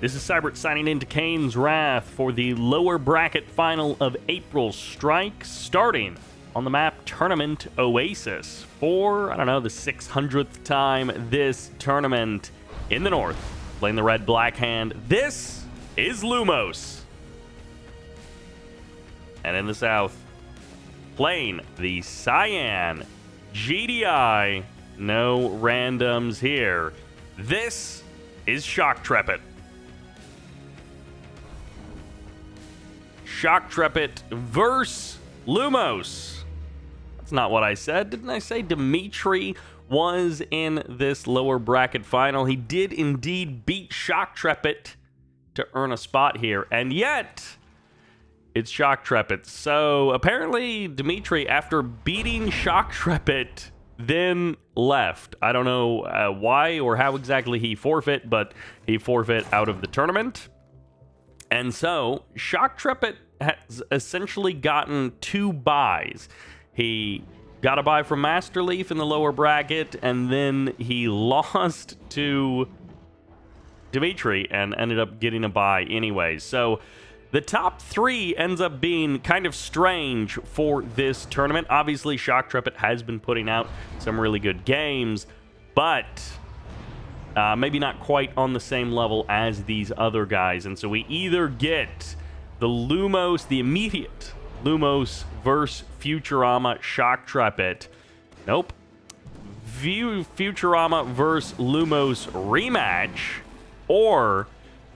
This is Sybert signing into Kane's Wrath for the lower bracket final of April Strike, starting on the map Tournament Oasis for, I don't know, the 600th time this tournament in the north. Playing the red-black hand, this is Lumos. And in the south, playing the Cyan GDI. No randoms here. This is Shock Trepet. Shock Trepet versus Lumos. That's not what I said. Didn't I say Dimitri was in this lower bracket final? He did indeed beat Shock Trepet to earn a spot here, and yet it's Shock Trepet. So apparently Dimitri, after beating Shock Trepet, then left. I don't know why or how exactly he forfeit, but he forfeit out of the tournament. And so Shock Trepet has essentially gotten two buys. He got a buy from Master Leaf in the lower bracket, and then he lost to Dimitri and ended up getting a buy anyway. So the top three ends up being kind of strange for this tournament. Obviously, Shock Trepet has been putting out some really good games, but maybe not quite on the same level as these other guys. And so we either get the Lumos, the immediate Lumos versus Futurama Shock Trepet. Nope. Futurama versus Lumos rematch, or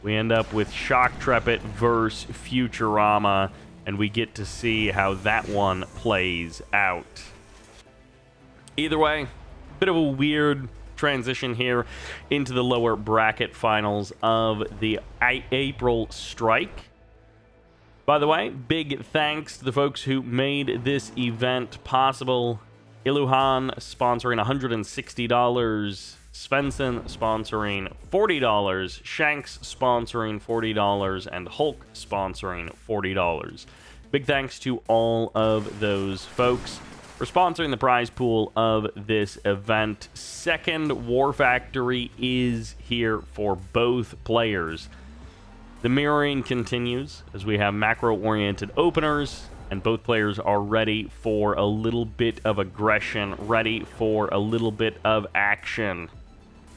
we end up with Shock Trepet versus Futurama, and we get to see how that one plays out. Either way, bit of a weird transition here into the lower bracket finals of the April Strike. By the way, big thanks to the folks who made this event possible. Iluhan sponsoring $160. Svensson sponsoring $40, Shanks sponsoring $40, and Hulk sponsoring $40. Big thanks to all of those folks for sponsoring the prize pool of this event. Second War Factory is here for both players. The mirroring continues as we have macro-oriented openers, and both players are ready for a little bit of aggression, ready for a little bit of action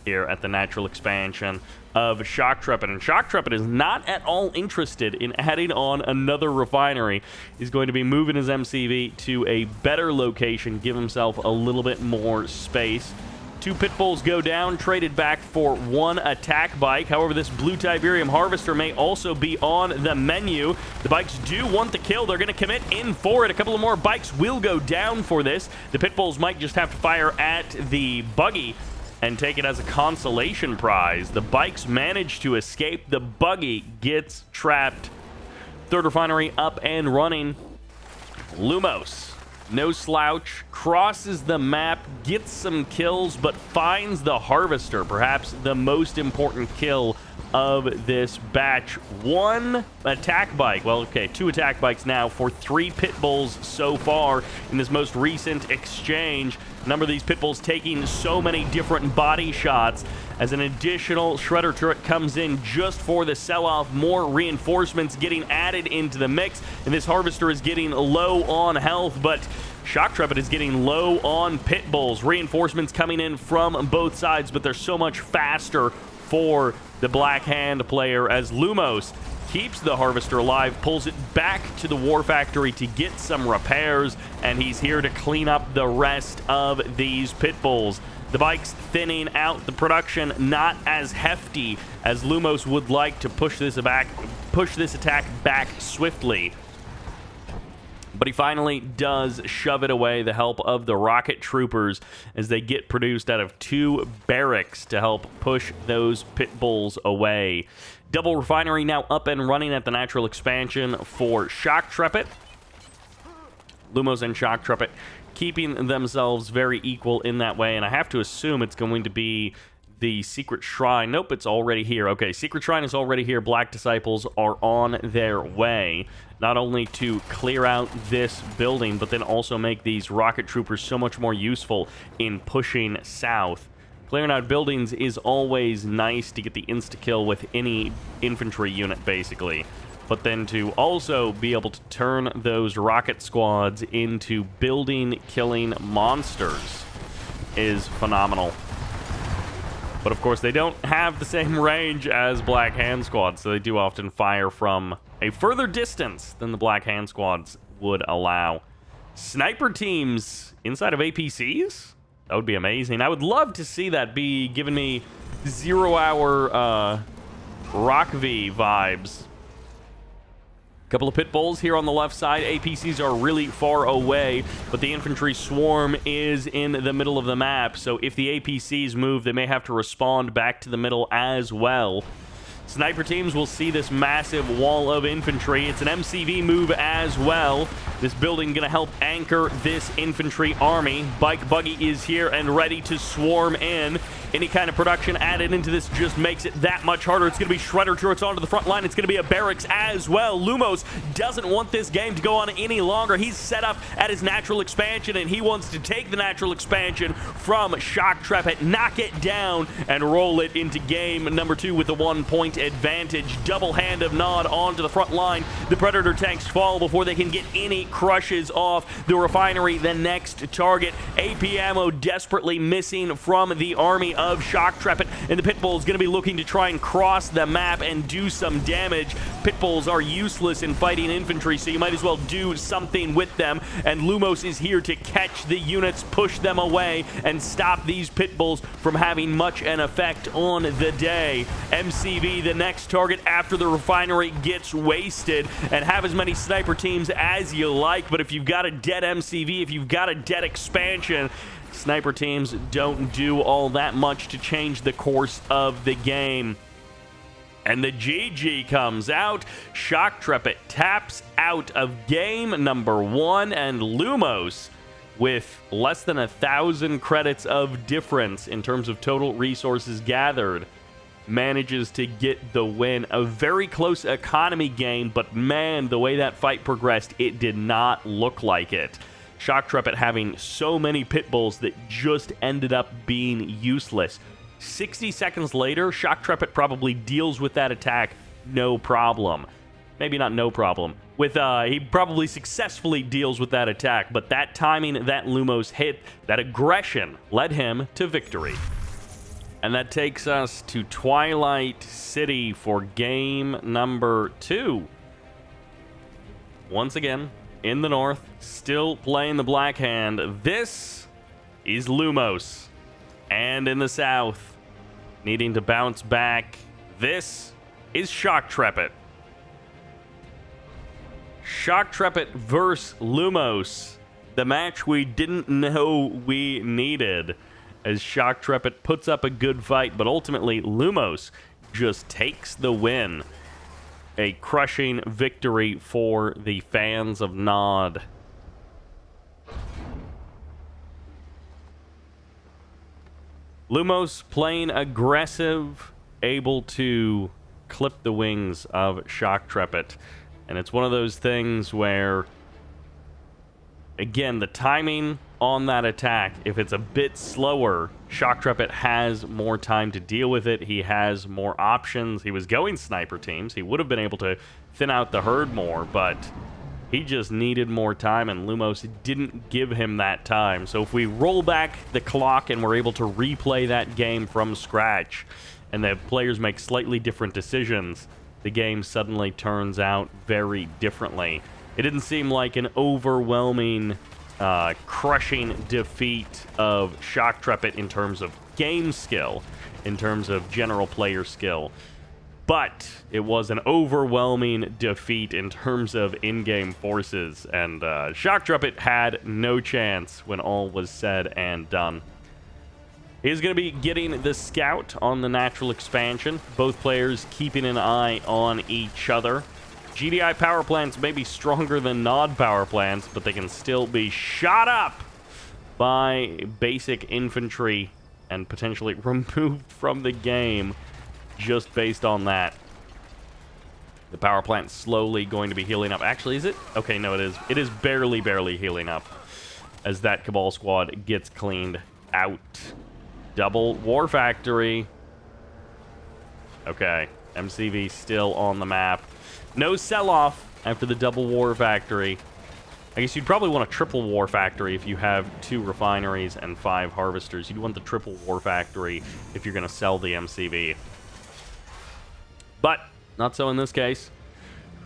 here at the natural expansion of Shock Trepet. And Shock Trepet is not at all interested in adding on another refinery. He's going to be moving his MCV to a better location, give himself a little bit more space. Two pit bulls go down, traded back for one attack bike. However, this blue Tiberium Harvester may also be on the menu. The bikes do want the kill. They're going to commit in for it. A couple of more bikes will go down for this. The pit bulls might just have to fire at the buggy and take it as a consolation prize. The bikes manage to escape. The buggy gets trapped. Third refinery up and running. Lumos, no slouch, crosses the map, gets some kills, but finds the Harvester, perhaps the most important kill of this batch. One attack bike, well, okay, two attack bikes now for three pit bulls so far in this most recent exchange. A number of these pit bulls taking so many different body shots as an additional shredder turret comes in just for the sell-off. More reinforcements getting added into the mix, and this Harvester is getting low on health, but Shock Trepet is getting low on pit bulls. Reinforcements coming in from both sides, but they're so much faster for the Black Hand player as Lumos keeps the Harvester alive, pulls it back to the War Factory to get some repairs, and he's here to clean up the rest of these pit bulls. The bike's thinning out, the production not as hefty as Lumos would like to push this attack back swiftly. But he finally does shove it away, the help of the rocket troopers as they get produced out of two barracks to help push those pit bulls away. Double refinery now up and running at the natural expansion for Shock Trepet. Lumos and Shock Trepet keeping themselves very equal in that way, and I have to assume it's going to be the Secret Shrine. Nope, it's already here. Okay, Secret Shrine is already here. Black Disciples are on their way, not only to clear out this building, but then also make these rocket troopers so much more useful in pushing south. Clearing out buildings is always nice to get the insta-kill with any infantry unit, basically. But then to also be able to turn those rocket squads into building-killing monsters is phenomenal. But of course, they don't have the same range as Black Hand Squads, so they do often fire from a further distance than the Black Hand Squads would allow. Sniper teams inside of APCs? That would be amazing. I would love to see that be giving me 0-hour Rock V vibes. Couple of pit bulls here on the left side. APCs are really far away, but the infantry swarm is in the middle of the map. So if the APCs move, they may have to respond back to the middle as well. Sniper teams will see this massive wall of infantry. It's an MCV move as well. This building going to help anchor this infantry army. Bike Buggy is here and ready to swarm in. Any kind of production added into this just makes it that much harder. It's going to be Shredder turrets onto the front line. It's going to be a barracks as well. Lumos doesn't want this game to go on any longer. He's set up at his natural expansion, and he wants to take the natural expansion from Shock Trepet, knock it down, and roll it into game number 2 with a 1-point advantage. Double hand of Nod onto the front line. The Predator tanks fall before they can get any crushes off the refinery. The next target, AP ammo desperately missing from the army of Shock Trepet, and the Pit Bull is going to be looking to try and cross the map and do some damage. Pit Bulls are useless in fighting infantry, so you might as well do something with them, and Lumos is here to catch the units, push them away, and stop these Pit Bulls from having much an effect on the day. MCV, the next target after the refinery gets wasted, and have as many sniper teams as you like, but if you've got a dead MCV, if you've got a dead expansion, sniper teams don't do all that much to change the course of the game. And the GG comes out. Shock Trepet taps out of game number 1, and Lumos, with less than 1,000 credits of difference in terms of total resources gathered, manages to get the win. A very close economy game, but man, the way that fight progressed, it did not look like it. Shock Trepet having so many pit bulls that just ended up being useless. 60 seconds later, Shock Trepet probably deals with that attack no problem. Maybe not no problem. He probably successfully deals with that attack, but that timing that Lumos hit, that aggression, led him to victory. And that takes us to Twilight City for game number 2. Once again, in the north, still playing the Black Hand. This is Lumos. And in the south, needing to bounce back, this is Shock Trepet. Shock Trepet versus Lumos. The match we didn't know we needed, as Shock Trepet puts up a good fight, but ultimately Lumos just takes the win. A crushing victory for the fans of Nod. Lumos playing aggressive, able to clip the wings of Shock Trepet. And it's one of those things where, again, the timing on that attack, if it's a bit slower, Shock Trepet has more time to deal with it. He has more options. He was going sniper teams. He would have been able to thin out the herd more, but he just needed more time, and Lumos didn't give him that time. So if we roll back the clock and we're able to replay that game from scratch, and the players make slightly different decisions, the game suddenly turns out very differently. It didn't seem like an overwhelming, crushing defeat of Shock Trepet in terms of game skill, in terms of general player skill. But it was an overwhelming defeat in terms of in-game forces, and Shock Trepet had no chance when all was said and done. He's going to be getting the scout on the natural expansion, both players keeping an eye on each other. GDI power plants may be stronger than Nod power plants, but they can still be shot up by basic infantry and potentially removed from the game just based on that. The power plant's slowly going to be healing up. Actually, is it? Okay, no, it is. It is barely healing up as that Cabal squad gets cleaned out. Double War Factory. Okay, MCV still on the map. No sell-off after the Double War Factory. I guess you'd probably want a Triple War Factory if you have 2 refineries and 5 harvesters. You'd want the Triple War Factory if you're going to sell the MCV. But not so in this case.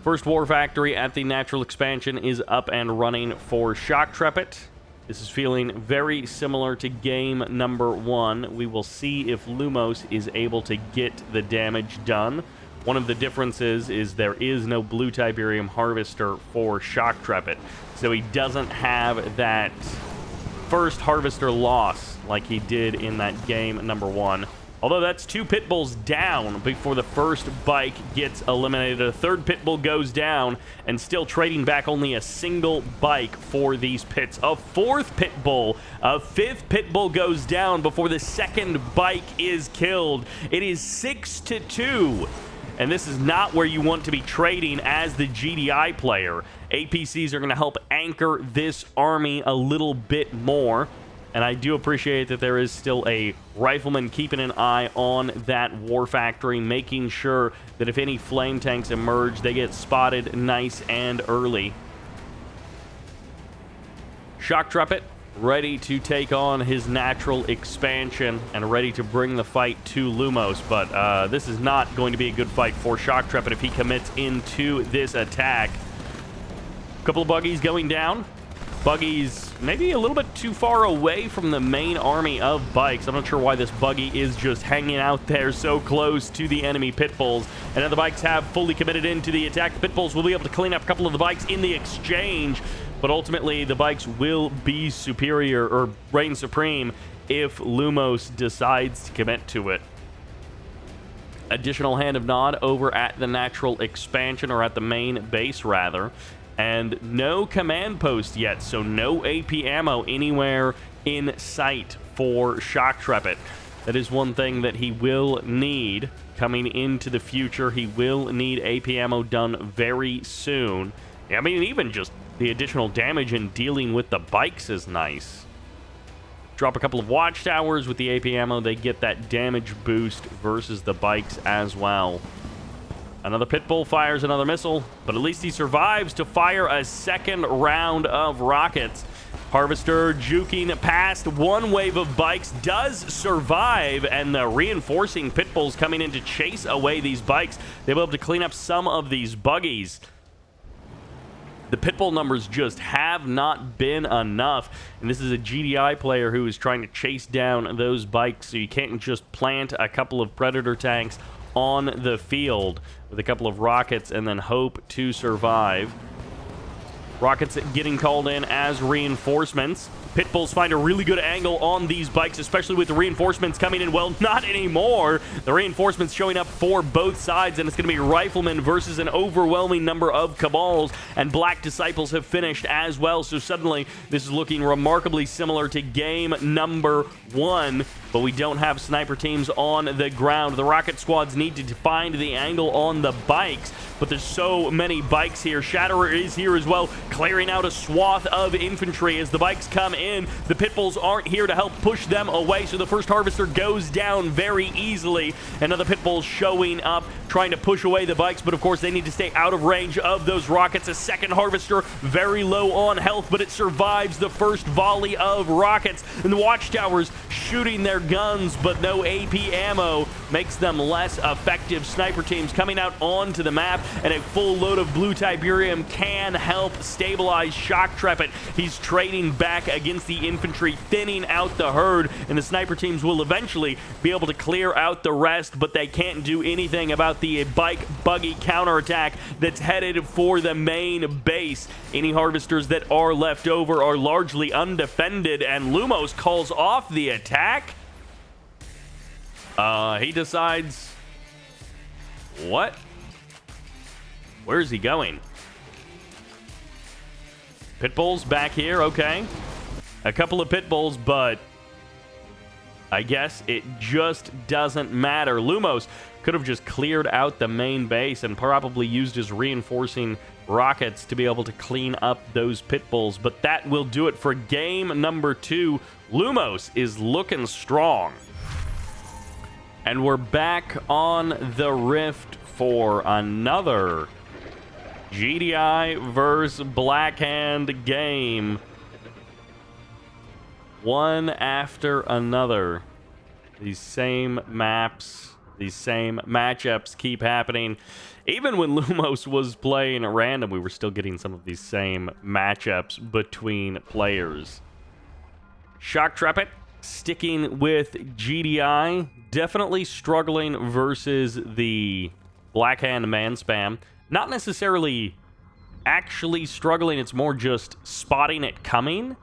First War Factory at the natural expansion is up and running for Shock Trepet. This is feeling very similar to game number 1. We will see if Lumos is able to get the damage done. One of the differences is there is no Blue Tiberium Harvester for Shock Trepet, so he doesn't have that first Harvester loss like he did in that game number 1. Although that's 2 pit bulls down before the first bike gets eliminated. A third pit bull goes down, and still trading back only a single bike for these pits. A 4th pit bull, a 5th pit bull goes down before the second bike is killed. It is 6-2. And this is not where you want to be trading as the GDI player. APCs are going to help anchor this army a little bit more. And I do appreciate that there is still a rifleman keeping an eye on that war factory, making sure that if any flame tanks emerge, they get spotted nice and early. Shock Trepet ready to take on his natural expansion and ready to bring the fight to Lumos. But this is not going to be a good fight for Shock Trepet if he commits into this attack. Couple of buggies going down. Buggies maybe a little bit too far away from the main army of bikes. I'm not sure why this buggy is just hanging out there so close to the enemy pit bulls. And now the bikes have fully committed into the attack. The pit bulls will be able to clean up a couple of the bikes in the exchange, but ultimately the bikes will be superior or reign supreme if Lumos decides to commit to it. Additional hand of nod over at the natural expansion, or at the main base rather. And no command post yet, so no AP ammo anywhere in sight for Shock Trepet. That is one thing that he will need coming into the future. He will need AP ammo done very soon. I mean, even just the additional damage in dealing with the bikes is nice. Drop a couple of watchtowers with the AP ammo, they get that damage boost versus the bikes as well. Another pit bull fires another missile, but at least he survives to fire a second round of rockets. Harvester juking past one wave of bikes does survive, and the reinforcing pit bulls coming in to chase away these bikes. They'll be able to clean up some of these buggies. The pit bull numbers just have not been enough, and this is a GDI player who is trying to chase down those bikes, so you can't just plant a couple of Predator tanks on the field with a couple of rockets and then hope to survive. Rockets getting called in as reinforcements. Pit bulls find a really good angle on these bikes, especially with the reinforcements coming in. Well, not anymore. The reinforcements showing up for both sides, and it's going to be riflemen versus an overwhelming number of cabals, and Black Disciples have finished as well. So suddenly, this is looking remarkably similar to game number 1, but we don't have sniper teams on the ground. The rocket squads need to find the angle on the bikes, but there's so many bikes here. Shatterer is here as well, clearing out a swath of infantry as the bikes come in. The pit bulls aren't here to help push them away, so the first harvester goes down very easily. Another pit bull showing up, trying to push away the bikes, but of course they need to stay out of range of those rockets. A second harvester, very low on health, but it survives the first volley of rockets. And the watchtowers shooting their guns, but no AP ammo makes them less effective. Sniper teams coming out onto the map, and a full load of Blue Tiberium can help stabilize Shock Trepet. He's trading back against the infantry, thinning out the herd, and the sniper teams will eventually be able to clear out the rest, but they can't do anything about the bike buggy counterattack that's headed for the main base. Any harvesters that are left over are largely undefended, and Lumos calls off the attack. He decides... What? Where's he going? Pit bulls back here, okay. A couple of pit bulls, but I guess it just doesn't matter. Lumos could have just cleared out the main base and probably used his reinforcing rockets to be able to clean up those pit bulls, but that will do it for game number 2. Lumos is looking strong. And we're back on the Rift for another GDI versus Blackhand game. One after another. These same maps, these same matchups keep happening. Even when Lumos was playing at random, we were still getting some of these same matchups between players. Shock Trepet sticking with GDI, definitely struggling versus the Blackhand man spam. Not necessarily actually struggling, it's more just spotting it coming,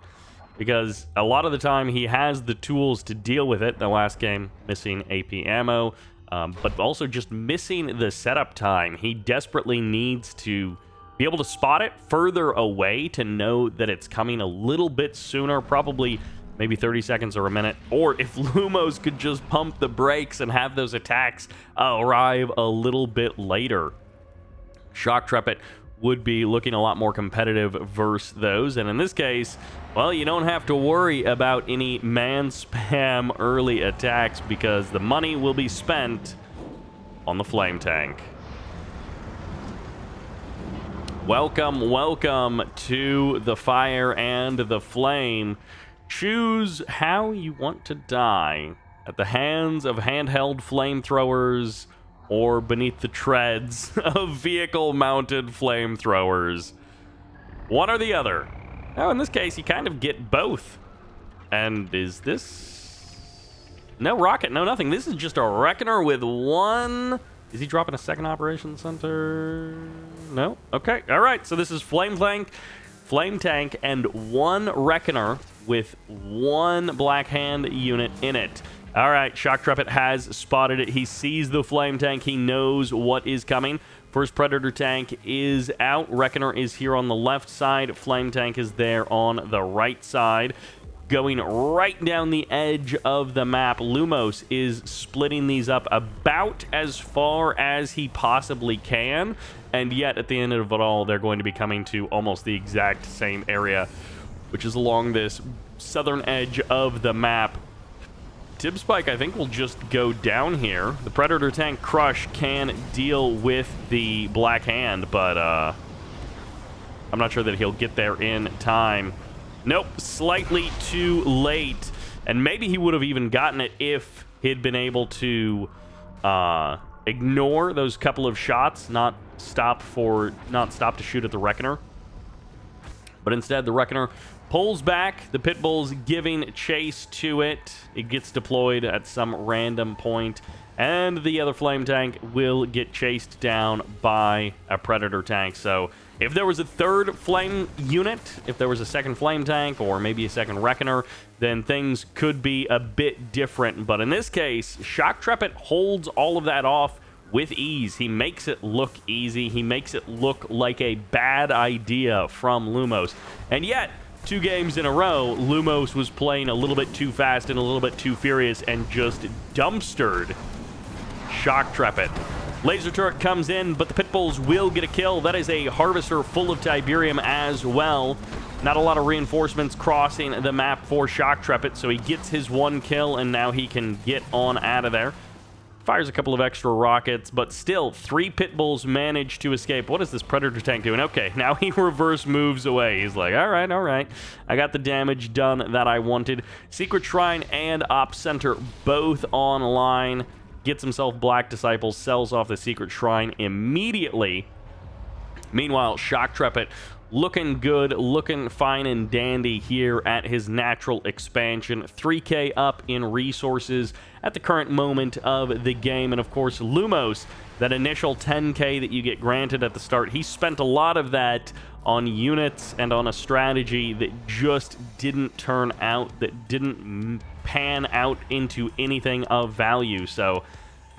because a lot of the time he has the tools to deal with it. The last game, missing AP ammo, but also just missing the setup time. He desperately needs to be able to spot it further away to know that it's coming a little bit sooner, probably maybe 30 seconds or a minute. Or if Lumos could just pump the brakes and have those attacks arrive a little bit later. Shock Trepet would be looking a lot more competitive versus those. And in this case, well, you don't have to worry about any man spam early attacks because the money will be spent on the flame tank. Welcome, welcome to the fire and the flame. Choose how you want to die, at the hands of handheld flamethrowers or beneath the treads of vehicle-mounted flamethrowers. One or the other. Oh, in this case, you kind of get both. And is this... No rocket, no nothing. This is just a Reckoner with one... Is he dropping a second operation center? No? Okay, all right. So this is Flame Tank, and one Reckoner with one Blackhand unit in it. All right, Shock Trepet has spotted it. He sees the Flame Tank. He knows what is coming. First Predator tank is out. Reckoner is here on the left side. Flame Tank is there on the right side. Going right down the edge of the map. Lumos is splitting these up about as far as he possibly can. And yet, at the end of it all, they're going to be coming to almost the exact same area, which is along this southern edge of the map. Tib Spike, I think, will just go down here. The Predator tank Crush can deal with the Black Hand, but I'm not sure that he'll get there in time. Nope, slightly too late. And maybe he would have even gotten it if he'd been able to ignore those couple of shots, not stop to shoot at the Reckoner. But instead, the Reckoner pulls back. The Pitbull's giving chase to it. It gets deployed at some random point, and the other Flame Tank will get chased down by a Predator tank. So if there was a third Flame unit, if there was a second Flame Tank, or maybe a second Reckoner, then things could be a bit different. But in this case, Shock Trepet holds all of that off with ease. He makes it look easy. He makes it look like a bad idea from Lumos. And yet, 2 games in a row, Lumos was playing a little bit too fast and a little bit too furious and just dumpstered Shock Trepet. Laser turret comes in, but the Pitbulls will get a kill. That is a Harvester full of Tiberium as well. Not a lot of reinforcements crossing the map for Shock Trepet, so he gets his 1 kill, and now he can get on out of there. Fires a couple of extra rockets, but still, 3 Pitbulls manage to escape. What is this Predator tank doing? Okay, now he reverse moves away. He's like, all right. I got the damage done that I wanted. Secret Shrine and Op Center both online. Gets himself Black Disciples, sells off the Secret Shrine immediately. Meanwhile, Shock Trepet looking good, looking fine and dandy here at his natural expansion. 3K up in resources at the current moment of the game. And of course, Lumos, that initial 10K that you get granted at the start, he spent a lot of that on units and on a strategy that just didn't turn out, that didn't pan out into anything of value. So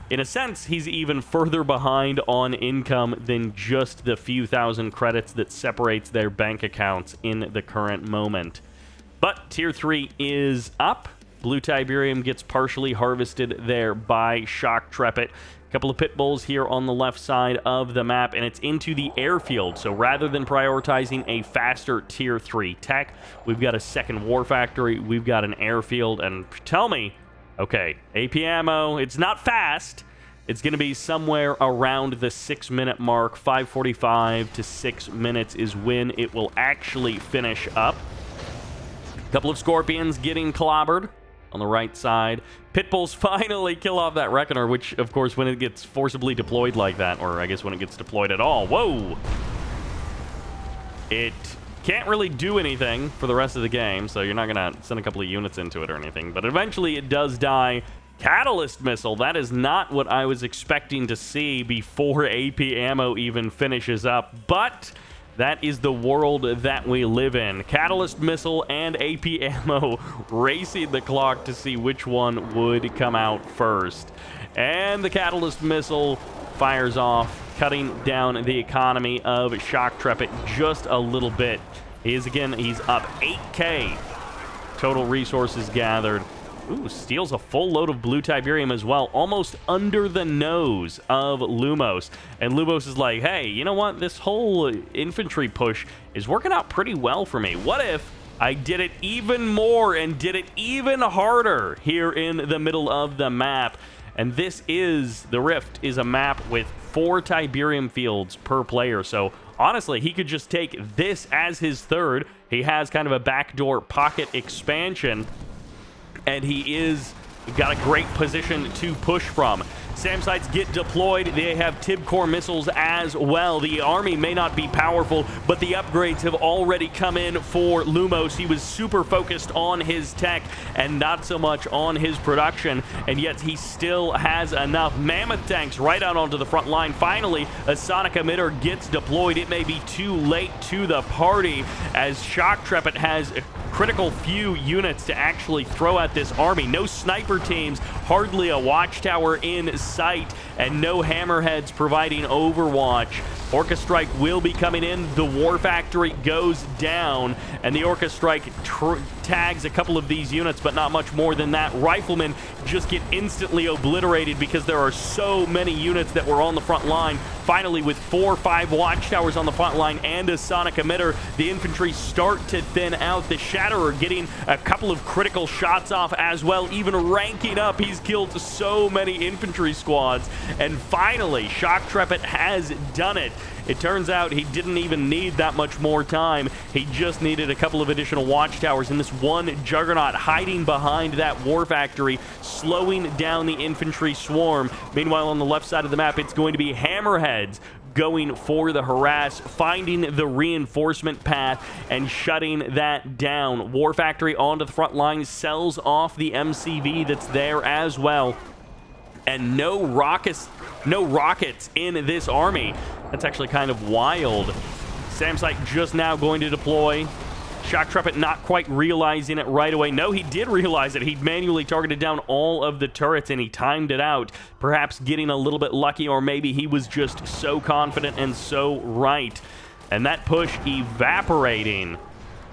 in a sense, he's even further behind on income than just the few thousand credits that separates their bank accounts in the current moment. But Tier 3 is up. Blue Tiberium gets partially harvested there by Shock Trepet. A couple of Pitbulls here on the left side of the map, and it's into the airfield. So rather than prioritizing a faster Tier 3 tech, we've got a second War Factory, we've got an airfield, and tell me Okay, AP ammo. It's not fast. It's going to be somewhere around the 6-minute mark. 5:45 to 6 minutes is when it will actually finish up. A couple of Scorpions getting clobbered on the right side. Pitbulls finally kill off that Reckoner, which, of course, when it gets forcibly deployed like that, or I guess when it gets deployed at all. Whoa! It can't really do anything for the rest of the game, so you're not going to send a couple of units into it or anything. But eventually it does die. Catalyst Missile, that is not what I was expecting to see before AP ammo even finishes up. But that is the world that we live in. Catalyst Missile and AP ammo racing the clock to see which one would come out first. And the Catalyst Missile fires off, cutting down the economy of Shock Trepet just a little bit. He's up 8K total resources gathered. Ooh, steals a full load of blue Tiberium as well, almost under the nose of Lumos. And Lumos is like, hey, you know what? This whole infantry push is working out pretty well for me. What if I did it even more and did it even harder here in the middle of the map? And this is, the Rift is a map with 4 Tiberium fields per player. So honestly, he could just take this as his third. He has kind of a backdoor pocket expansion, and he is got a great position to push from. SAM sites get deployed. They have TIB core missiles as well. The army may not be powerful, but the upgrades have already come in for Lumos. He was super focused on his tech and not so much on his production, and yet he still has enough. Mammoth tanks right out onto the front line. Finally, a sonic emitter gets deployed. It may be too late to the party, as Shock Trepet has a critical few units to actually throw at this army. No sniper teams, hardly a watchtower in sight, and no hammerheads providing overwatch. Orca Strike will be coming in. The War Factory goes down, and the Orca Strike tags a couple of these units, but not much more than that. Riflemen just get instantly obliterated because there are so many units that were on the front line. Finally, with 4 or 5 watchtowers on the front line and a sonic emitter, the infantry start to thin out. The Shatterer getting a couple of critical shots off as well, even ranking up. He's killed so many infantry squads. And finally, Shock Trepet has done it. It turns out he didn't even need that much more time. He just needed a couple of additional watchtowers, and this one Juggernaut hiding behind that War Factory, slowing down the infantry swarm. Meanwhile, on the left side of the map, it's going to be Hammerheads going for the harass, finding the reinforcement path and shutting that down. War Factory onto the front line, sells off the MCV that's there as well. And no rockets in this army. That's actually kind of wild. SAM site just now going to deploy. Shock Trepet not quite realizing it right away. No, he did realize it. He manually targeted down all of the turrets, and he timed it out. Perhaps getting a little bit lucky, or maybe he was just so confident and so right. And that push evaporating.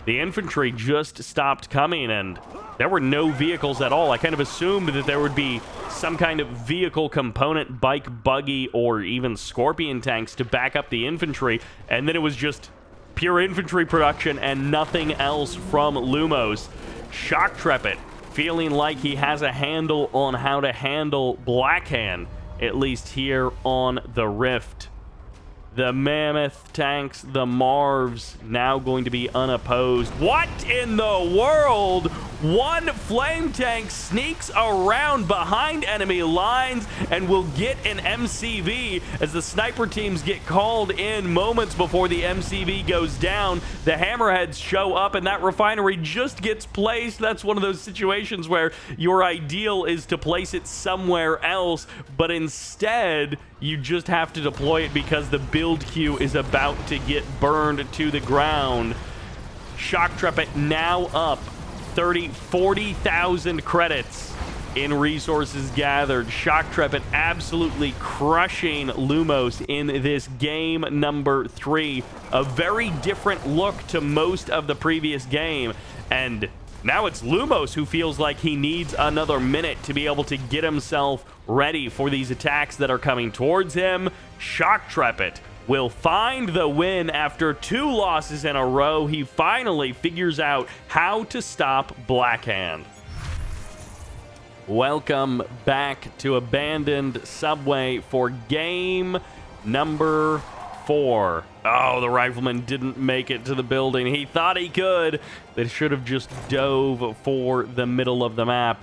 The infantry just stopped coming, and there were no vehicles at all. I kind of assumed that there would be some kind of vehicle component, bike, buggy, or even Scorpion tanks to back up the infantry, and then it was just pure infantry production and nothing else from Lumos. Shock Trepet feeling like he has a handle on how to handle Blackhand, at least here on the Rift. The Mammoth tanks, the Marvs, now going to be unopposed. What in the world? One flame tank sneaks around behind enemy lines and will get an MCV as the sniper teams get called in moments before the MCV goes down. The Hammerheads show up and that refinery just gets placed. That's one of those situations where your ideal is to place it somewhere else, but instead you just have to deploy it because the build queue is about to get burned to the ground. Shock Trepet now up 40,000 credits in resources gathered. Shock Trepet absolutely crushing Lumos in this game number 3. A very different look to most of the previous game. And now it's Lumos who feels like he needs another minute to be able to get himself ready for these attacks that are coming towards him. Shock Trepet will find the win after 2 losses in a row. He finally figures out how to stop Blackhand. Welcome back to Abandoned Subway for game number 4. Oh, the rifleman didn't make it to the building. He thought he could. They should have just dove for the middle of the map.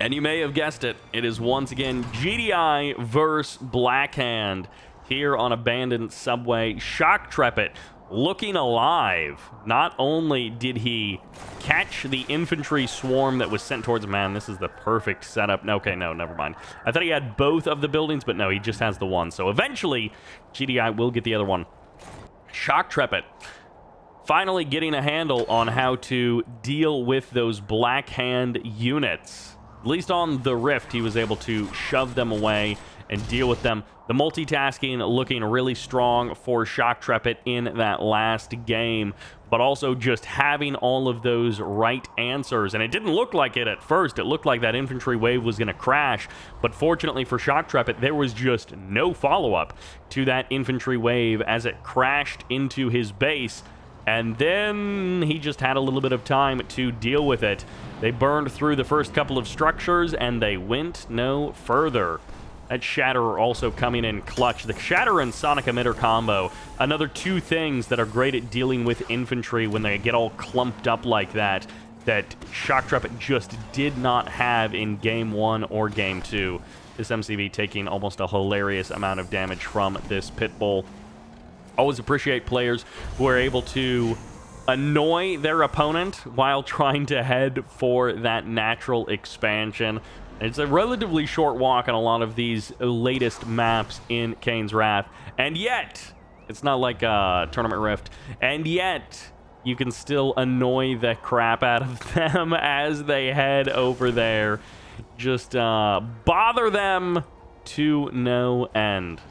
And you may have guessed it. It is once again GDI versus Blackhand here on Abandoned Subway. Shock Trepet looking alive. Not only did he catch the infantry swarm that was sent towards him. Man, this is the perfect setup. Okay, no, never mind. I thought he had both of the buildings, but no, he just has the one. So eventually, GDI will get the other one. Shock Trepet finally getting a handle on how to deal with those Blackhand units. At least on the Rift, he was able to shove them away and deal with them. The multitasking looking really strong for Shock Trepet in that last game, but also just having all of those right answers. And it didn't look like it at first. It looked like that infantry wave was going to crash, but fortunately for Shock Trepet, there was just no follow-up to that infantry wave as it crashed into his base. And then he just had a little bit of time to deal with it. They burned through the first couple of structures, and they went no further. That Shatter also coming in clutch. The Shatter and Sonic Emitter combo, another two things that are great at dealing with infantry when they get all clumped up like that, that Shock Trepet just did not have in Game 1 or Game 2. This MCV taking almost a hilarious amount of damage from this pit bull. Always appreciate players who are able to annoy their opponent while trying to head for that natural expansion. It's a relatively short walk on a lot of these latest maps in Kane's Wrath. And yet, it's not like Tournament Rift. And yet, you can still annoy the crap out of them as they head over there. Just bother them to no end.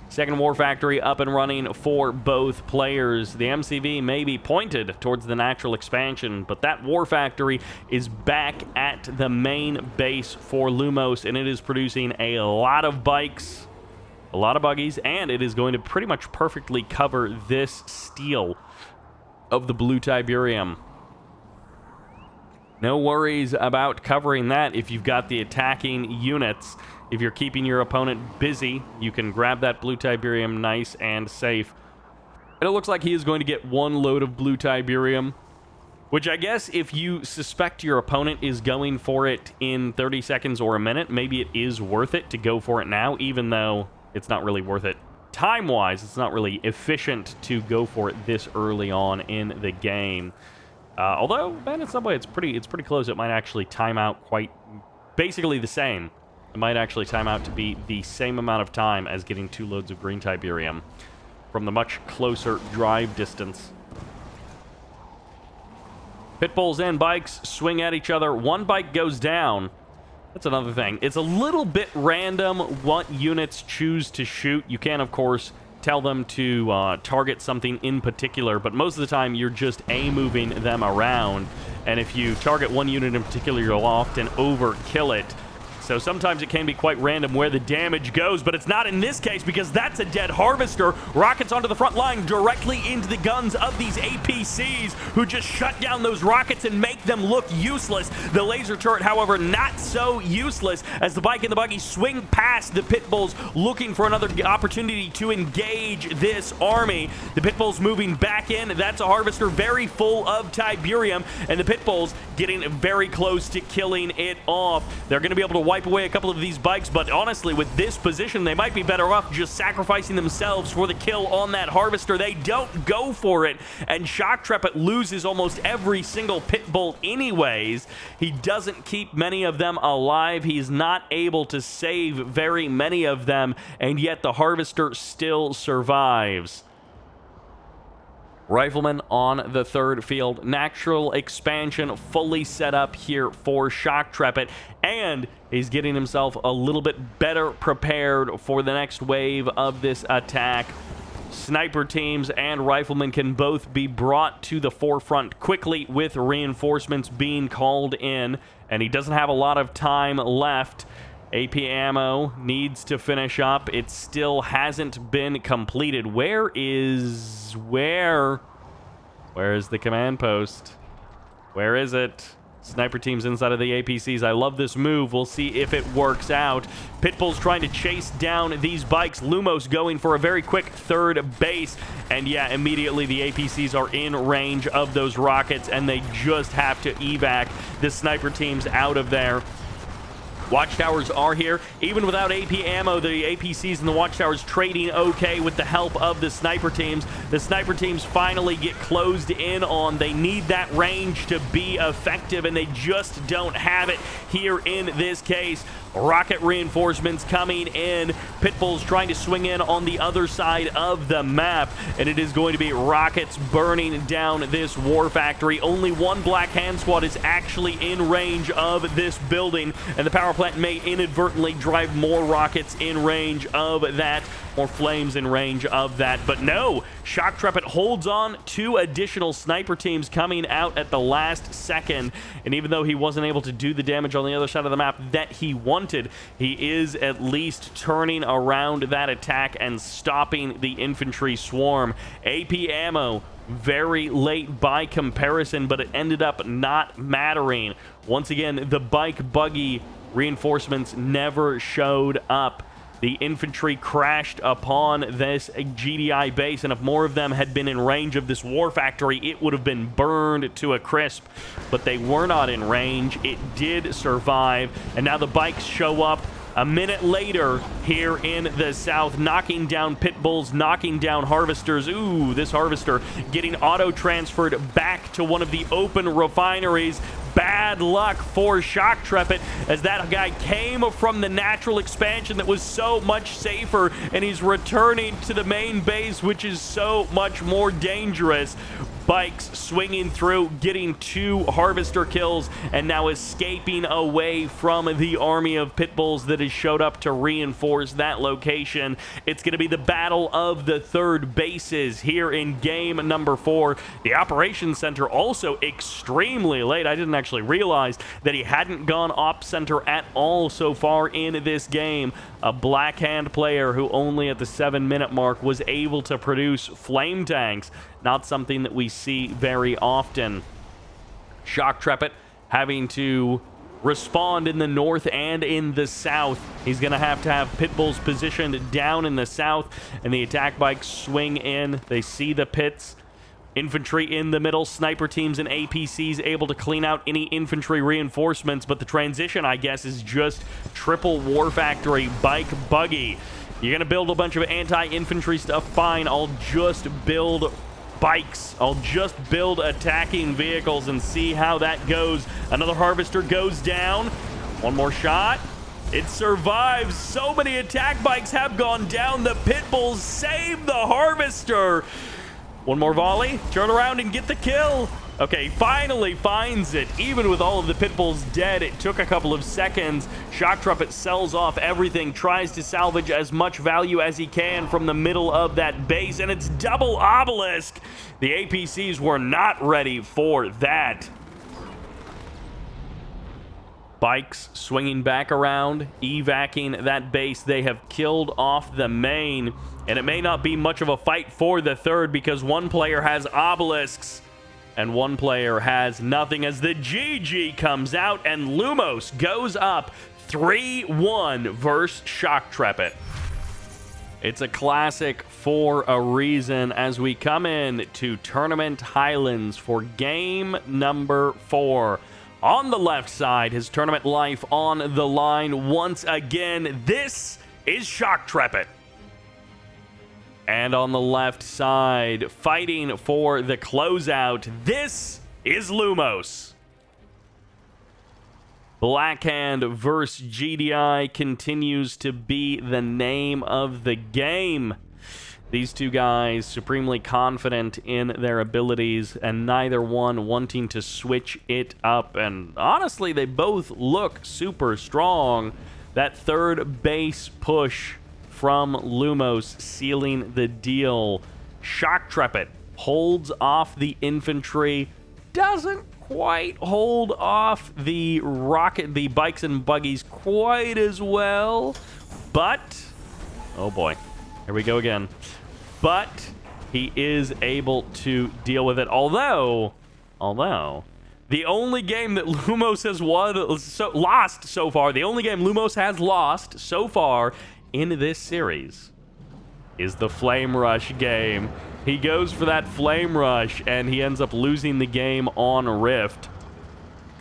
Second War Factory up and running for both players. The MCV may be pointed towards the natural expansion, but that War Factory is back at the main base for Lumos, and it is producing a lot of bikes, a lot of buggies, and it is going to pretty much perfectly cover this steal of the Blue Tiberium. No worries about covering that if you've got the attacking units. If you're keeping your opponent busy, you can grab that Blue Tiberium nice and safe. And it looks like he is going to get one load of Blue Tiberium, which I guess if you suspect your opponent is going for it in 30 seconds or a minute, maybe it is worth it to go for it now, even though it's not really worth it. Time-wise, it's not really efficient to go for it this early on in the game. Although, Abandoned Subway, it's pretty close. It might actually time out quite basically the same. It might actually time out to be the same amount of time as getting 2 loads of green Tiberium from the much closer drive distance. Pit bulls and bikes swing at each other. One bike goes down. That's another thing. It's a little bit random what units choose to shoot. You can, of course, tell them to target something in particular, but most of the time you're just A-moving them around. And if you target one unit in particular, you'll often overkill it. So sometimes it can be quite random where the damage goes, but it's not in this case because that's a dead harvester. Rockets onto the front line directly into the guns of these APCs who just shut down those rockets and make them look useless. The laser turret, however, not so useless as the bike and the buggy swing past the pit bulls looking for another opportunity to engage this army. The pit bulls moving back in. That's a harvester very full of Tiberium, and the pit bulls getting very close to killing it off. They're going to be able to wipe away a couple of these bikes, but honestly, with this position, they might be better off just sacrificing themselves for the kill on that harvester. They don't go for it, and Shock Trepet loses almost every single pit bull anyways. He doesn't keep many of them alive. He's not able to save very many of them, and yet the harvester still survives. Rifleman on the third field. Natural expansion fully set up here for Shock Trepet, and he's getting himself a little bit better prepared for the next wave of this attack. Sniper teams and riflemen can both be brought to the forefront quickly with reinforcements being called in, and he doesn't have a lot of time left. AP ammo needs to finish up. It still hasn't been completed. Where is the command post? Where is it? Sniper teams inside of the APCs. I love this move. We'll see if it works out. Pitbull's trying to chase down these bikes. Lumos going for a very quick third base. And yeah, immediately the APCs are in range of those rockets, and they just have to evac the sniper teams out of there. Watchtowers are here. Even without AP ammo, the APCs and the Watchtowers trading okay with the help of the sniper teams. The sniper teams finally get closed in on. They need that range to be effective, and they just don't have it here in this case. Rocket reinforcements coming in. Pitbull's trying to swing in on the other side of the map, and it is going to be rockets burning down this war factory. Only one Black Hand Squad is actually in range of this building, and the power plant may inadvertently drive more rockets in range of that, more flames in range of that. But no, Shock Trepet holds on. 2 additional sniper teams coming out at the last second, and even though he wasn't able to do the damage on the other side of the map that he wanted, he is at least turning around that attack and stopping the infantry swarm. AP ammo very late by comparison, but it ended up not mattering. Once again, the bike buggy reinforcements never showed up. The infantry crashed upon this GDI base, and if more of them had been in range of this war factory, it would have been burned to a crisp. But they were not in range. It did survive, and now the bikes show up a minute later here in the south, knocking down pit bulls, knocking down harvesters. Ooh, this harvester getting auto-transferred back to one of the open refineries. Bad luck for Shock Trepet, as that guy came from the natural expansion that was so much safer, and he's returning to the main base, which is so much more dangerous. Bikes swinging through, getting 2 harvester kills, and now escaping away from the army of pit bulls that has showed up to reinforce that location. It's going to be the battle of the third bases here in game number 4. The operations center also extremely late. I didn't actually realize that he hadn't gone op center at all so far in this game. A Black Hand player who only at the 7-minute mark was able to produce flame tanks. Not something that we see very often. Shock Trepet having to respond in the north and in the south. He's going to have pit bulls positioned down in the south, and the attack bikes swing in. They see the pits. Infantry in the middle, sniper teams and APCs able to clean out any infantry reinforcements, but the transition, I guess, is just triple war factory bike buggy. You're going to build a bunch of anti-infantry stuff, fine. I'll just build bikes. I'll just build attacking vehicles and see how that goes. Another harvester goes down. One more shot. It survives. So many attack bikes have gone down. The pit bulls save the harvester. One more volley. Turn around and get the kill. Okay, finally finds it. Even with all of the pit bulls dead, it took a couple of seconds. Shock Trepet sells off everything, tries to salvage as much value as he can from the middle of that base, and it's double obelisk. The APCs were not ready for that. Bikes swinging back around, evacing that base. They have killed off the main, and it may not be much of a fight for the third because one player has obelisks and one player has nothing, as the GG comes out and Lumos goes up 3-1 versus Shock Trepet. It's a classic for a reason as we come in to Tournament Highlands for game number 4. On the left side, his tournament life on the line once again. This is Shock Trepet. And on the left side, fighting for the closeout, this is Lumos. Blackhand versus GDI continues to be the name of the game. These two guys supremely confident in their abilities, and neither one wanting to switch it up. And honestly, they both look super strong. That third base push from Lumos sealing the deal. Shock Trepet holds off the infantry, doesn't quite hold off the bikes and buggies quite as well, but oh boy, here we go again. But he is able to deal with it, although The only game that Lumos has lost so far, the only game Lumos has lost so far in this series is the Flame Rush game. He goes for that Flame Rush, and he ends up losing the game on Rift.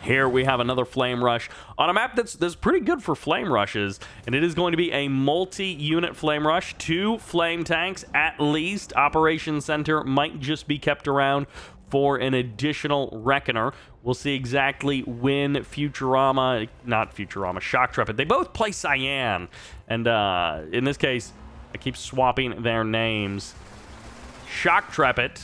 Here we have another Flame Rush on a map that's pretty good for Flame Rushes, and it is going to be a multi-unit Flame Rush, 2 Flame Tanks at least. Operations Center might just be kept around for an additional Reckoner. We'll see exactly when not Futurama, Shock Trepet. They both play Cyan, and in this case, I keep swapping their names. Shock Trepet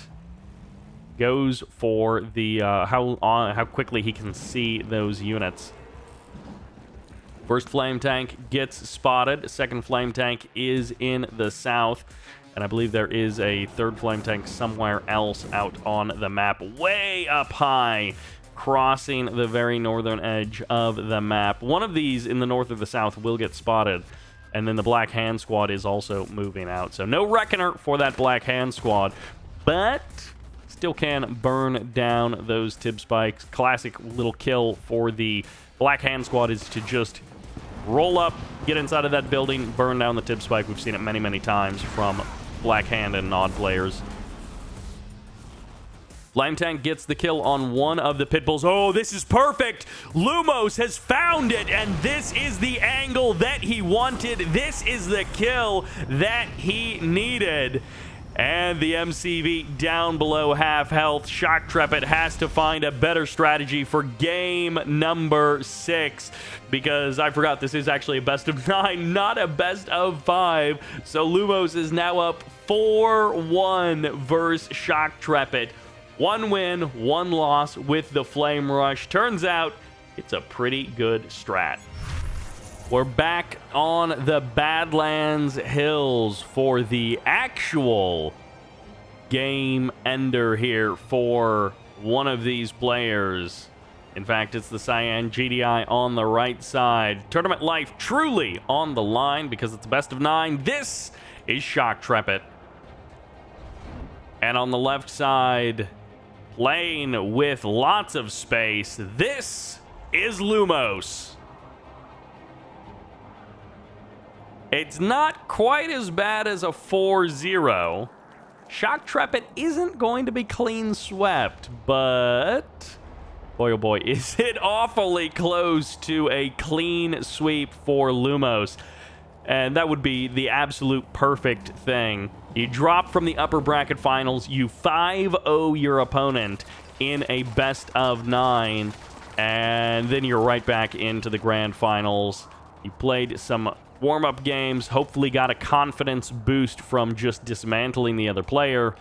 goes for the how quickly he can see those units. First Flame Tank gets spotted. Second Flame Tank is in the south, and I believe there is a third Flame Tank somewhere else out on the map, way up high, crossing the very northern edge of the map. One of these in the north or the south will get spotted. And then the Black Hand Squad is also moving out. So no Reckoner for that Black Hand Squad, but still can burn down those Tib Spikes. Classic little kill for the Black Hand Squad is to just roll up, get inside of that building, burn down the Tib Spike. We've seen it many, many times from Black Hand and Nod players. Flame Tank gets the kill on one of the Pitbulls. Oh, this is perfect. Lumos has found it, and this is the angle that he wanted. This is the kill that he needed. And the MCV down below half health. Shock Trepet has to find a better strategy for game number 6, because I forgot this is actually a best of 9, not a best of 5. So Lumos is now up 4-1 versus Shock Trepet. 1 win, 1 loss with the Flame Rush. Turns out it's a pretty good strat. We're back on the Badlands Hills for the actual game ender here for one of these players. In fact, it's the Cyan GDI on the right side. Tournament life truly on the line because it's best of 9. This is Shock Trepet. And on the left side, playing with lots of space, this is Lumos. It's not quite as bad as a 4-0. Shock Trepet isn't going to be clean swept, but boy oh boy, is it awfully close to a clean sweep for Lumos. And that would be the absolute perfect thing. You drop from the upper bracket finals, you 5-0 your opponent in a best of 9, and then you're right back into the grand finals. You played some warm-up games, hopefully got a confidence boost from just dismantling the other player,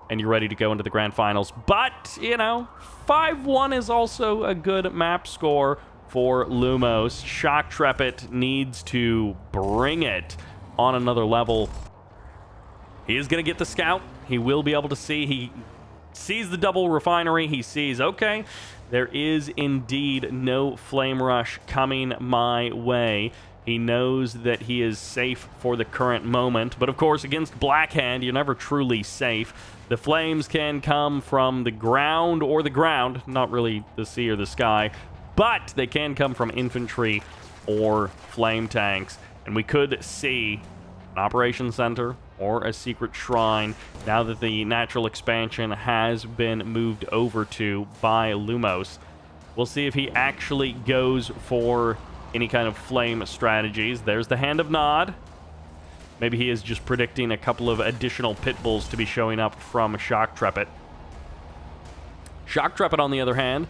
and you're ready to go into the grand finals. But, you know, 5-1 is also a good map score for Lumos. Shock Trepet needs to bring it on another level. He is going to get the scout. He will be able to see. He sees the double refinery. He sees, okay, there is indeed no Flame Rush coming my way. He knows that he is safe for the current moment. But of course, against Black Hand, you're never truly safe. The flames can come from the ground or the ground, not really the sea or the sky, but they can come from infantry or flame tanks. And we could see an operations center or a secret shrine now that the natural expansion has been moved over to by Lumos. We'll see if he actually goes for any kind of flame strategies. There's the Hand of Nod. Maybe he is just predicting a couple of additional Pitbulls to be showing up from Shock Trepet. Shock Trepet, on the other hand,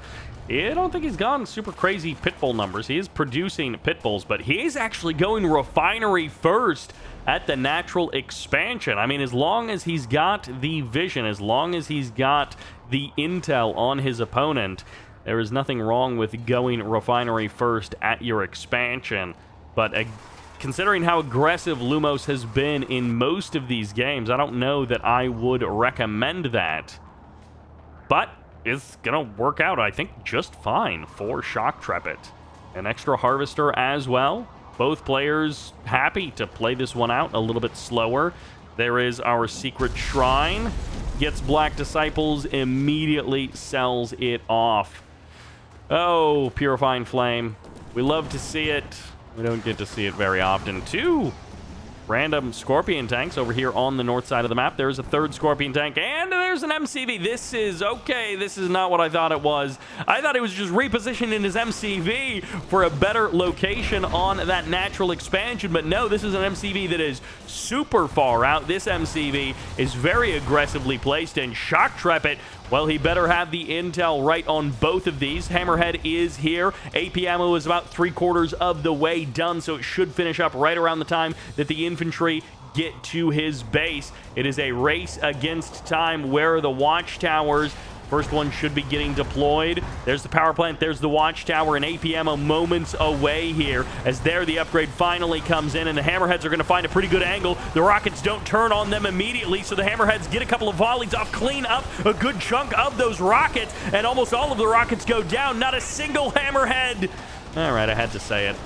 I don't think he's gone super crazy Pitbull numbers. He is producing Pitbulls, but he's actually going refinery first at the natural expansion. I mean, as long as he's got the vision, as long as he's got the intel on his opponent, there is nothing wrong with going refinery first at your expansion. But considering how aggressive Lumos has been in most of these games, I don't know that I would recommend that. But it's going to work out, I think, just fine for Shock Trepet. An extra Harvester as well. Both players happy to play this one out a little bit slower. There is our Secret Shrine. Gets Black Disciples, immediately sells it off. Oh, Purifying Flame. We love to see it. We don't get to see it very often. 2 random Scorpion tanks over here on the north side of the map. There's a 3rd Scorpion tank, and there's an MCV. This is okay. This is not what I thought it was. I thought it was just repositioned in his MCV for a better location on that natural expansion, but no, this is an MCV that is super far out. This MCV is very aggressively placed, and Shock Trepet, well, he better have the intel right on both of these. Hammerhead is here. AP ammo is about 3/4 of the way done, so it should finish up right around the time that the infantry get to his base. It is a race against time. Where are the watchtowers? First one should be getting deployed. There's the power plant. There's the watchtower, and AP ammo moments away here. As there, the upgrade finally comes in, and the Hammerheads are going to find a pretty good angle. The rockets don't turn on them immediately, so the Hammerheads get a couple of volleys off, clean up a good chunk of those rockets, and almost all of the rockets go down. Not a single Hammerhead. All right, I had to say it.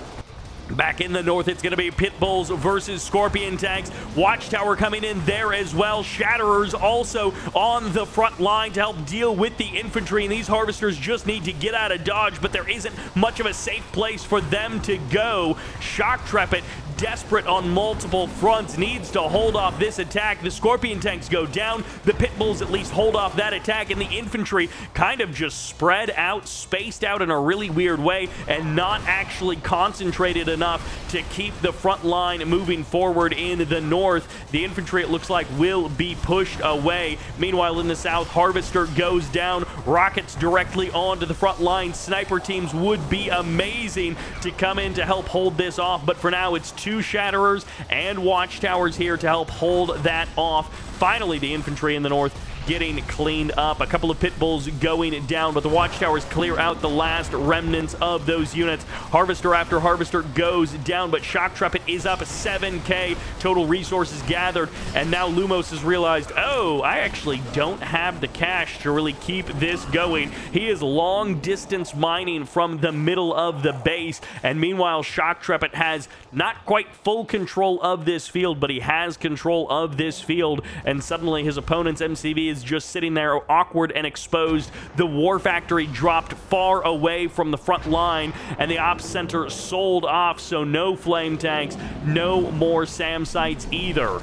Back in the north, it's going to be Pit Bulls versus Scorpion tanks. Watchtower coming in there as well. Shatterers also on the front line to help deal with the infantry. And these Harvesters just need to get out of dodge, but there isn't much of a safe place for them to go. Shock Trepet, desperate on multiple fronts, needs to hold off this attack. The Scorpion tanks go down. The Pit Bulls at least hold off that attack, and the infantry kind of just spread out, spaced out in a really weird way, and not actually concentrated enough to keep the front line moving forward in the north. The infantry, it looks like, will be pushed away. Meanwhile, in the south, Harvester goes down. Rockets directly onto the front line. Sniper teams would be amazing to come in to help hold this off, but for now, it's 2 Shatterers and Watchtowers here to help hold that off. Finally, the infantry in the north getting cleaned up. A couple of Pit Bulls going down, but the Watchtowers clear out the last remnants of those units. Harvester after Harvester goes down, but Shock Trepet is up 7K total resources gathered, and now Lumos has realized, oh, I actually don't have the cash to really keep this going. He is long distance mining from the middle of the base, and meanwhile, Shock Trepet has not quite full control of this field, but he has control of this field, and suddenly his opponent's MCV is just sitting there awkward and exposed. The War Factory dropped far away from the front line, and the Ops Center sold off, so no flame tanks, no more SAM sites either.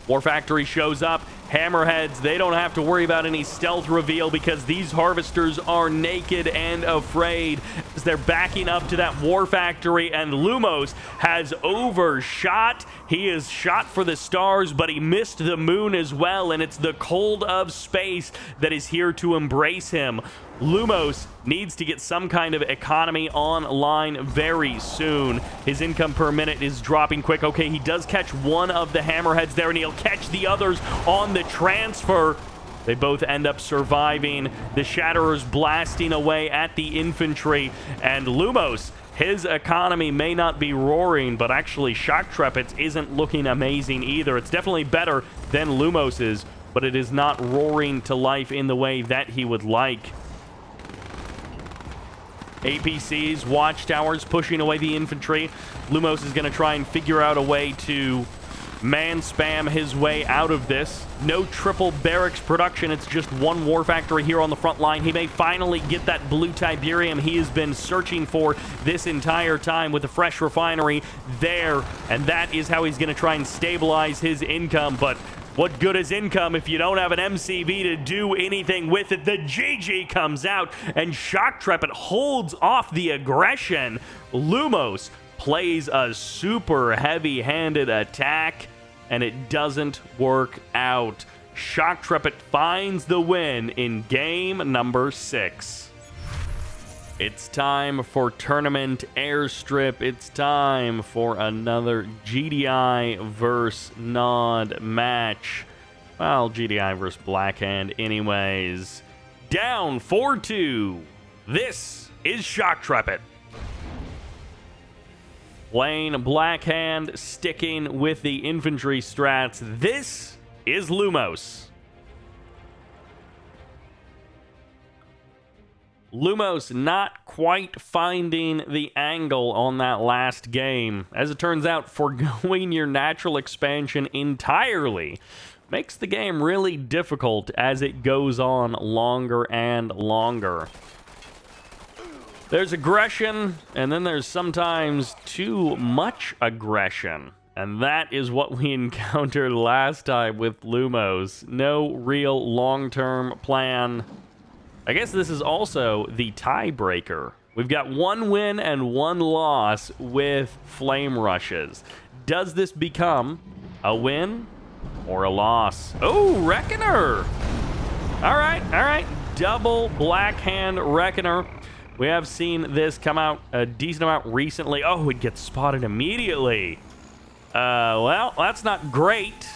War Factory shows up. Hammerheads, they don't have to worry about any stealth reveal because these Harvesters are naked and afraid as they're backing up to that War Factory, and Lumos has overshot. He is shot for the stars, but he missed the moon as well, and it's the cold of space that is here to embrace him. Lumos needs to get some kind of economy online very soon. His income per minute is dropping quick. Okay, he does catch one of the Hammerheads there, and he'll catch the others on the transfer. They both end up surviving. The Shatterers blasting away at the infantry, and Lumos, his economy may not be roaring, but actually Shock Trepet's isn't looking amazing either. It's definitely better than Lumos's, but it is not roaring to life in the way that he would like. APCs, Watchtowers pushing away the infantry. Lumos is going to try and figure out a way to man spam his way out of this. No triple barracks production. It's just one War Factory here on the front line. He may finally get that blue Tiberium he has been searching for this entire time with a fresh refinery there, and that is how he's going to try and stabilize his income. But what good is income if you don't have an MCV to do anything with it? The GG comes out, and Shock Trepet holds off the aggression. Lumos plays a super heavy-handed attack, and it doesn't work out. Shock Trepet finds the win in game number 6. It's time for Tournament Airstrip. It's time for another GDI vs. Nod match. Well, GDI vs. Blackhand anyways. Down 4-2. This is Shock Trepet. Playing Blackhand, sticking with the infantry strats. This is Lumos. Lumos not quite finding the angle on that last game. As it turns out, foregoing your natural expansion entirely makes the game really difficult as it goes on longer and longer. There's aggression, and then there's sometimes too much aggression. And that is what we encountered last time with Lumos. No real long-term plan. I guess this is also the tiebreaker. We've got 1 win and 1 loss with Flame Rushes. Does this become a win or a loss? Oh, Reckoner! All right. Double Black Hand Reckoner. We have seen this come out a decent amount recently. Oh, it gets spotted immediately. Well, that's not great.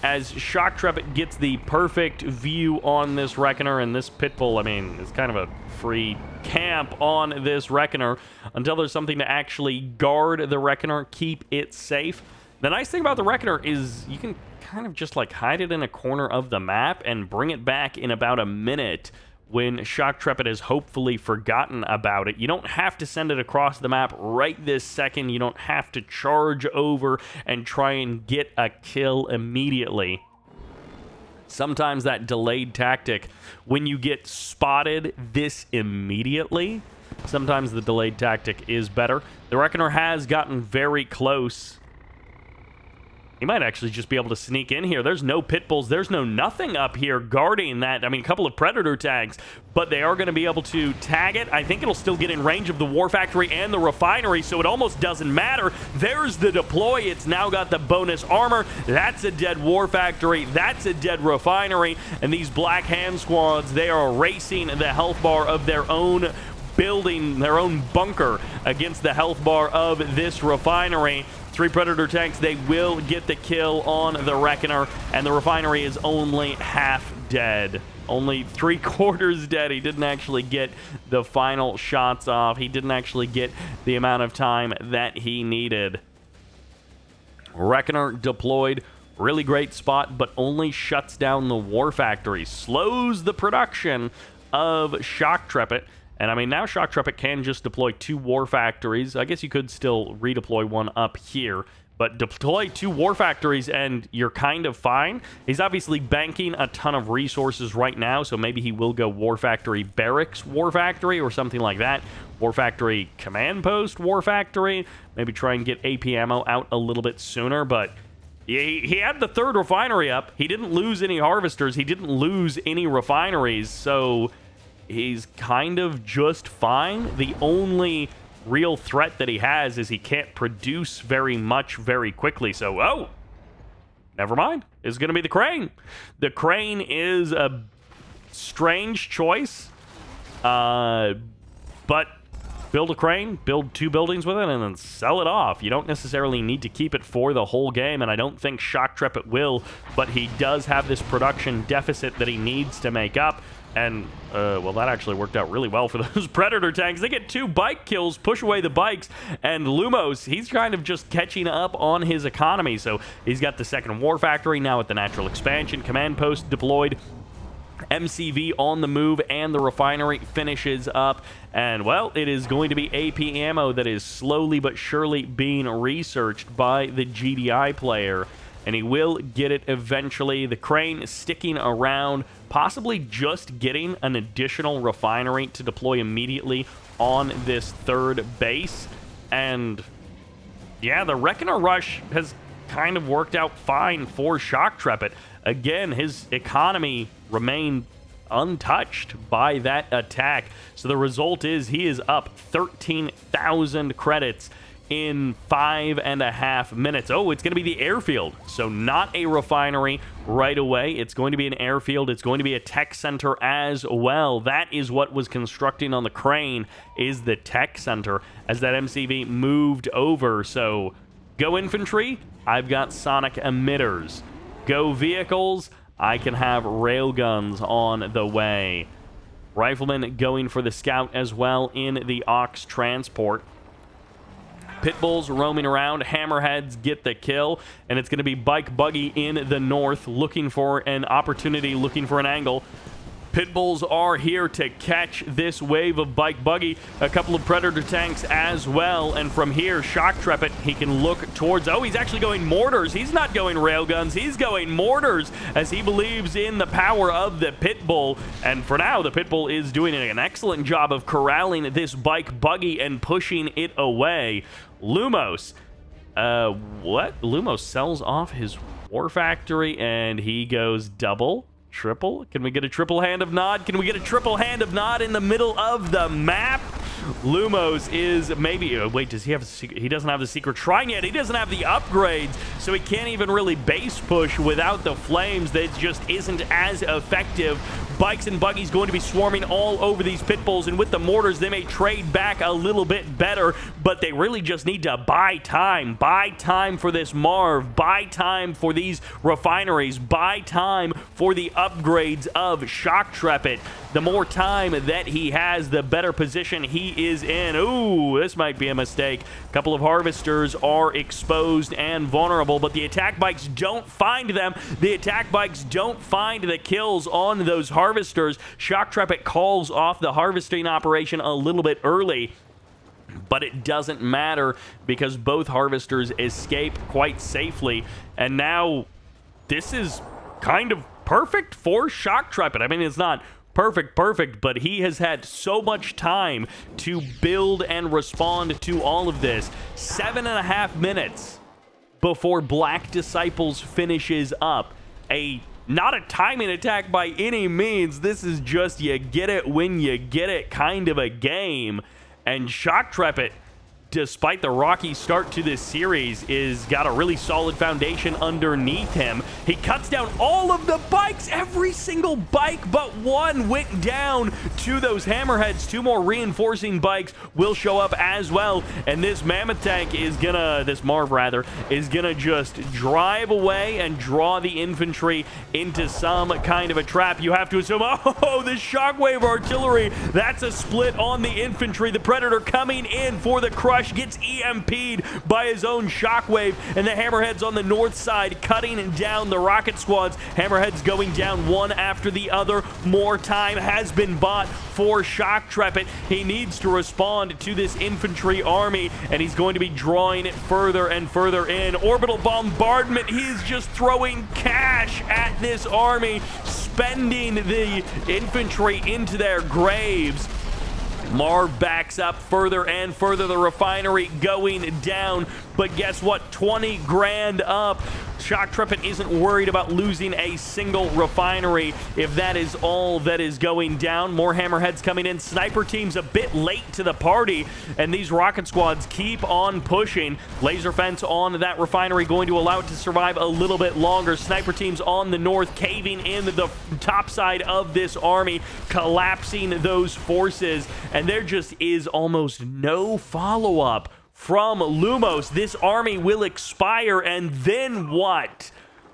As Shock Trepet gets the perfect view on this Reckoner, and this Pitbull, I mean, it's kind of a free camp on this Reckoner until there's something to actually guard the Reckoner, keep it safe. The nice thing about the Reckoner is you can kind of just like hide it in a corner of the map and bring it back in about a minute when Shock Trepet has hopefully forgotten about it. You don't have to send it across the map right this second. You don't have to charge over and try and get a kill immediately. Sometimes that delayed tactic, when you get spotted this immediately, sometimes the delayed tactic is better. The Reckoner has gotten very close. He might actually just be able to sneak in here. There's no pit bulls. There's no nothing up here guarding that. I mean, a couple of predator tags, but they are going to be able to tag it. I think it'll still get in range of the war factory and the refinery, so it almost doesn't matter. There's the deploy. It's now got the bonus armor. That's a dead war factory. That's a dead refinery. And these Black Hand squads, they are racing the health bar of their own building, their own bunker against the health bar of this refinery. 3 predator tanks, they will get the kill on the Reckoner, and the refinery is only half dead. Only 3/4 dead. He didn't actually get the final shots off. He didn't actually get the amount of time that he needed. Reckoner deployed. Really great spot, but only shuts down the war factory. Slows the production of Shock Trepet. And I mean, now Shock Trepet can just deploy 2 war factories. I guess you could still redeploy one up here, but deploy 2 war factories and you're kind of fine. He's obviously banking a ton of resources right now, so maybe he will go war factory barracks war factory or something like that. War factory command post war factory. Maybe try and get AP ammo out a little bit sooner, but he had the 3rd refinery up. He didn't lose any harvesters. He didn't lose any refineries, so he's kind of just fine. The only real threat that he has is he can't produce very much very quickly. So, oh, never mind. It's going to be the Crane. The Crane is a strange choice, but build a Crane, build 2 buildings with it, and then sell it off. You don't necessarily need to keep it for the whole game, and I don't think Shock Trepet will, but he does have this production deficit that he needs to make up. And, well, that actually worked out really well for those Predator tanks. They get 2 bike kills, push away the bikes, and Lumos, he's kind of just catching up on his economy. So he's got the 2nd War Factory now with the natural expansion, command post deployed, MCV on the move, and the refinery finishes up. And, well, it is going to be AP ammo that is slowly but surely being researched by the GDI player. And he will get it eventually. The Crane sticking around, possibly just getting an additional refinery to deploy immediately on this 3rd base. And yeah, the Reckoner Rush has kind of worked out fine for Shock Trepet. Again, his economy remained untouched by that attack. So the result is he is up 13,000 credits in 5.5 minutes. Oh, it's going to be the airfield. So not a refinery right away. It's going to be an airfield. It's going to be a tech center as well. That is what was constructing on the Crane, is the tech center as that MCV moved over. So go infantry, I've got sonic emitters. Go vehicles, I can have railguns on the way. Riflemen going for the scout as well in the Ox transport. Pitbulls roaming around, hammerheads get the kill, and it's going to be bike buggy in the north looking for an opportunity, looking for an angle. Pit bulls are here to catch this wave of bike buggy. A couple of predator tanks as well. And from here, Shock Trepet, he can look towards... Oh, he's actually going mortars. He's not going railguns. He's going mortars as he believes in the power of the pit bull. And for now, the pit bull is doing an excellent job of corralling this bike buggy and pushing it away. Lumos. What? Lumos sells off his war factory and he goes double. Triple? Can we get a triple hand of nod? Can we get a triple hand of nod in the middle of the map? Lumos is maybe... wait, does he have a secret? He doesn't have the secret shrine yet. He doesn't have the upgrades, so he can't even really base push without the flames. That just isn't as effective. Bikes and buggies going to be swarming all over these pit bulls, and with the mortars, they may trade back a little bit better, but they really just need to buy time. Buy time for this Marv. Buy time for these refineries. Buy time for the upgrades of Shock Trepet. The more time that he has, the better position he is in. Ooh, this might be a mistake. A couple of harvesters are exposed and vulnerable, but the attack bikes don't find them. The attack bikes don't find the kills on those harvesters. Shock Trepet calls off the harvesting operation a little bit early, but it doesn't matter because both harvesters escape quite safely. And now this is kind of perfect for Shock Trepet. I mean, it's not perfect, but he has had so much time to build and respond to all of this. 7.5 minutes before Black Disciples finishes up. Not a timing attack by any means. This is just you get it when you get it kind of a game. And Shock Trepet, despite the rocky start to this series, is got a really solid foundation underneath him. He cuts down all of the bikes. Every single bike but one went down to those hammerheads. 2 more reinforcing bikes will show up as well. And this mammoth tank is gonna, this Marv rather, is gonna just drive away and draw the infantry into some kind of a trap. You have to assume, oh, this shockwave artillery, that's a split on the infantry. The Predator coming in for the crush gets EMP'd by his own shockwave, and the hammerheads on the north side cutting down the rocket squads. Hammerheads going down one after the other. More time has been bought for Shock Trepet. He needs to respond to this infantry army, and he's going to be drawing it further and further in. Orbital bombardment. He's just throwing cash at this army, spending the infantry into their graves. Marv backs up further and further. The refinery going down, but guess what? 20 grand up. Shock Trepet isn't worried about losing a single refinery if that is all that is going down. More hammerheads coming in. Sniper team's a bit late to the party, and these rocket squads keep on pushing. Laser fence on that refinery going to allow it to survive a little bit longer. Sniper teams on the north caving in the top side of this army, collapsing those forces, and there just is almost no follow-up from Lumos. This army will expire, and then what?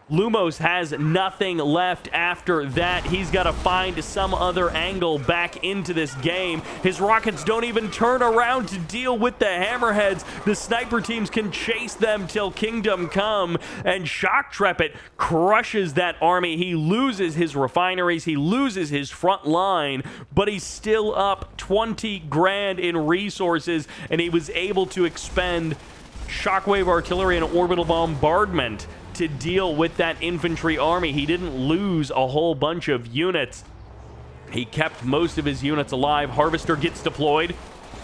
Lumos has nothing left after that. He's got to find some other angle back into this game. His rockets don't even turn around to deal with the hammerheads. The sniper teams can chase them till kingdom come, and Shock Trepet crushes that army. He loses his refineries, he loses his front line, but he's still up 20 grand in resources, and he was able to expend shockwave artillery and orbital bombardment to deal with that infantry army. He didn't lose a whole bunch of units. He kept most of his units alive. Harvester gets deployed.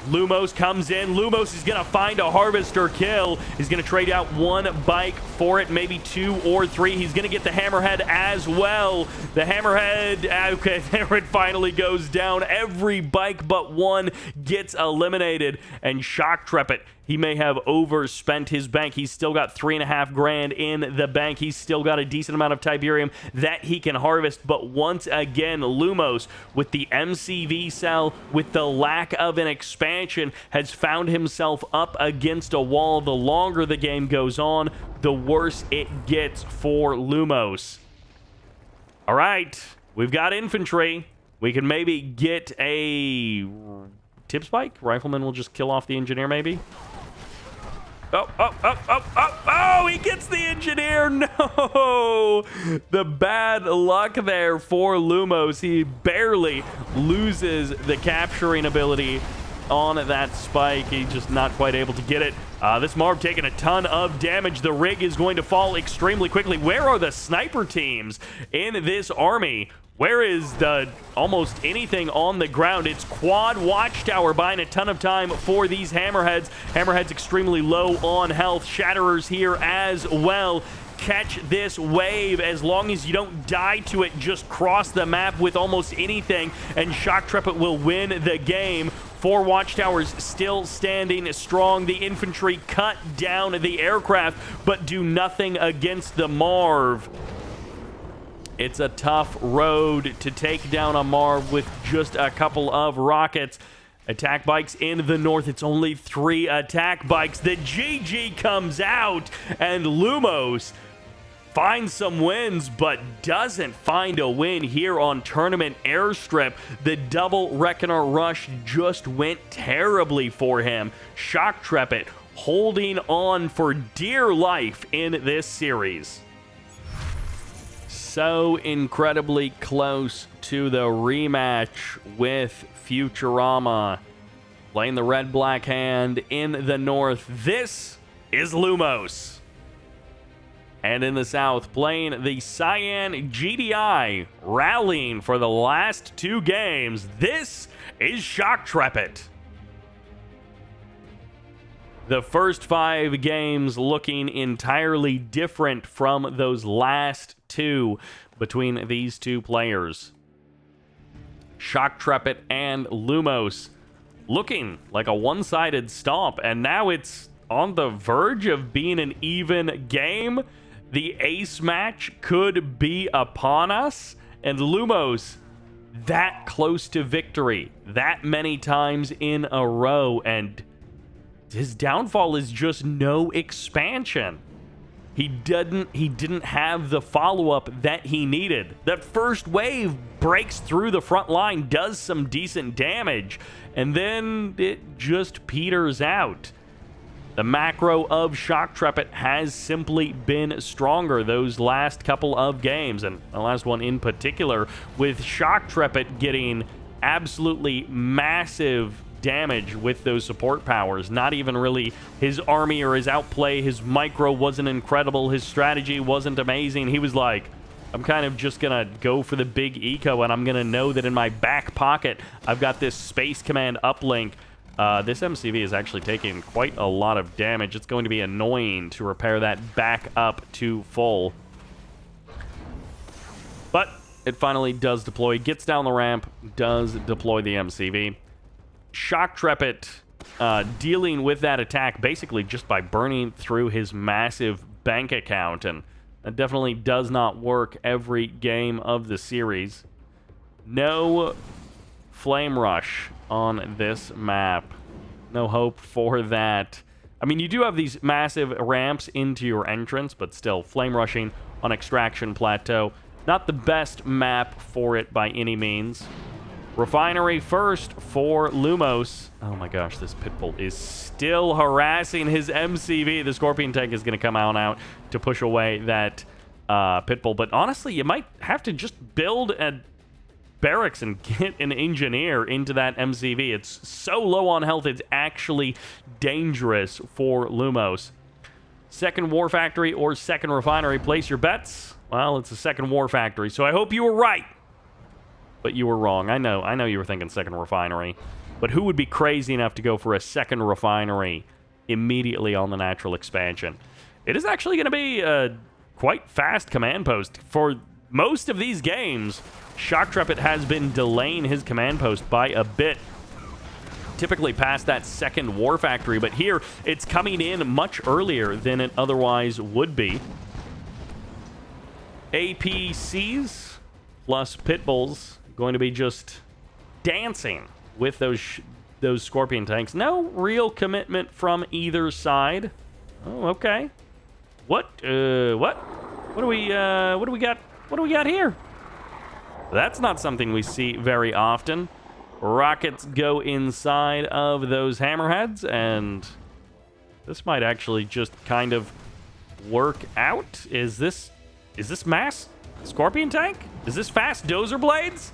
Lumos comes in. Lumos is going to find a harvester kill. He's going to trade out 1 bike for it, maybe 2 or 3. He's going to get the hammerhead as well. The hammerhead, okay, there it finally goes down. Every bike but 1 gets eliminated. And Shock Trepet, he may have overspent his bank. He's still got 3.5 grand in the bank. He's still got a decent amount of Tiberium that he can harvest. But once again, Lumos, with the MCV cell, with the lack of an expansion, has found himself up against a wall. The longer the game goes on, the worse it gets for Lumos. All right, we've got infantry. We can maybe get a tip spike. Rifleman will just kill off the engineer, maybe. Oh, he gets the engineer. No. The bad luck there for Lumos. He barely loses the capturing ability on that spike. He's just not quite able to get it. This Marv taking a ton of damage. The rig is going to fall extremely quickly. Where are the sniper teams in this army? Where is the almost anything on the ground? It's quad watchtower buying a ton of time for these hammerheads. Hammerheads extremely low on health. Shatterers here as well. Catch this wave. As long as you don't die to it, just cross the map with almost anything, and Shock Trepet will win the game. 4 watchtowers still standing strong. The infantry cut down the aircraft, but do nothing against the Marv. It's a tough road to take down a Marv with just a couple of rockets. Attack bikes in the north. It's only 3 attack bikes. The GG comes out, and Lumos finds some wins, but doesn't find a win here on Tournament Airstrip. The double Reckoner Rush just went terribly for him. Shock Trepet holding on for dear life in this series. So incredibly close to the rematch with Futurama. Playing the red-black hand in the north. This is Lumos. And in the south, playing the Cyan GDI, rallying for the last 2 games. This is Shock Trepet. The first 5 games looking entirely different from those last 2 between these 2 players. Shock Trepet and Lumos looking like a one-sided stomp, and now it's on the verge of being an even game. The ace match could be upon us, and Lumos that close to victory that many times in a row, and his downfall is just no expansion. He didn't have the follow-up that he needed. That first wave breaks through the front line, does some decent damage, and then it just peters out. The macro of Shock Trepet has simply been stronger those last couple of games, and the last one in particular, with Shock Trepet getting absolutely massive damage with those support powers. Not even really his army or his outplay. His micro wasn't incredible. His strategy wasn't amazing. He was like, I'm kind of just gonna go for the big eco, and I'm gonna know that in my back pocket I've got this Space Command uplink. This MCV is actually taking quite a lot of damage. It's going to be annoying to repair that back up to full. But it finally does deploy. Gets down the ramp, does deploy the MCV. Shock Trepet dealing with that attack basically just by burning through his massive bank account, and that definitely does not work every game of the series. No Flame Rush on this map. No hope for that. I mean, you do have these massive ramps into your entrance, but still, Flame Rushing on Extraction Plateau. Not the best map for it by any means. Refinery first for Lumos. Oh my gosh, this Pitbull is still harassing his MCV. The Scorpion tank is going to come out to push away that Pitbull. But honestly, you might have to just build a barracks and get an engineer into that MCV. It's so low on health, it's actually dangerous for Lumos. Second War Factory or second Refinery, place your bets. Well, it's a second War Factory, so I hope you were right. But you were wrong. I know you were thinking second Refinery. But who would be crazy enough to go for a second Refinery immediately on the natural expansion? It is actually going to be a quite fast command post. For most of these games, Shock Trepet has been delaying his command post by a bit. Typically past that second War Factory, but here it's coming in much earlier than it otherwise would be. APCs plus Pitbulls going to be just dancing with those Scorpion tanks. No real commitment from either side. Oh, okay. What do we got here? That's not something we see very often. Rockets go inside of those hammerheads, and This might actually just kind of work out. Is this mass Scorpion tank? Is this fast Dozer blades?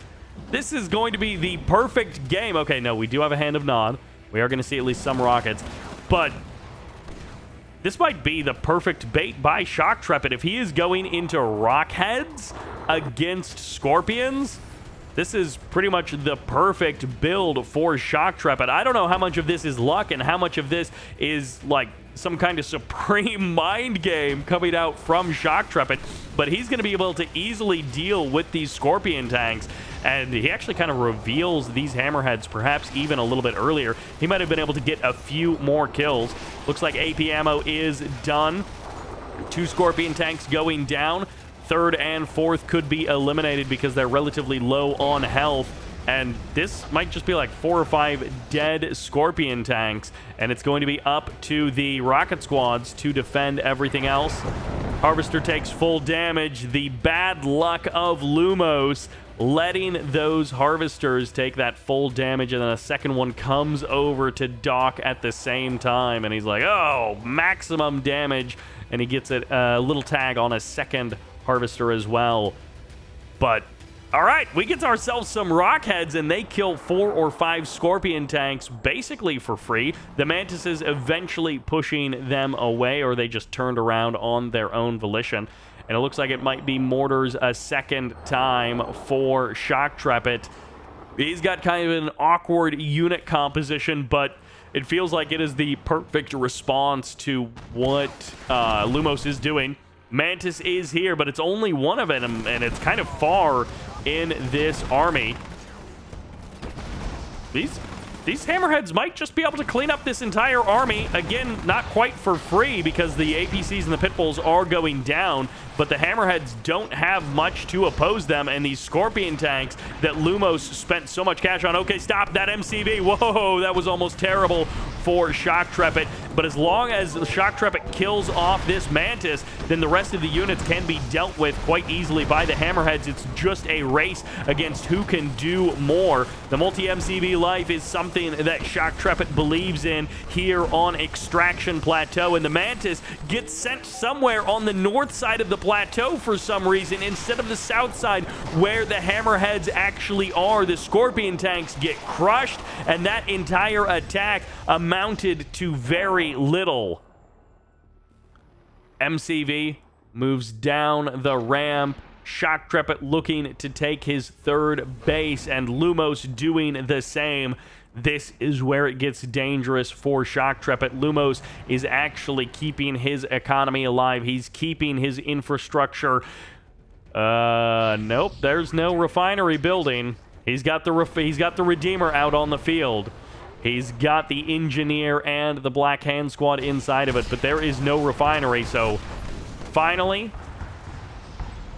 This is going to be the perfect game. Okay, no, we do have a Hand of Nod. We are going to see at least some rockets. But this might be the perfect bait by Shock Trepet. If he is going into rock heads against Scorpions, this is pretty much the perfect build for Shock Trepet. I don't know how much of this is luck and how much of this is like some kind of supreme mind game coming out from Shock Trepet, but he's going to be able to easily deal with these Scorpion tanks, and he actually kind of reveals these hammerheads perhaps even a little bit earlier. He might have been able to get a few more kills. Looks like AP ammo is done. 2 Scorpion tanks going down. 3rd and 4th could be eliminated because they're relatively low on health. And this might just be like 4 or 5 dead Scorpion tanks. And it's going to be up to the rocket squads to defend everything else. Harvester takes full damage. The bad luck of Lumos letting those harvesters take that full damage, and then a second one comes over to Doc at the same time, and he's like, oh, maximum damage, and he gets a little tag on a second harvester as well. But all right, we get ourselves some rockheads, and they kill 4 or 5 Scorpion tanks basically for free. The Mantises eventually pushing them away, or they just turned around on their own volition. And it looks like it might be mortars a second time for Shock Trepet. He's got kind of an awkward unit composition, but it feels like it is the perfect response to what Lumos is doing. Mantis is here, but it's only one of them, and it's kind of far in this army. These hammerheads might just be able to clean up this entire army. Again, not quite for free because the APCs and the Pitbulls are going down, but the hammerheads don't have much to oppose them, and these Scorpion tanks that Lumos spent so much cash on. Okay, stop that MCV. Whoa, that was almost terrible for Shock Trepet. But as long as Shock Trepet kills off this Mantis, then the rest of the units can be dealt with quite easily by the hammerheads. It's just a race against who can do more. The multi-MCV life is something that Shock Trepet believes in here on Extraction Plateau, and the Mantis gets sent somewhere on the north side of the plateau for some reason instead of the south side where the hammerheads actually are. The Scorpion tanks get crushed, and that entire attack amounted to very little. MCV moves down the ramp. Shock Trepet looking to take his 3rd base, and Lumos doing the same. This is where it gets dangerous for Shock Trepet. Lumos is actually keeping his economy alive. He's keeping his infrastructure. Nope, there's no refinery building. He's got the Redeemer out on the field. He's got the Engineer and the Black Hand Squad inside of it, but there is no refinery. So finally,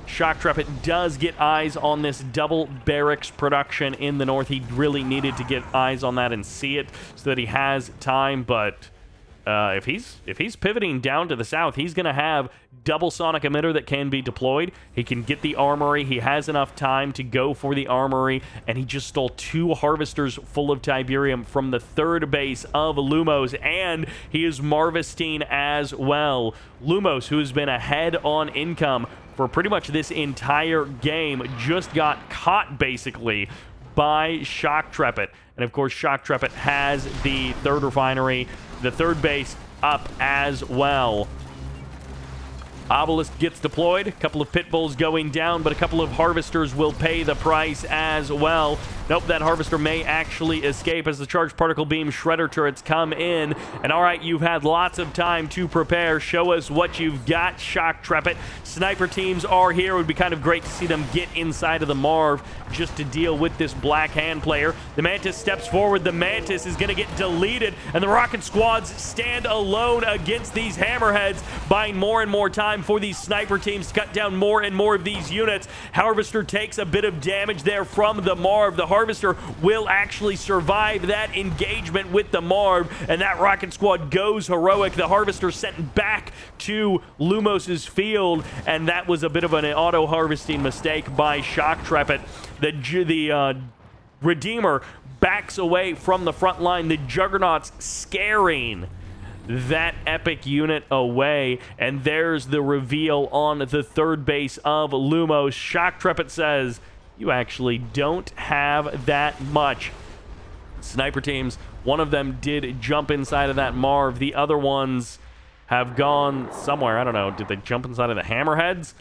Shock Trepet does get eyes on this double barracks production in the north. He really needed to get eyes on that and see it so that he has time, but if he's pivoting down to the south, he's going to have double sonic emitter that can be deployed. He can get the armory. He has enough time to go for the armory, and he just stole 2 harvesters full of Tiberium from the 3rd base of Lumos, and he is Marvesting as well. Lumos, who has been ahead on income for pretty much this entire game, just got caught basically by Shock Trepet. And of course, Shock Trepet has the 3rd refinery, the 3rd base up as well. Obelisk gets deployed, a couple of Pitbulls going down, but a couple of Harvesters will pay the price as well. Nope, that Harvester may actually escape as the Charged Particle Beam Shredder turrets come in. And all right, you've had lots of time to prepare. Show us what you've got, Shock Trepet. Sniper teams are here. It would be kind of great to see them get inside of the Marv just to deal with this Black Hand player. The Mantis steps forward. The Mantis is going to get deleted, and the Rocket Squads stand alone against these Hammerheads, buying more and more time for these sniper teams to cut down more and more of these units. Harvester takes a bit of damage there from the Marv. The Harvester will actually survive that engagement with the Marv, and that Rocket Squad goes heroic. The Harvester sent back to Lumos's field, and that was a bit of an auto-harvesting mistake by Shock Trepet. The Redeemer backs away from the front line. The Juggernauts scaring that epic unit away. And there's the reveal on the third base of Lumos. Shock Trepet says, you actually don't have that much. Sniper teams, one of them did jump inside of that Marv. The other ones have gone somewhere. I don't know. Did they jump inside of the Hammerheads?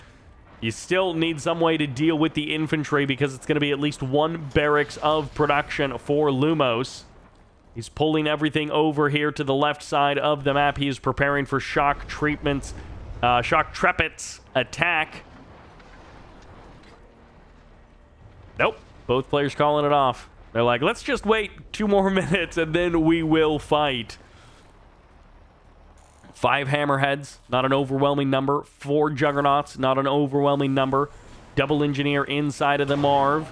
You still need some way to deal with the infantry because it's going to be at least one barracks of production for Lumos. He's pulling everything over here to the left side of the map. He is preparing for Shock Trepet's attack. Nope. Both players calling it off. They're like, let's just wait 2 more minutes and then we will fight. 5 Hammerheads, not an overwhelming number. 4 Juggernauts, not an overwhelming number. Double Engineer inside of the Marv.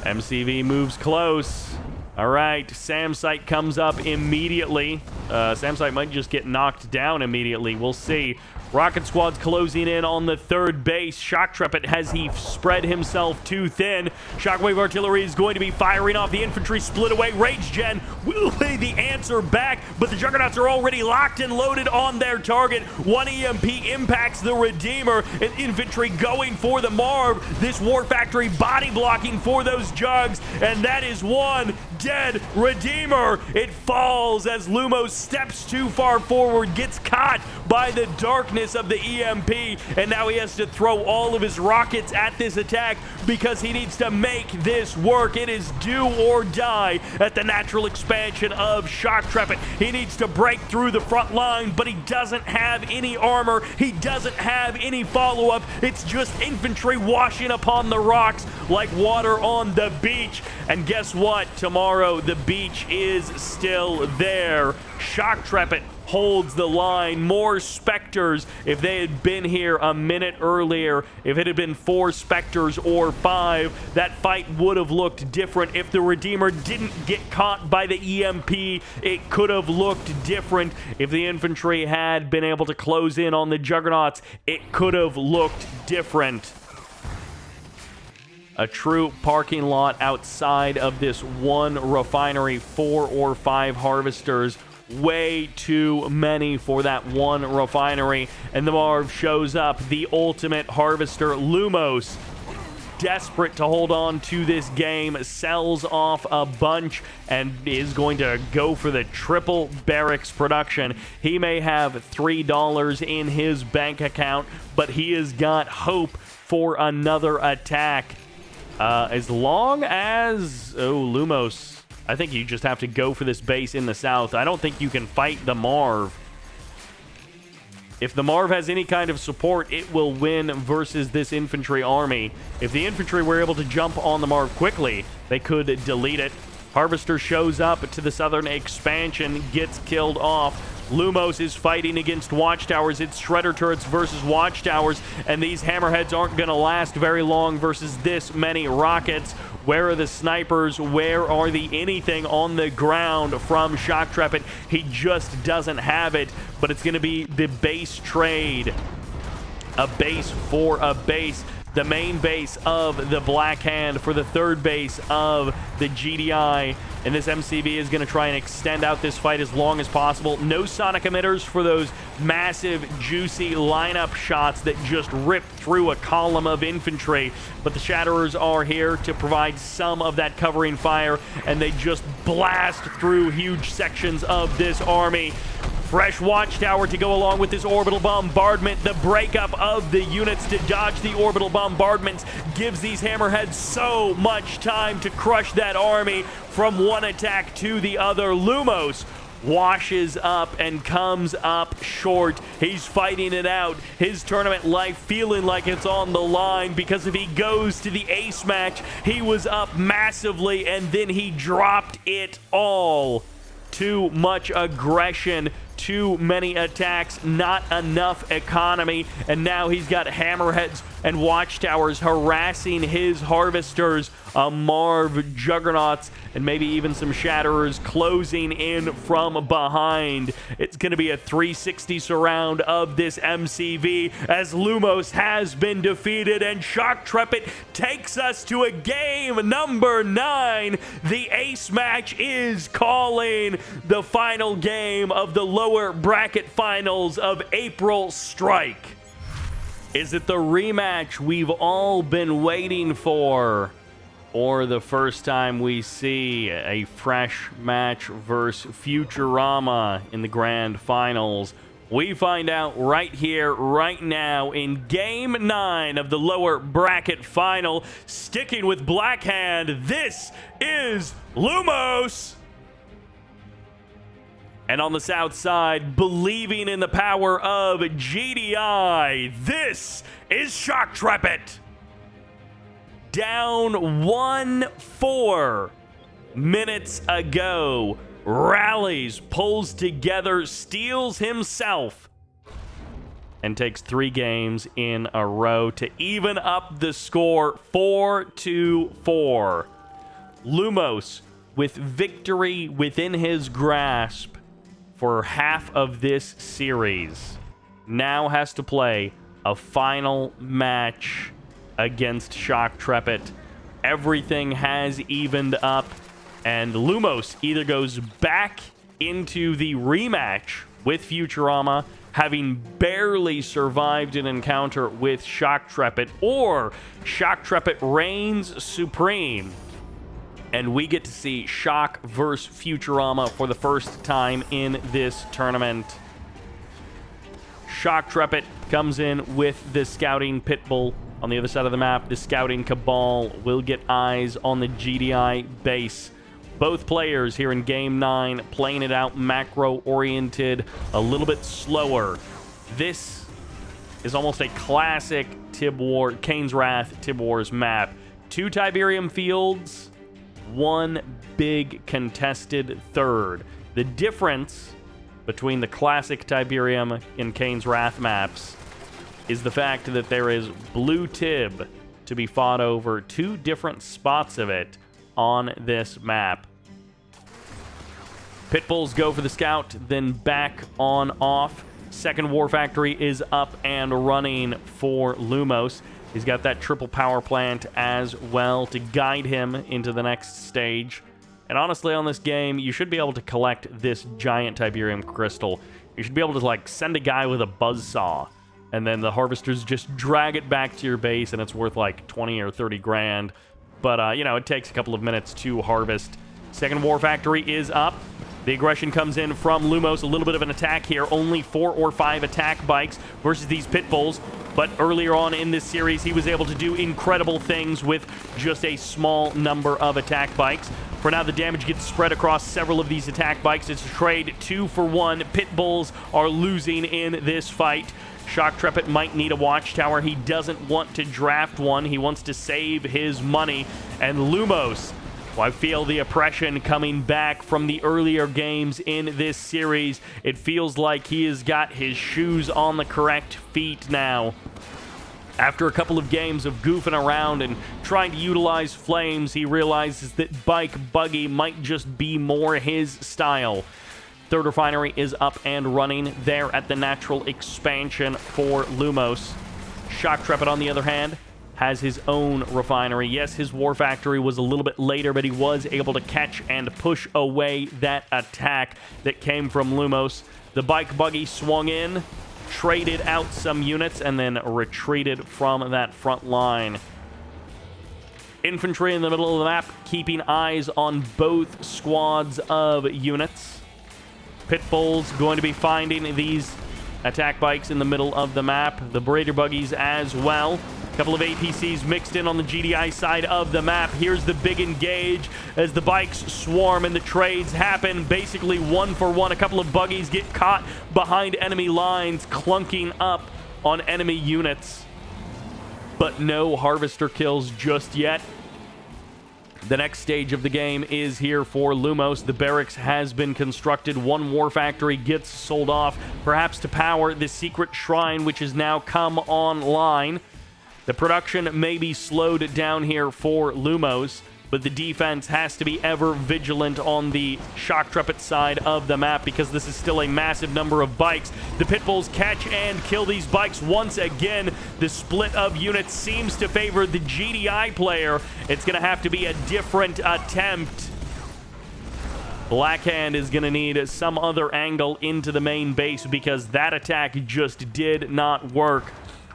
MCV moves close. All right, Samsite comes up immediately. Samsite might just get knocked down immediately. We'll see. Rocket Squad's closing in on the third base. Shock Trepet, has he spread himself too thin? Shockwave Artillery is going to be firing off. The infantry split away. Rage Gen will be the answer back, but the Juggernauts are already locked and loaded on their target. 1 EMP impacts the Redeemer, and infantry going for the Marv. This War Factory body blocking for those Jugs, and that is 1 dead Redeemer. It falls as Lumos steps too far forward, gets caught by the darkness of the EMP, and now he has to throw all of his rockets at this attack because he needs to make this work. It is do or die at the natural expansion of Shock Trepet. He needs to break through the front line, but he doesn't have any armor. He doesn't have any follow-up. It's just infantry washing upon the rocks like water on the beach. And guess what? Tomorrow, the beach is still there. Shock Trepet holds the line. More Spectres. If they had been here a minute earlier, if it had been 4 Spectres or 5, that fight would have looked different. If the Redeemer didn't get caught by the EMP, it could have looked different. If the infantry had been able to close in on the Juggernauts, it could have looked different. A true parking lot outside of this one refinery. 4 or 5 harvesters. Way too many for that one refinery. And the Marv shows up. The ultimate harvester, Lumos, desperate to hold on to this game, sells off a bunch and is going to go for the triple barracks production. He may have $3 in his bank account, but he has got hope for another attack. As long as... Oh, Lumos. I think you just have to go for this base in the south. I don't think you can fight the Marv. If the Marv has any kind of support, it will win versus this infantry army. If the infantry were able to jump on the Marv quickly, they could delete it. Harvester shows up to the southern expansion, gets killed off. Lumos is fighting against Watchtowers. It's Shredder turrets versus Watchtowers, and these Hammerheads aren't going to last very long versus this many rockets. Where are the snipers? Where are the anything on the ground from Shock Trepet? He just doesn't have it, but it's going to be the base trade. A base for a base. The main base of the Black Hand for the third base of the GDI. And this MCV is going to try and extend out this fight as long as possible. No sonic emitters for those massive, juicy lineup shots that just rip through a column of infantry. But the Shatterers are here to provide some of that covering fire, and they just blast through huge sections of this army. Fresh Watchtower to go along with this orbital bombardment. The breakup of the units to dodge the orbital bombardments gives these Hammerheads so much time to crush that army from one attack to the other. Lumos washes up and comes up short. He's fighting it out. His tournament life feeling like it's on the line, because if he goes to the ace match, he was up massively and then he dropped it all. Too much aggression, too many attacks, not enough economy, and now he's got Hammerheads and Watchtowers harassing his harvesters Marv, Juggernauts, and maybe even some Shatterers closing in from behind. It's going to be a 360 surround of this MCV as Lumos has been defeated, and Shock Trepet takes us to a game number 9. The ace match is calling the final game of the lower bracket finals of April Strike. Is it the rematch we've all been waiting for? Or the first time we see a fresh match versus Futurama in the grand finals? We find out right here, right now, in Game 9 of the lower bracket final. Sticking with Blackhand, this is Lumos. And on the south side, believing in the power of GDI, this is Shock Trepet. Down 1-4 minutes ago, rallies, pulls together, steals himself, and takes 3 games in a row to even up the score 4-4. Lumos, with victory within his grasp for half of this series, now has to play a final match against Shock Trepet. Everything has evened up, and Lumos either goes back into the rematch with Futurama, having barely survived an encounter with Shock Trepet, or Shock Trepet reigns supreme, and we get to see Shock versus Futurama for the first time in this tournament. Shock Trepet comes in with the scouting Pitbull. On the other side of the map, the scouting Cabal will get eyes on the GDI base. Both players here in Game 9 playing it out macro-oriented, a little bit slower. This is almost a classic Kane's Wrath Tib Wars map. 2 Tiberium fields, 1 big contested third. The difference between the classic Tiberium and Kane's Wrath maps is the fact that there is blue Tib to be fought over 2 different spots of it on this map. Pitbulls go for the scout, then back on off. Second War Factory is up and running for Lumos. He's got that triple power plant as well to guide him into the next stage. And honestly, on this game, you should be able to collect this giant Tiberium crystal. You should be able to, like, send a guy with a buzzsaw, and then the harvesters just drag it back to your base, and it's worth like 20 or 30 grand. But, you know, it takes a couple of minutes to harvest. Second War Factory is up. The aggression comes in from Lumos. A little bit of an attack here. Only 4 or 5 attack bikes versus these Pitbulls. But earlier on in this series, he was able to do incredible things with just a small number of attack bikes. For now, the damage gets spread across several of these attack bikes. It's a trade 2 for 1. Pitbulls are losing in this fight. Shock Trepet might need a watchtower. He doesn't want to draft one. He wants to save his money. And Lumos, well, I feel the oppression coming back from the earlier games in this series. It feels like he has got his shoes on the correct feet now. After a couple of games of goofing around and trying to utilize flames, he realizes that bike buggy might just be more his style. Third refinery is up and running there at the natural expansion for Lumos. Shock Trepet, on the other hand, has his own refinery. Yes, his War Factory was a little bit later, but he was able to catch and push away that attack that came from Lumos. The bike buggy swung in, traded out some units, and then retreated from that front line. Infantry in the middle of the map, keeping eyes on both squads of units. Pitbulls going to be finding these attack bikes in the middle of the map. The Braider buggies as well. A couple of APCs mixed in on the GDI side of the map. Here's the big engage as the bikes swarm and the trades happen. Basically 1 for 1. A couple of buggies get caught behind enemy lines, clunking up on enemy units. But no harvester kills just yet. The next stage of the game is here for Lumos. The barracks has been constructed. 1 War Factory gets sold off, perhaps to power the secret shrine, which has now come online. The production may be slowed down here for Lumos, but the defense has to be ever vigilant on the Shock Trepet side of the map because this is still a massive number of bikes. The Pitbulls catch and kill these bikes once again. The split of units seems to favor the GDI player. It's going to have to be a different attempt. Blackhand is going to need some other angle into the main base because that attack just did not work.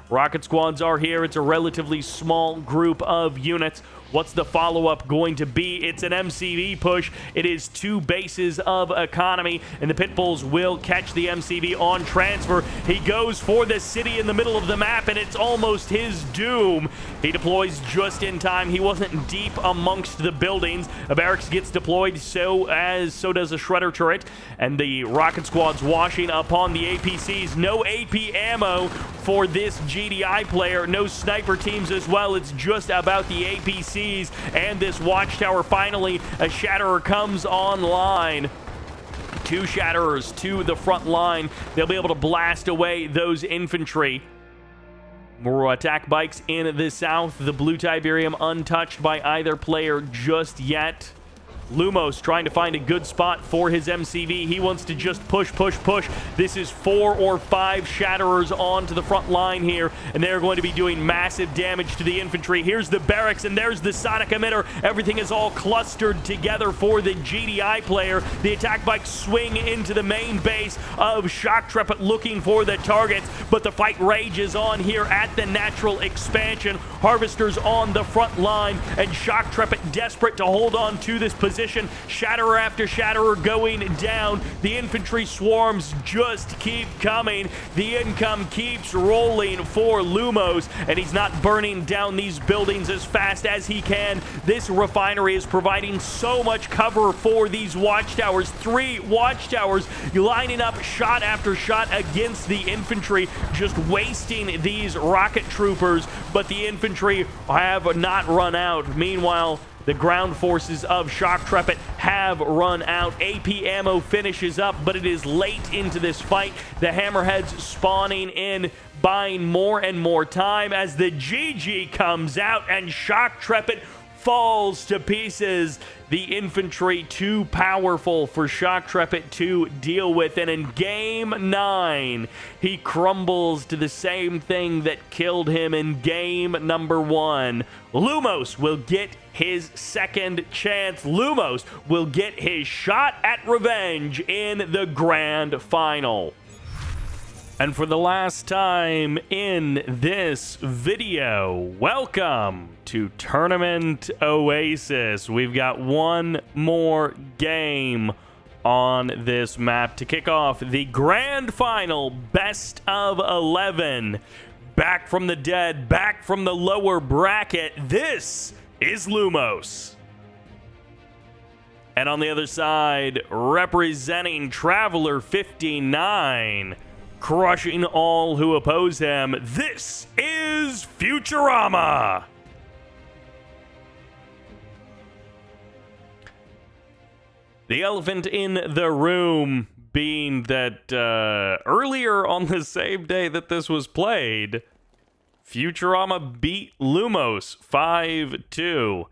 Rocket squads are here. It's a relatively small group of units. What's the follow-up going to be? It's an MCV push. It is 2 bases of economy, and the Pitbulls will catch the MCV on transfer. He goes for the city in the middle of the map, and it's almost his doom. He deploys just in time. He wasn't deep amongst the buildings. A barracks gets deployed, so does a shredder turret, and the rocket squad's washing upon the APCs. No AP ammo for this GDI player. No sniper teams as well. It's just about the APCs and this watchtower. Finally, a Shatterer comes online. 2 Shatterers to the front line. They'll be able to blast away those infantry. More attack bikes in the south. The Blue Tiberium untouched by either player just yet. Lumos trying to find a good spot for his MCV. He wants to just push, push, push. This is 4 or 5 Shatterers onto the front line here, and they're going to be doing massive damage to the infantry. Here's the barracks, and there's the sonic emitter. Everything is all clustered together for the GDI player. The attack bikes swing into the main base of Shock Trepet looking for the targets, but the fight rages on here at the natural expansion. Harvesters on the front line, and Shock Trepet desperate to hold on to this position. Shatterer after Shatterer going down. The infantry swarms just keep coming. The income keeps rolling for Lumos, and he's not burning down these buildings as fast as he can. This refinery is providing so much cover for these watchtowers. 3 watchtowers lining up shot after shot against the infantry, just wasting these rocket troopers, but the infantry have not run out. Meanwhile, the ground forces of Shock Trepet have run out. AP ammo finishes up, but it is late into this fight. The Hammerheads spawning in, buying more and more time as the GG comes out and Shock Trepet falls to pieces. The infantry too powerful for Shock Trepet to deal with, and in Game 9, he crumbles to the same thing that killed him in Game number 1. Lumos will get his second chance. Lumos will get his shot at revenge in the grand final. And for the last time in this video, welcome to Tournament Oasis. We've got one more game on this map to kick off the grand final, best of 11. Back from the dead, back from the lower bracket, this is Lumos. And on the other side, representing Traveler 59, crushing all who oppose him, this is Futurama. The elephant in the room being that earlier on the same day that this was played, Futurama beat Lumos 5-2.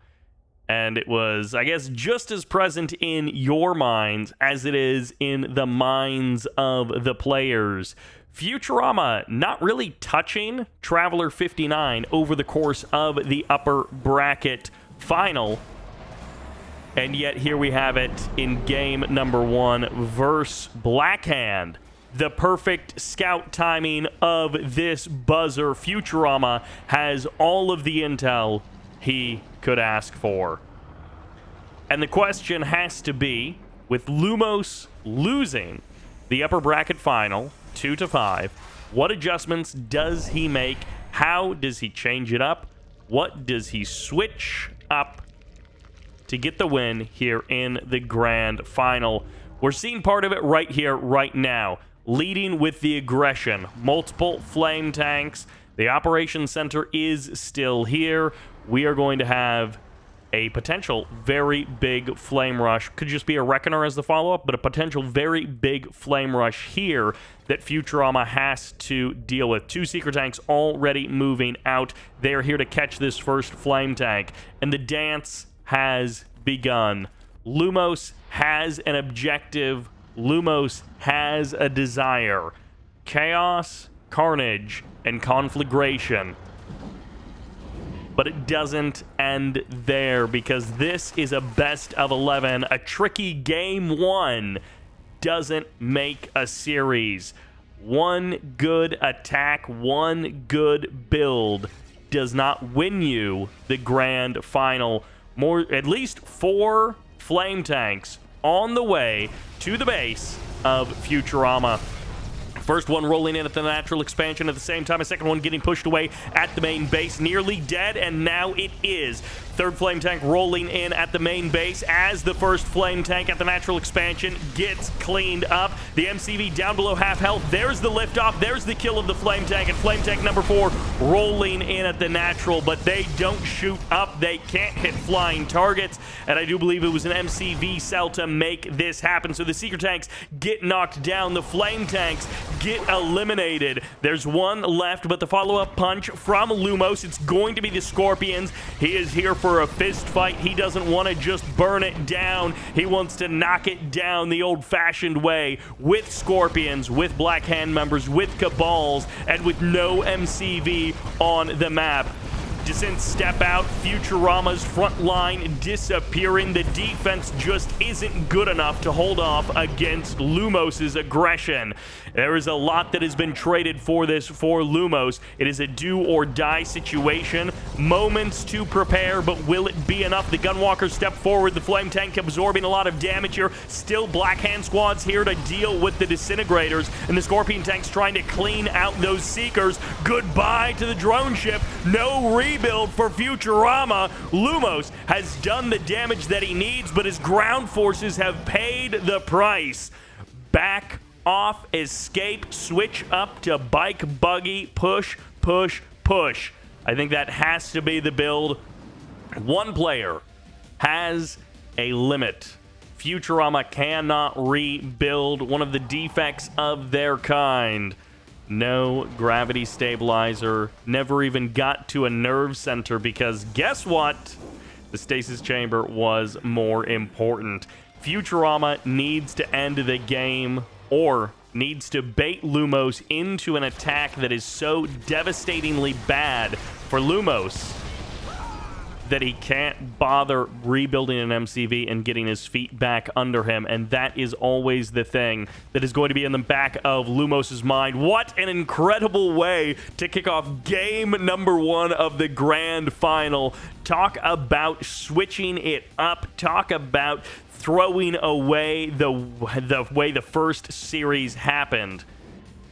And it was, I guess, just as present in your minds as it is in the minds of the players. Futurama not really touching Traveler 59 over the course of the upper bracket final. And yet here we have it in game number 1 versus Blackhand. The perfect scout timing of this buzzer. Futurama has all of the intel he could ask for. And the question has to be, with Lumos losing the upper bracket final 2-5, what adjustments does he make? How does he change it up? What does he switch up to get the win here in the grand final? We're seeing part of it right here, right now. Leading with the aggression. Multiple flame tanks. The operations center is still here. We are going to have a potential very big flame rush. Could just be a Reckoner as the follow-up, but a potential very big flame rush here that Futurama has to deal with. 2 Seeker tanks already moving out. They're here to catch this first flame tank, and the dance has begun. Lumos has an objective. Lumos has a desire. Chaos, carnage, and conflagration. But it doesn't end there, because this is a best of 11. A tricky game 1 doesn't make a series. One good attack, one good build does not win you the grand final. At least 4 flame tanks on the way to the base of Futurama. First one rolling in at the natural expansion at the same time. A second one getting pushed away at the main base. Nearly dead, and now it is. Third flame tank rolling in at the main base as the first flame tank at the natural expansion gets cleaned up. The MCV down below half health. There's the liftoff. There's the kill of the flame tank. And flame tank number 4 rolling in at the natural, but they don't shoot up. They can't hit flying targets. And I do believe it was an MCV cell to make this happen. So the Seeker tanks get knocked down. The flame tanks get eliminated. There's one left, but the follow-up punch from Lumos. It's going to be the Scorpions. He is here for a fist fight. He doesn't want to just burn it down. He wants to knock it down the old-fashioned way, with Scorpions, with Black Hand members, with Cabals, and with no MCV on the map. Descent step out. Futurama's front line disappearing. The defense just isn't good enough to hold off against Lumos' aggression. There is a lot that has been traded for this for Lumos. It is a do-or-die situation. Moments to prepare, but will it be enough? The Gunwalkers step forward. The Flame Tank absorbing a lot of damage here. Still Black Hand squads here to deal with the Disintegrators, and the Scorpion Tank's trying to clean out those Seekers. Goodbye to the drone ship. No rebuild for Futurama. Lumos has done the damage that he needs, but his ground forces have paid the price. Back off, escape, switch up to bike, buggy, push, push, push. I think that has to be the build. One player has a limit. Futurama cannot rebuild, one of the defects of their kind. No gravity stabilizer, never even got to a nerve center, because guess what? The stasis chamber was more important. Futurama needs to end the game, or needs to bait Lumos into an attack that is so devastatingly bad for Lumos that he can't bother rebuilding an MCV and getting his feet back under him. And that is always the thing that is going to be in the back of Lumos' mind. What an incredible way to kick off game number 1 of the grand final. Talk about switching it up. Talk about throwing away the way the first series happened.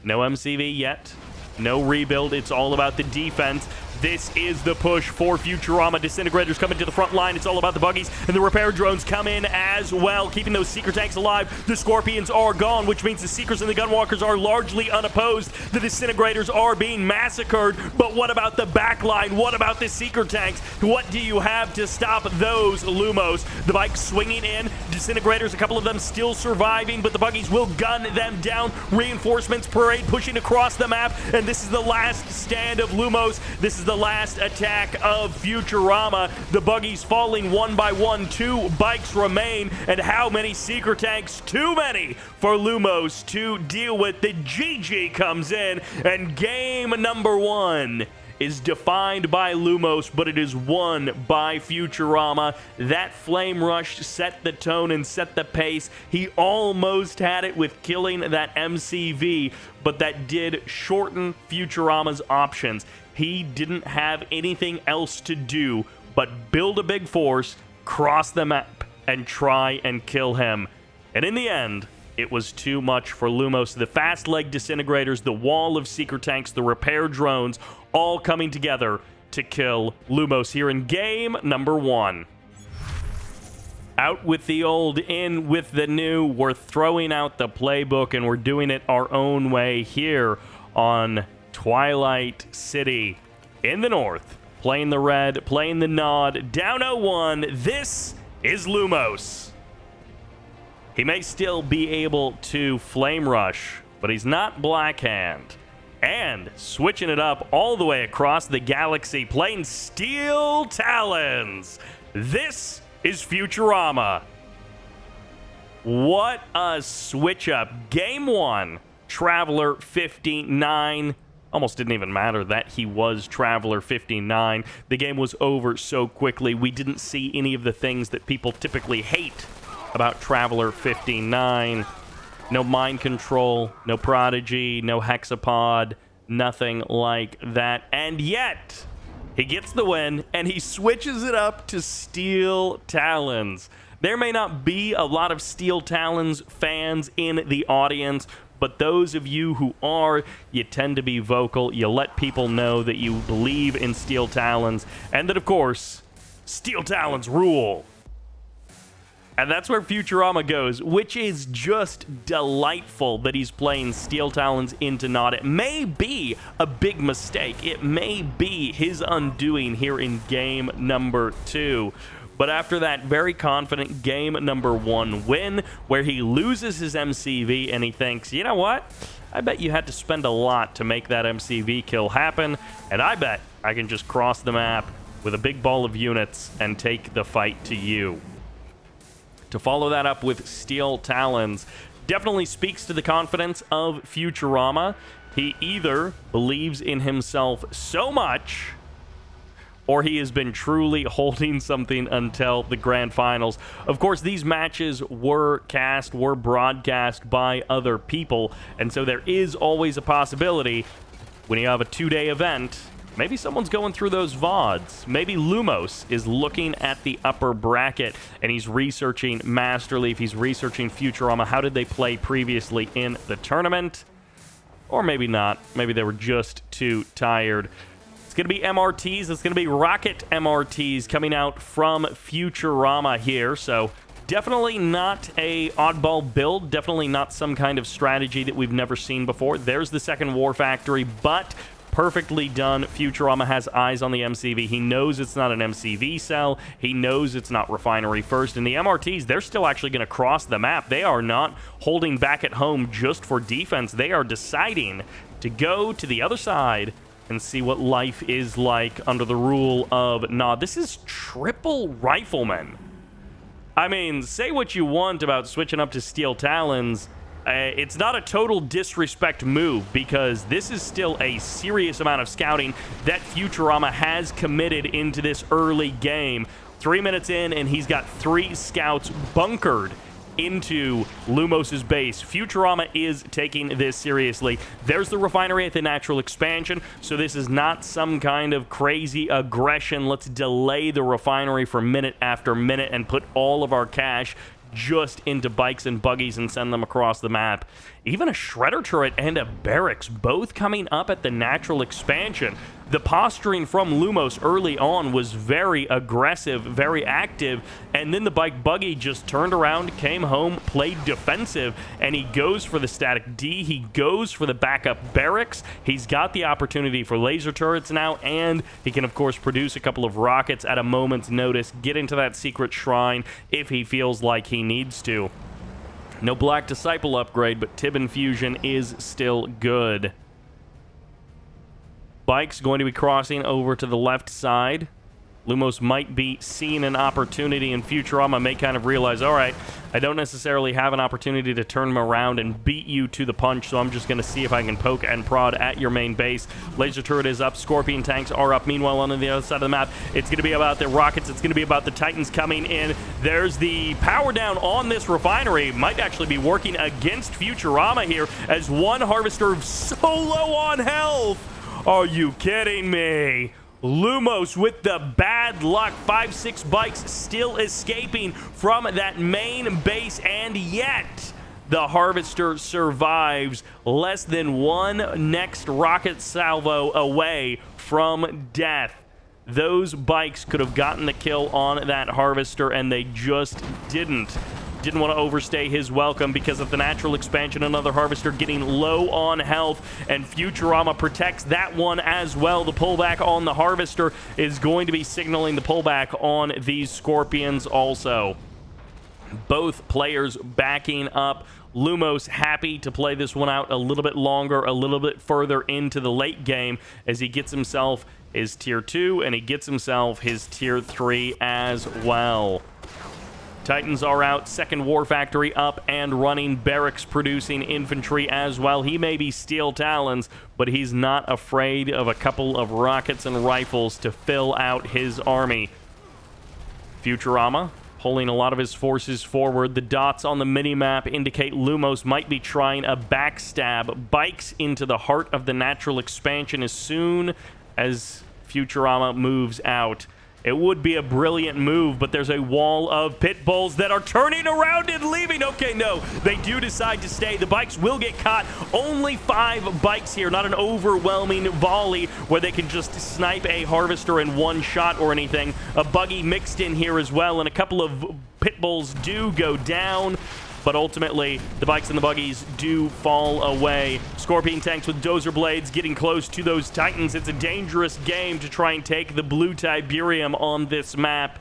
No MCV yet. No rebuild. It's all about the defense. This is the push for Futurama. Disintegrators coming to the front line. It's all about the buggies, and the repair drones come in as well, keeping those Seeker tanks alive. The Scorpions are gone, which means the Seekers and the Gunwalkers are largely unopposed. The Disintegrators are being massacred, but what about the back line? What about the Seeker tanks? What do you have to stop those Lumos? The bikes swinging in. Disintegrators, a couple of them still surviving, but the buggies will gun them down. Reinforcements parade pushing across the map, and this is the last stand of Lumos. This is the last attack of Futurama. The buggies falling one by one. 2 bikes remain. And how many Seeker tanks? Too many for Lumos to deal with. The GG comes in, and game number 1 is defined by Lumos, but it is won by Futurama. That flame rush set the tone and set the pace. He almost had it with killing that MCV, but that did shorten Futurama's options. He didn't have anything else to do but build a big force, cross the map, and try and kill him. And in the end, it was too much for Lumos. The fast leg Disintegrators, the wall of Seeker tanks, the repair drones, all coming together to kill Lumos here in game number 1. Out with the old, in with the new. We're throwing out the playbook, and we're doing it our own way here on Twilight City in the north. playing the red, playing the nod, down 0-1. This is Lumos. He may still be able to Flame Rush, but he's not Black Hand. And switching it up all the way across the galaxy, playing Steel Talons. This is Futurama. What a switch up. Game 1, Traveler 59. Almost didn't even matter that he was Traveler 59. The game was over so quickly. We didn't see any of the things that people typically hate about Traveler 59. No mind control, no prodigy, no hexapod, nothing like that. And yet, he gets the win, and he switches it up to Steel Talons. There may not be a lot of Steel Talons fans in the audience, but those of you who are, you tend to be vocal. You let people know that you believe in Steel Talons, and that, of course, Steel Talons rule. And that's where Futurama goes, which is just delightful that he's playing Steel Talons into Nod. It may be a big mistake. It may be his undoing here in game number 2. But after that very confident game number 1 win, where he loses his MCV and he thinks, you know what? I bet you had to spend a lot to make that MCV kill happen, and I bet I can just cross the map with a big ball of units and take the fight to you. To follow that up with Steel Talons definitely speaks to the confidence of Futurama. He either believes in himself so much, or he has been truly holding something until the grand finals. Of course, these matches were broadcast by other people, and so there is always a possibility when you have a 2-day event, maybe someone's going through those VODs. Maybe Lumos is looking at the upper bracket and he's researching Master Leaf. He's researching Futurama. How did they play previously in the tournament? Or maybe not. Maybe they were just too tired. It's going to be MRTs. It's going to be Rocket MRTs coming out from Futurama here. So definitely not a oddball build. Definitely not some kind of strategy that we've never seen before. There's the second War Factory, but perfectly done. Futurama has eyes on the MCV. He knows it's not an MCV cell. He knows it's not Refinery First. And the MRTs, they're still actually going to cross the map. They are not holding back at home just for defense. They are deciding to go to the other side and see what life is like under the rule of Nod. This is triple rifleman. I mean, say what you want about switching up to Steel Talons. It's not a total disrespect move, because this is still a serious amount of scouting that Futurama has committed into this early game. 3 minutes in, and he's got 3 scouts bunkered into Lumos' base. Futurama is taking this seriously. There's the refinery at the natural expansion, so this is not some kind of crazy aggression. Let's delay the refinery for minute after minute and put all of our cash just into bikes and buggies and send them across the map. Even a shredder turret and a barracks both coming up at the natural expansion. The posturing from Lumos early on was very aggressive, very active, and then the bike buggy just turned around, came home, played defensive, and he goes for the static D. He goes for the backup barracks. He's got the opportunity for laser turrets now, and he can, of course, produce a couple of rockets at a moment's notice, get into that secret shrine if he feels like he needs to. No Black Disciple upgrade, but Tib Infusion is still good. Bike's going to be crossing over to the left side. Lumos might be seeing an opportunity, and Futurama may kind of realize, all right, I don't necessarily have an opportunity to turn him around and beat you to the punch, so I'm just going to see if I can poke and prod at your main base. Laser turret is up. Scorpion tanks are up. Meanwhile, on the other side of the map, it's going to be about the rockets. It's going to be about the Titans coming in. There's the power down on this refinery. Might actually be working against Futurama here, as one harvester so low on health. Are you kidding me? Lumos with the bad luck. 5-6 bikes still escaping from that main base, and yet the Harvester survives, less than one next rocket salvo away from death. Those bikes could have gotten the kill on that Harvester, and they just didn't. didn't want to overstay his welcome because of the natural expansion. Another Harvester getting low on health, and Futurama protects that one as well. The pullback on the Harvester is going to be signaling the pullback on these Scorpions also. Both players backing up. Lumos happy to play this one out a little bit longer, a little bit further into the late game as he gets himself his tier 2 and he gets himself his tier 3 as well. Titans are out, second War Factory up and running, barracks producing infantry as well. He may be Steel Talons, but he's not afraid of a couple of rockets and rifles to fill out his army. Futurama pulling a lot of his forces forward. The dots on the minimap indicate Lumos might be trying a backstab. Bikes into the heart of the natural expansion as soon as Futurama moves out. It would be a brilliant move, but there's a wall of pit bulls that are turning around and leaving. Okay, no, they do decide to stay. The bikes will get caught. Only 5 bikes here, not an overwhelming volley where they can just snipe a Harvester in one shot or anything. A buggy mixed in here as well, and a couple of pit bulls do go down. But ultimately, the bikes and the buggies do fall away. Scorpion tanks with dozer blades getting close to those Titans. It's a dangerous game to try and take the blue Tiberium on this map.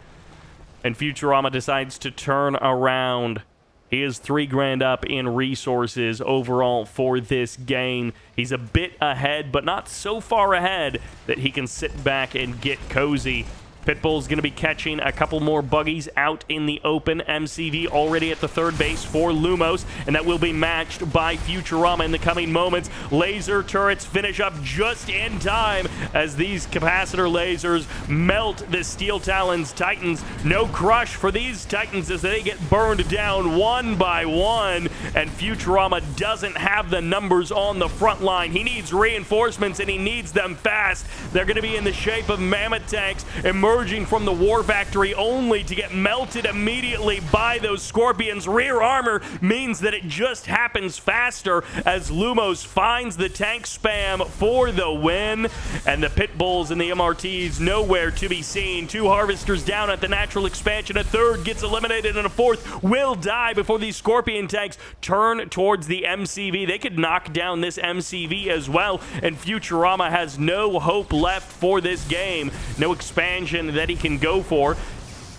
And Futurama decides to turn around. He is 3 grand up in resources overall for this game. He's a bit ahead, but not so far ahead that he can sit back and get cozy. Pitbull's going to be catching a couple more buggies out in the open. MCV already at the third base for Lumos, and that will be matched by Futurama in the coming moments. Laser turrets finish up just in time as these capacitor lasers melt the Steel Talons Titans. No crush for these Titans as they get burned down one by one, and Futurama doesn't have the numbers on the front line. He needs reinforcements, and he needs them fast. They're going to be in the shape of mammoth tanks emerging from the War Factory only to get melted immediately by those Scorpions. Rear armor means that it just happens faster as Lumos finds the tank spam for the win, and the Pit Bulls and the MRTs nowhere to be seen. 2 Harvesters down at the natural expansion. A third gets eliminated, and a fourth will die before these Scorpion tanks turn towards the MCV. They could knock down this MCV as well, and Futurama has no hope left for this game. No expansion that he can go for.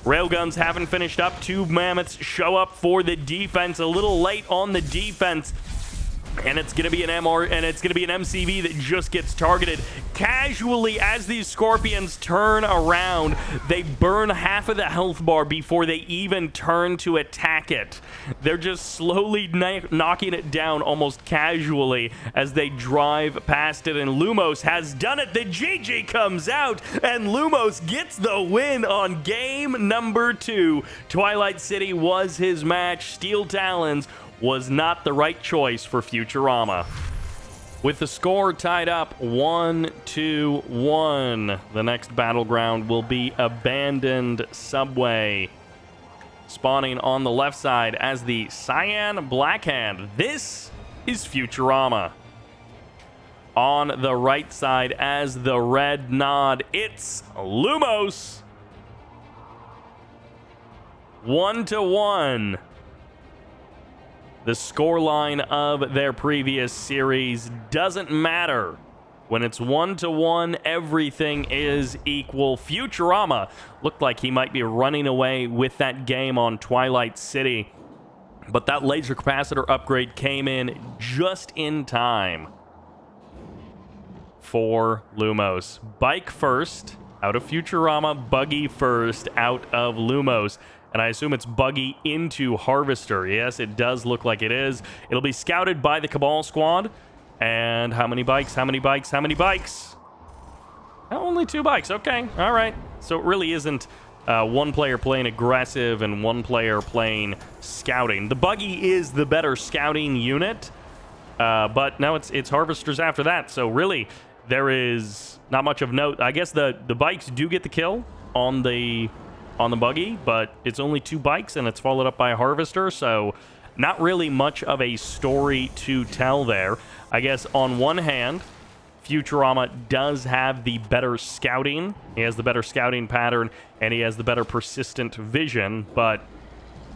Railguns haven't finished up. 2 mammoths show up for the defense. A little late on the defense. And it's going to be an MR, and it's going to be an MCV that just gets targeted casually as these Scorpions turn around. They burn half of the health bar before they even turn to attack it. They're just slowly knocking it down almost casually as they drive past it, and Lumos has done it. The GG comes out, and Lumos gets the win on game number 2. Twilight City was his match. Steel Talons was not the right choice for Futurama. With the score tied up 1-1, the next battleground will be Abandoned Subway. Spawning on the left side as the Cyan Blackhand. This is Futurama. On the right side as the Red Nod, it's Lumos. 1-1. The scoreline of their previous series doesn't matter. When it's 1-1, everything is equal. Futurama looked like he might be running away with that game on Twilight City, but that laser capacitor upgrade came in just in time for Lumos. Bike first out of Futurama, buggy first out of Lumos. And I assume it's buggy into Harvester. Yes, it does look like it is. It'll be scouted by the Cabal squad. And how many bikes? How many bikes? How many bikes? Only 2 bikes. Okay. All right. So it really isn't one player playing aggressive and one player playing scouting. The buggy is the better scouting unit. But now it's Harvesters after that. So really, there is not much of note. I guess the bikes do get the kill on the buggy, but it's only 2 bikes and it's followed up by a Harvester, so not really much of a story to tell there. I guess on one hand, Futurama does have the better scouting. He has the better scouting pattern, and he has the better persistent vision, but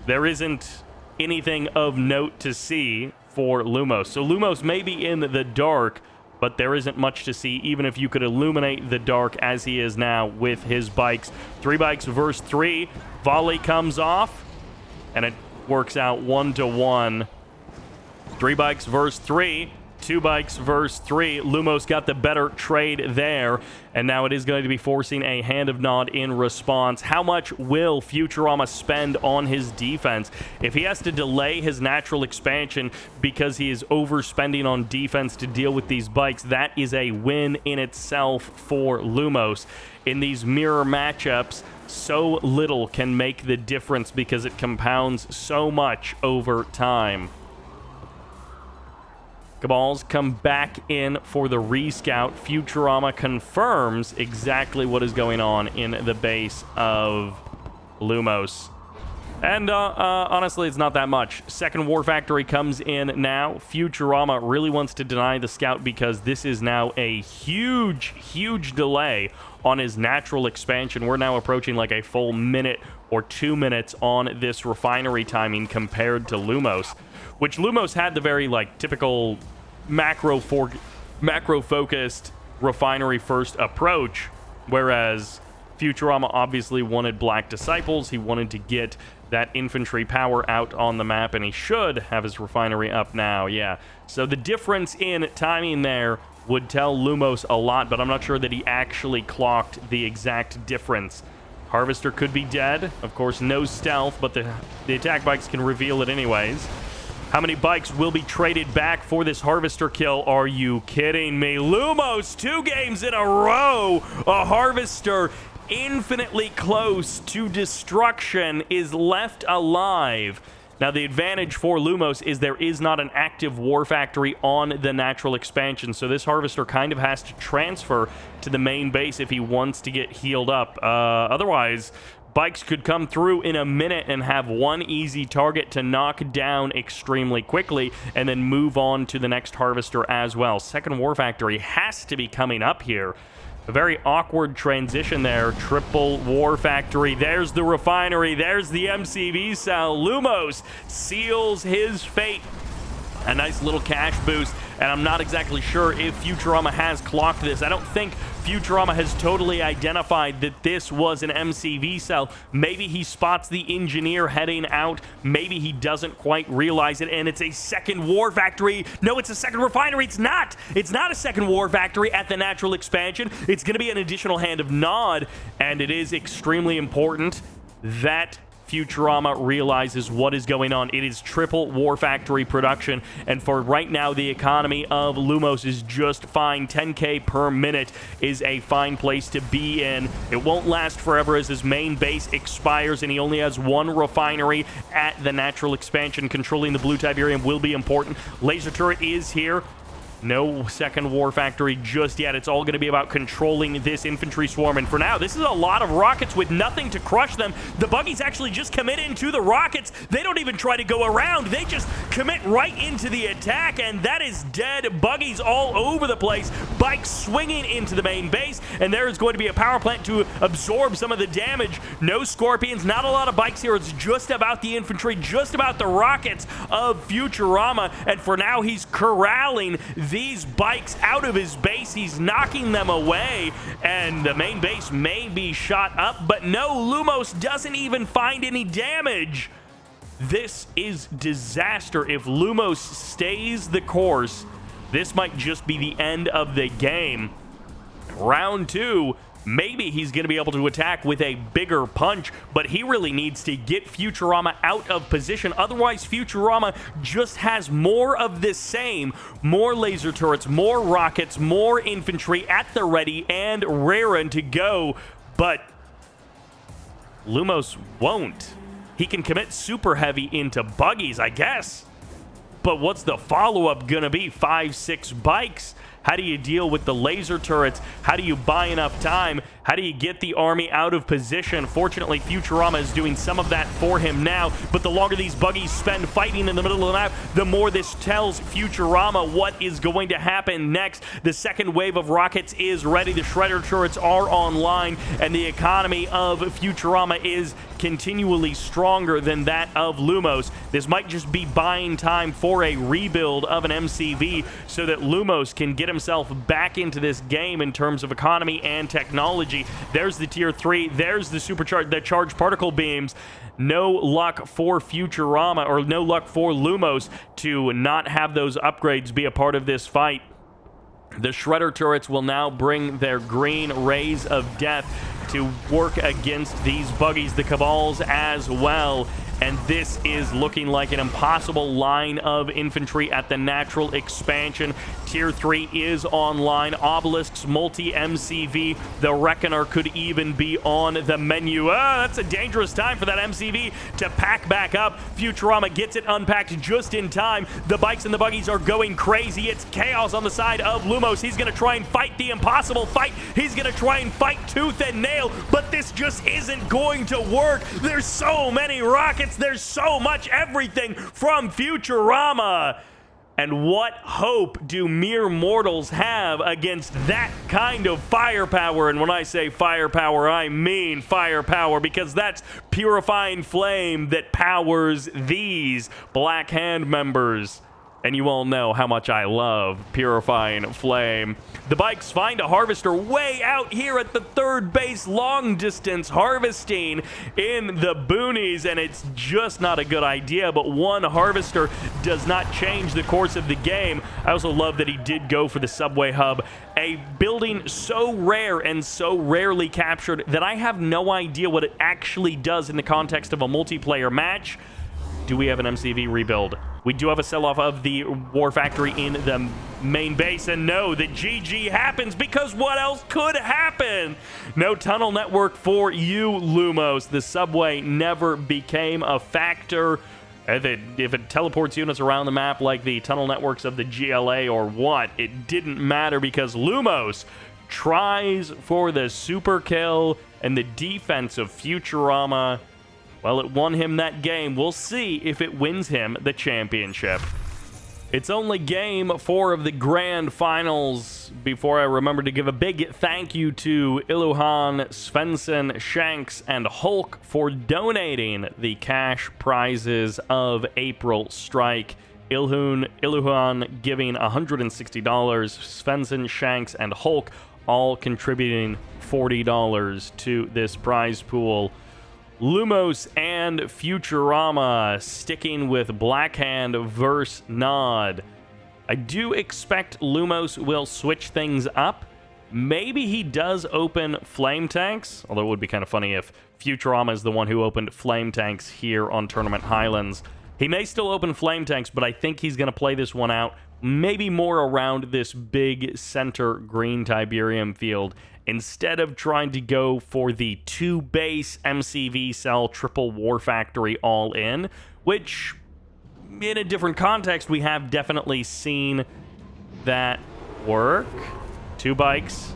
there isn't anything of note to see for Lumos. So Lumos may be in the dark, but there isn't much to see, even if you could illuminate the dark as he is now with his bikes. 3 bikes versus 3. Volley comes off, and it works out 1-1. 3 bikes versus 3. 2 bikes versus 3. Lumos got the better trade there, and now it is going to be forcing a hand of Nod in response. How much will Futurama spend on his defense? If he has to delay his natural expansion because he is overspending on defense to deal with these bikes, that is a win in itself for Lumos. In these mirror matchups, so little can make the difference because it compounds so much over time. Cabals come back in for the rescout. Futurama confirms exactly what is going on in the base of Lumos. And honestly, it's not that much. Second War Factory comes in now. Futurama really wants to deny the scout because this is now a huge, huge delay on his natural expansion. We're now approaching like a full minute or 2 minutes on this refinery timing compared to Lumos, which Lumos had the very like typical macro-focused refinery first approach, whereas Futurama obviously wanted Black Disciples. He wanted to get that infantry power out on the map, and he should have his refinery up now. Yeah, so the difference in timing there would tell Lumos a lot, but I'm not sure that he actually clocked the exact difference. Harvester could be dead. Of course, no stealth, but the attack bikes can reveal it anyways. How many bikes will be traded back for this Harvester kill? Are you kidding me? Lumos, 2 games in a row. A Harvester infinitely close to destruction is left alive. Now, the advantage for Lumos is there is not an active war factory on the natural expansion, so this Harvester kind of has to transfer to the main base if he wants to get healed up. Otherwise, bikes could come through in a minute and have one easy target to knock down extremely quickly and then move on to the next Harvester as well. Second War Factory has to be coming up here. A very awkward transition there. Triple War Factory. There's the refinery. There's the MCV cell. Lumos seals his fate. A nice little cash boost, and I'm not exactly sure if Futurama has clocked this. I don't think Futurama has totally identified that this was an MCV cell. Maybe he spots the engineer heading out. Maybe he doesn't quite realize it, and it's a second war factory. No, it's a second refinery. It's not. It's not a second war factory at the natural expansion. It's going to be an additional hand of Nod, and it is extremely important that Futurama realizes what is going on. It is triple War Factory production, and for right now, the economy of Lumos is just fine. 10K per minute is a fine place to be in. It won't last forever as his main base expires, and he only has 1 refinery at the natural expansion. Controlling the blue Tiberium will be important. Laser turret is here. No second war factory just yet. It's all going to be about controlling this infantry swarm. And for now, this is a lot of rockets with nothing to crush them. The buggies actually just commit into the rockets. They don't even try to go around. They just commit right into the attack, and that is dead. Buggies all over the place. Bikes swinging into the main base, and there is going to be a power plant to absorb some of the damage. No Scorpions, not a lot of bikes here. It's just about the infantry, just about the rockets of Futurama. And for now, he's corralling these bikes out of his base. He's knocking them away, and the main base may be shot up, but no, Lumos doesn't even find any damage. This is disaster. If Lumos stays the course, this might just be the end of the game. Round 2, maybe he's going to be able to attack with a bigger punch, but he really needs to get Futurama out of position. Otherwise, Futurama just has more of the same. More laser turrets, more rockets, more infantry at the ready, and raring to go. But Lumos won't. He can commit super heavy into buggies, I guess. But what's the follow-up going to be? 5-6 bikes? How do you deal with the laser turrets? How do you buy enough time? How do you get the army out of position? Fortunately, Futurama is doing some of that for him now, but the longer these buggies spend fighting in the middle of the map, the more this tells Futurama what is going to happen next. The second wave of rockets is ready. The shredder turrets are online, and the economy of Futurama is continually stronger than that of Lumos. This might just be buying time for a rebuild of an MCV so that Lumos can get himself back into this game in terms of economy and technology. There's the tier 3. There's the charged particle beams. No luck for Futurama, or no luck for Lumos to not have those upgrades be a part of this fight. The Shredder turrets will now bring their green rays of death to work against these buggies, the Cabals as well. And this is looking like an impossible line of infantry at the natural expansion. Tier 3 is online. Obelisk's multi-MCV. The Reckoner could even be on the menu. That's a dangerous time for that MCV to pack back up. Futurama gets it unpacked just in time. The bikes and the buggies are going crazy. It's chaos on the side of Lumos. He's going to try and fight the impossible fight. He's going to try and fight tooth and nail, but this just isn't going to work. There's so many rockets. There's so much everything from Futurama. And what hope do mere mortals have against that kind of firepower? And when I say firepower, I mean firepower, because that's purifying flame that powers these Black Hand members. And you all know how much I love Purifying Flame. The bikes find a harvester way out here at the third base, long distance harvesting in the boonies, and it's just not a good idea, but one harvester does not change the course of the game. I also love that he did go for the subway hub, a building so rare and so rarely captured that I have no idea what it actually does in the context of a multiplayer match. Do we have an MCV rebuild? We do have a sell-off of the War Factory in the main base, and no, the GG happens because what else could happen? No tunnel network for you, Lumos. The subway never became a factor. If it teleports units around the map like the tunnel networks of the GLA or what, it didn't matter because Lumos tries for the super kill, and the defense of Futurama, well, it won him that game. We'll see if it wins him the championship. It's only game 4 of the grand finals before I remember to give a big thank you to Illuhan, Svensson, Shanks, and Hulk for donating the cash prizes of April Strike. Illuhan giving $160, Svensson, Shanks, and Hulk all contributing $40 to this prize pool. Lumos and Futurama sticking with Blackhand versus Nod. I do expect Lumos will switch things up. Maybe he does open flame tanks, although it would be kind of funny if Futurama is the one who opened flame tanks here on Tournament Highlands. He may still open flame tanks, but I think he's going to play this one out maybe more around this big center green Tiberium field, instead of trying to go for the 2-base MCV cell triple War Factory all in, which in a different context we have definitely seen that work. 2 bikes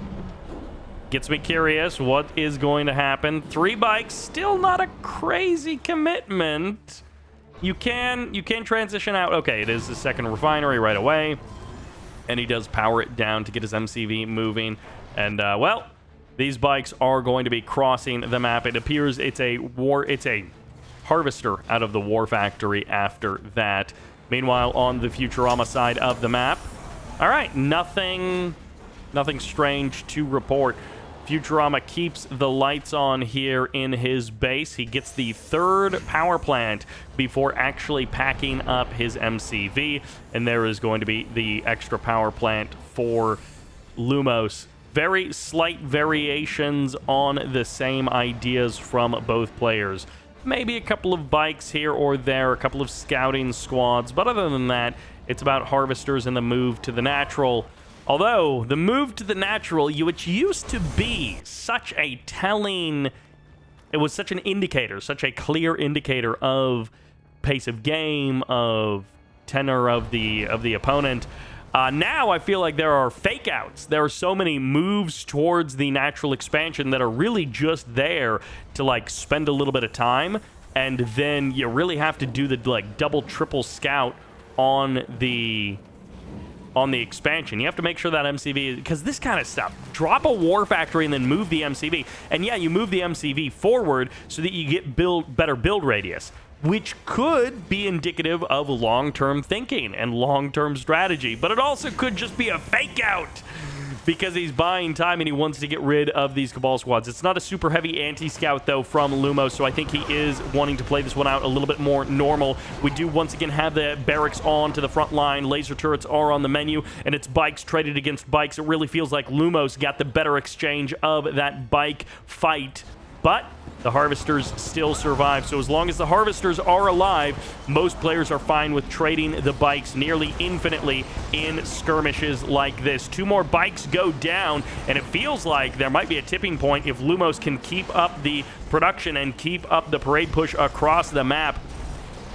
gets me curious what is going to happen. 3 bikes, still not a crazy commitment. You can transition out. Okay, it is the second refinery right away, and he does power it down to get his MCV moving. And well, these bikes are going to be crossing the map. It appears it's a harvester out of the War Factory after that. Meanwhile, on the Futurama side of the map, all right, nothing strange to report. Futurama keeps the lights on here in his base. He gets the 3rd power plant before actually packing up his MCV, and there is going to be the extra power plant for Lumos. Very slight variations on the same ideas from both players. Maybe a couple of bikes here or there, a couple of scouting squads, but other than that, it's about harvesters and the move to the natural. Although, the move to the natural, which used to be such a telling... It was such an indicator, such a clear indicator of pace of game, of tenor of the opponent. Now I feel like there are fake outs. There are so many moves towards the natural expansion that are really just there to like spend a little bit of time, and then you really have to do the like double triple scout on the on the expansion. You have to make sure that MCV, because this kind of stuff, drop a war factory and then move the MCV. And yeah, you move the MCV forward so that you get better build radius, which could be indicative of long-term thinking and long-term strategy. But it also could just be a fake out, because he's buying time and he wants to get rid of these Cabal squads. It's not a super heavy anti-scout, though, from Lumos, so I think he is wanting to play this one out a little bit more normal. We do once again have the barracks on to the front line. Laser turrets are on the menu, and it's bikes traded against bikes. It really feels like Lumos got the better exchange of that bike fight, but the Harvesters still survive. So as long as the Harvesters are alive, most players are fine with trading the bikes nearly infinitely in skirmishes like this. 2 more bikes go down, and it feels like there might be a tipping point if Lumos can keep up the production and keep up the parade push across the map.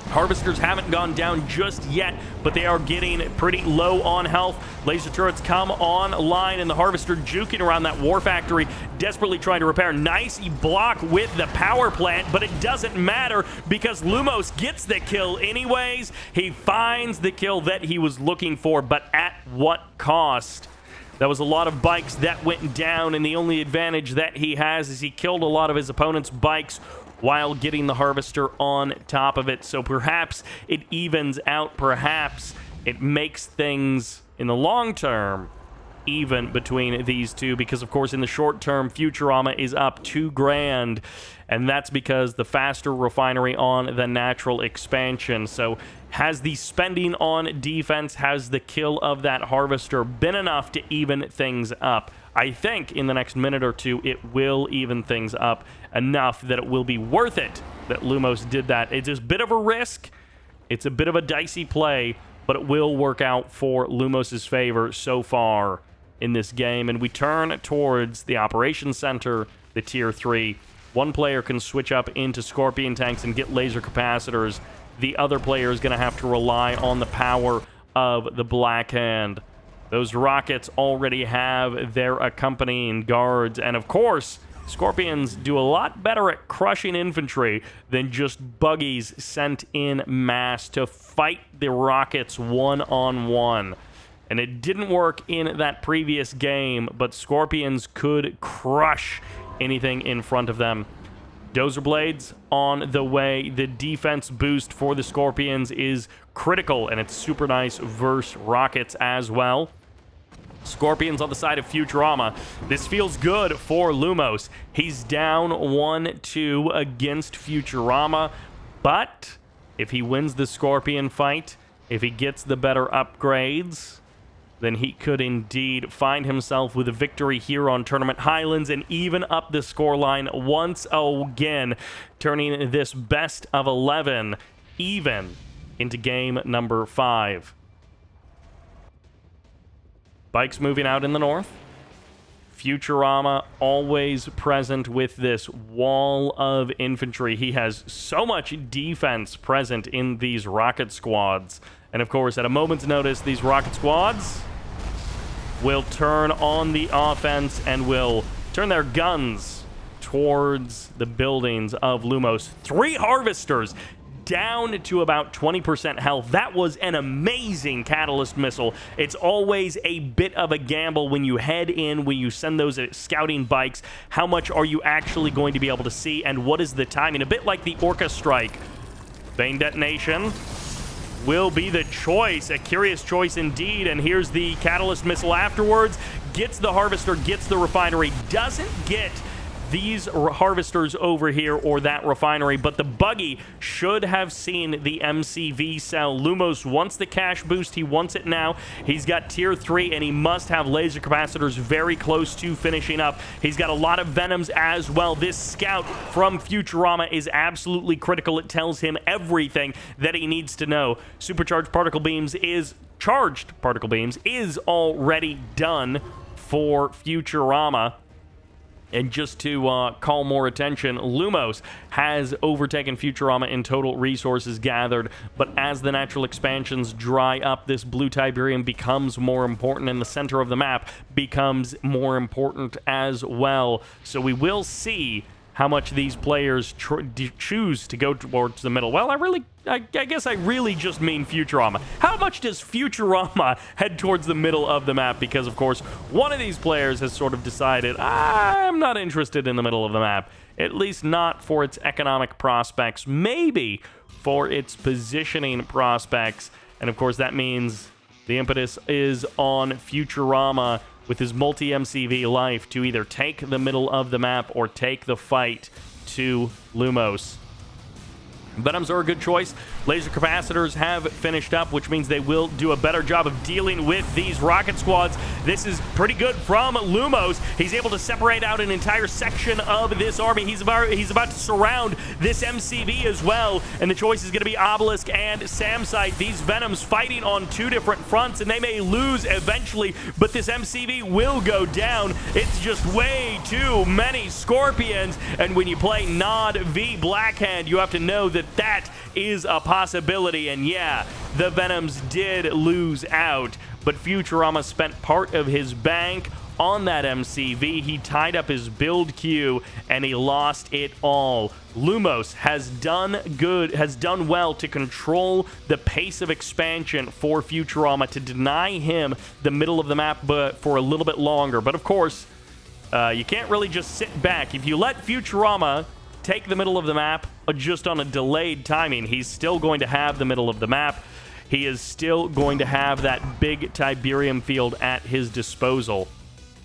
Harvesters haven't gone down just yet, but they are getting pretty low on health. Laser turrets come online, and the Harvester juking around that war factory, desperately trying to repair. Nice block with the power plant, but it doesn't matter because Lumos gets the kill anyways. He finds the kill that he was looking for, but at what cost? That was a lot of bikes that went down, and the only advantage that he has is he killed a lot of his opponent's bikes while getting the Harvester on top of it. So perhaps it evens out. Perhaps it makes things, in the long term, even between these two, because, of course, in the short term, Futurama is up $2,000, and that's because the faster refinery on the natural expansion. So has the spending on defense, has the kill of that Harvester been enough to even things up? I think in the next minute or two, it will even things up enough that it will be worth it that Lumos did that. It's a bit of a risk. It's a bit of a dicey play, but it will work out for Lumos' favor so far in this game. And we turn towards the operations center, the tier 3. One player can switch up into Scorpion tanks and get laser capacitors. The other player is going to have to rely on the power of the Black Hand. Those rockets already have their accompanying guards, and of course, Scorpions do a lot better at crushing infantry than just buggies sent in mass to fight the rockets one-on-one. And it didn't work in that previous game, but Scorpions could crush anything in front of them. Dozer Blades on the way. The defense boost for the Scorpions is critical, and it's super nice versus rockets as well. Scorpions on the side of Futurama. This feels good for Lumos. He's down 1-2 against Futurama, but if he wins the Scorpion fight, if he gets the better upgrades, then he could indeed find himself with a victory here on Tournament Highlands and even up the scoreline once again, turning this best of 11 even into game number 5. Bikes moving out in the north. Futurama always present with this wall of infantry. He has so much defense present in these rocket squads. And of course, at a moment's notice, these rocket squads will turn on the offense and will turn their guns towards the buildings of Lumos. 3 Harvesters down to about 20% health. That was an amazing catalyst missile. It's always a bit of a gamble when you head in, when you send those scouting bikes. How much are you actually going to be able to see, and what is the timing? A bit like the Orca Strike. Vane detonation will be the choice, a curious choice indeed, and here's the catalyst missile afterwards. Gets the Harvester, gets the refinery, doesn't get these Harvesters over here or that refinery, but the buggy should have seen the MCV cell. Lumos wants the cash boost. He wants it now. He's got tier 3, and he must have laser capacitors very close to finishing up. He's got a lot of Venoms as well. This scout from Futurama is absolutely critical. It tells him everything that he needs to know. Supercharged particle beams is already done for Futurama. And just to call more attention, Lumos has overtaken Futurama in total resources gathered, but as the natural expansions dry up, this blue Tiberium becomes more important, and the center of the map becomes more important as well. So we will see how much these players choose to go towards the middle. Well, I guess I really just mean Futurama. How much does Futurama head towards the middle of the map? Because, of course, one of these players has sort of decided, I'm not interested in the middle of the map, at least not for its economic prospects, maybe for its positioning prospects. And, of course, that means the impetus is on Futurama with his multi-MCV life to either take the middle of the map or take the fight to Lumos. Venoms are a good choice. Laser capacitors have finished up, which means they will do a better job of dealing with these rocket squads. This is pretty good from Lumos. He's able to separate out an entire section of this army. He's about to surround this MCV as well, and the choice is going to be Obelisk and Samsite. These Venoms fighting on two different fronts, and they may lose eventually, but this MCV will go down. It's just way too many Scorpions, and when you play Nod v Blackhand, you have to know that that is a possibility. And yeah, the Venoms did lose out, but Futurama spent part of his bank on that MCV. He tied up his build queue and he lost it all. Lumos has done well to control the pace of expansion for Futurama, to deny him the middle of the map but for a little bit longer. But of course, you can't really just sit back. If you let Futurama take the middle of the map just on a delayed timing, he's still going to have the middle of the map. He is still going to have that big Tiberium field at his disposal.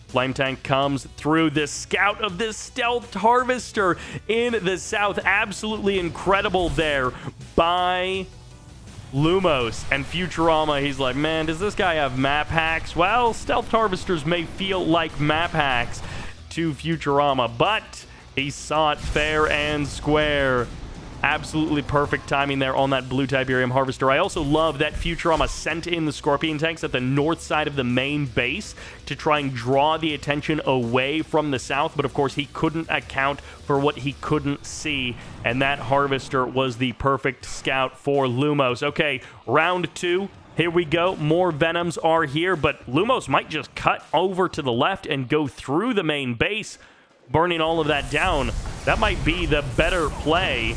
Flame Tank comes through. The scout of this stealth harvester in the south. Absolutely incredible there by Lumos. And Futurama, he's like, man, does this guy have map hacks? Well, stealth harvesters may feel like map hacks to Futurama, but he saw it fair and square. Absolutely perfect timing there on that blue Tiberium harvester. I also love that Futurama sent in the Scorpion tanks at the north side of the main base to try and draw the attention away from the south, but of course he couldn't account for what he couldn't see, and that harvester was the perfect scout for Lumos. Okay, round two. Here we go. More Venoms are here, but Lumos might just cut over to the left and go through the main base, burning all of that down. That might be the better play.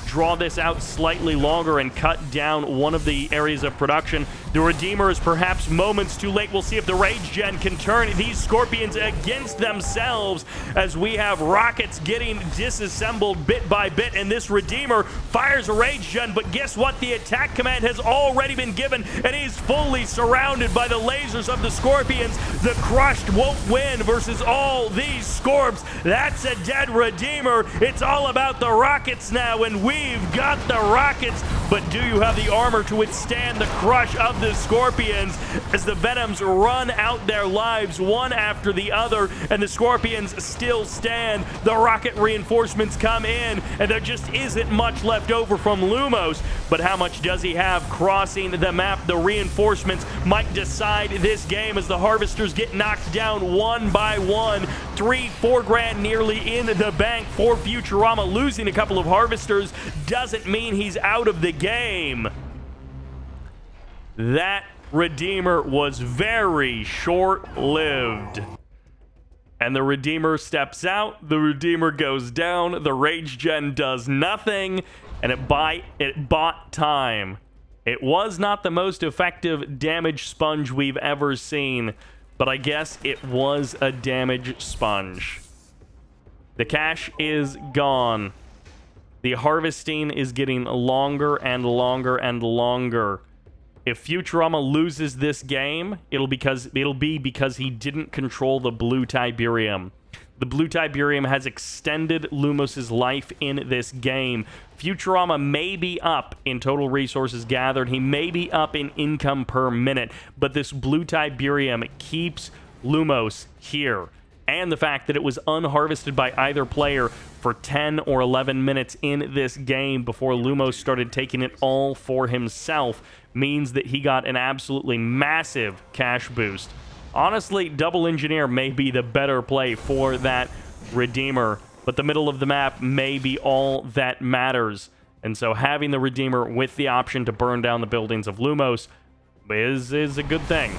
Draw this out slightly longer and cut down one of the areas of production. The Redeemer is perhaps moments too late. We'll see if the Rage Gen can turn these Scorpions against themselves as we have rockets getting disassembled bit by bit, and this Redeemer fires a Rage Gen, but guess what? The attack command has already been given, and he's fully surrounded by the lasers of the Scorpions. The Crushed won't win versus all these Scorps. That's a dead Redeemer. It's all about the rockets now, and we've got the rockets, but do you have the armor to withstand the crush of the Scorpions as the Venoms run out their lives one after the other, and the Scorpions still stand. The rocket reinforcements come in, and there just isn't much left over from Lumos, but how much does he have crossing the map? The reinforcements might decide this game as the Harvesters get knocked down one by one. 3-4 grand nearly in the bank for Futurama. Losing a couple of Harvesters doesn't mean he's out of the game. That Redeemer was very short-lived. And the Redeemer steps out, the Redeemer goes down, the Rage Gen does nothing, and it bought time. It was not the most effective damage sponge we've ever seen, but I guess it was a damage sponge. The cash is gone. The harvesting is getting longer and longer and longer. If Futurama loses this game, it'll be because he didn't control the blue Tiberium. The blue Tiberium has extended Lumos' life in this game. Futurama may be up in total resources gathered. He may be up in income per minute, but this blue Tiberium keeps Lumos here. And the fact that it was unharvested by either player for 10 or 11 minutes in this game before Lumos started taking it all for himself means that he got an absolutely massive cash boost. Honestly, Double Engineer may be the better play for that Redeemer, but the middle of the map may be all that matters. And so having the Redeemer with the option to burn down the buildings of Lumos is a good thing.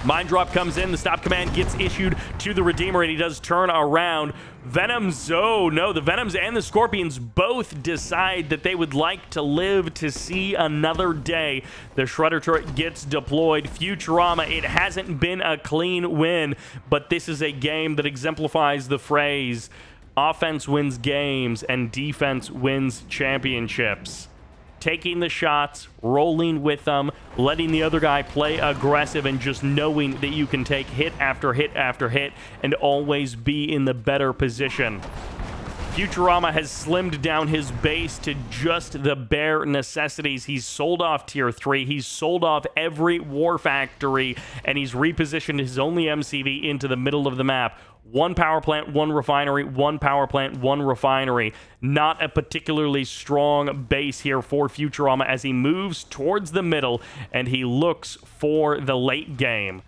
Mind drop comes in, the stop command gets issued to the Redeemer, and he does turn around. Venoms, oh no, the Venoms and the Scorpions both decide that they would like to live to see another day. The Shredder turret gets deployed. Futurama, it hasn't been a clean win, but this is a game that exemplifies the phrase, offense wins games and defense wins championships. Taking the shots, rolling with them, letting the other guy play aggressive, and just knowing that you can take hit after hit after hit and always be in the better position. Futurama has slimmed down his base to just the bare necessities. He's sold off Tier 3, he's sold off every war factory, and he's repositioned his only MCV into the middle of the map. One power plant, one refinery, one power plant, one refinery. Not a particularly strong base here for Futurama as he moves towards the middle and he looks for the late game.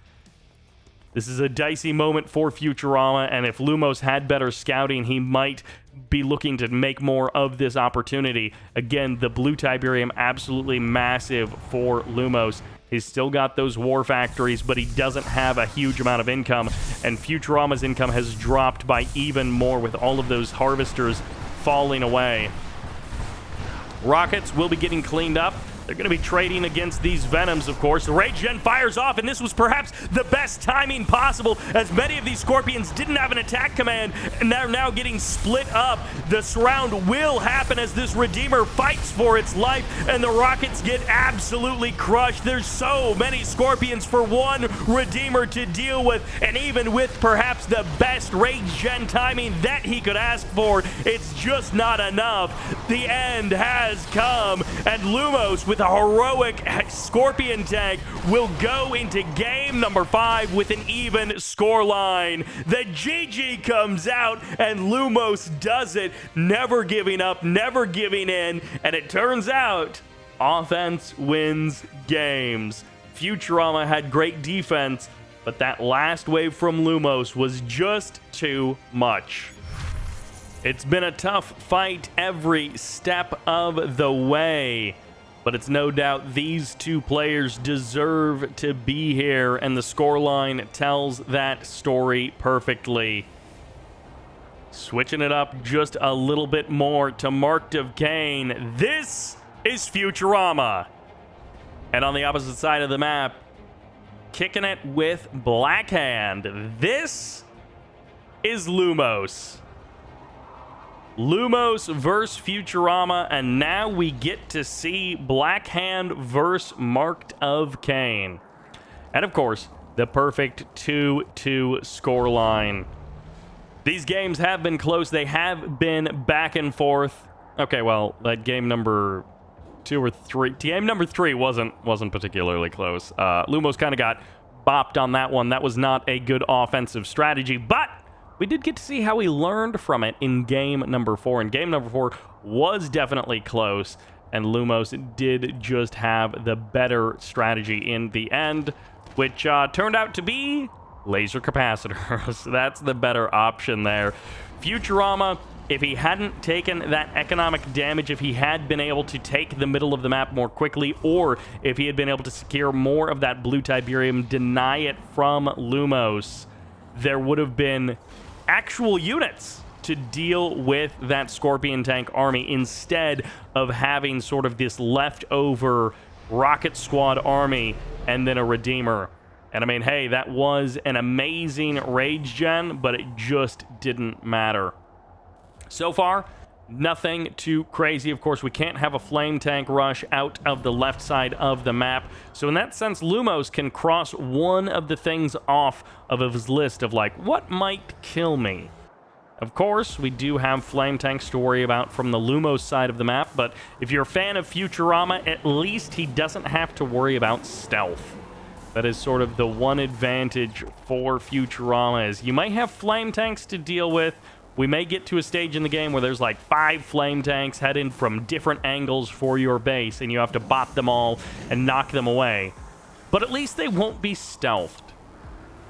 This is a dicey moment for Futurama, and if Lumos had better scouting, he might be looking to make more of this opportunity. Again, the blue Tiberium absolutely massive for Lumos. He's still got those war factories, but he doesn't have a huge amount of income, and Futurama's income has dropped by even more with all of those harvesters falling away. Rockets will be getting cleaned up. They're going to be trading against these Venoms, of course. The Rage Gen fires off, and this was perhaps the best timing possible, as many of these Scorpions didn't have an attack command, and they're now getting split up. The surround will happen as this Redeemer fights for its life, and the Rockets get absolutely crushed. There's so many Scorpions for one Redeemer to deal with, and even with perhaps the best Rage Gen timing that he could ask for, it's just not enough. The end has come, and Lumos, with a heroic Scorpion tank, will go into game number 5 with an even scoreline. The GG comes out, and Lumos does it, never giving up, never giving in, and it turns out offense wins games. Futurama had great defense, but that last wave from Lumos was just too much. It's been a tough fight every step of the way, but it's no doubt these two players deserve to be here, and the scoreline tells that story perfectly. Switching it up just a little bit more to Marked of Kane. This is Futurama. And on the opposite side of the map, kicking it with Blackhand. This is Lumos. Lumos versus Futurama, and now we get to see Blackhand versus Marked of Kane. And of course, the perfect 2-2 scoreline. These games have been close. They have been back and forth. Okay, well, that game number 2 or 3, game number 3 wasn't particularly close. Lumos kind of got bopped on that one. That was not a good offensive strategy, but we did get to see how he learned from it in game number 4. And game number 4 was definitely close, and Lumos did just have the better strategy in the end, which turned out to be laser capacitors. That's the better option there. Futurama, if he hadn't taken that economic damage, if he had been able to take the middle of the map more quickly, or if he had been able to secure more of that blue Tiberium, deny it from Lumos, there would have been actual units to deal with that Scorpion tank army instead of having sort of this leftover rocket squad army and then a Redeemer. And I mean, hey, that was an amazing Rage Gen, but it just didn't matter. So far, nothing too crazy. Of course, we can't have a flame tank rush out of the left side of the map. So in that sense, Lumos can cross one of the things off of his list of like, what might kill me? Of course, we do have flame tanks to worry about from the Lumos side of the map, but if you're a fan of Futurama, at least he doesn't have to worry about stealth. That is sort of the one advantage for Futurama, is you might have flame tanks to deal with. We may get to a stage in the game where there's like 5 flame tanks heading from different angles for your base, and you have to bot them all and knock them away. But at least they won't be stealthed.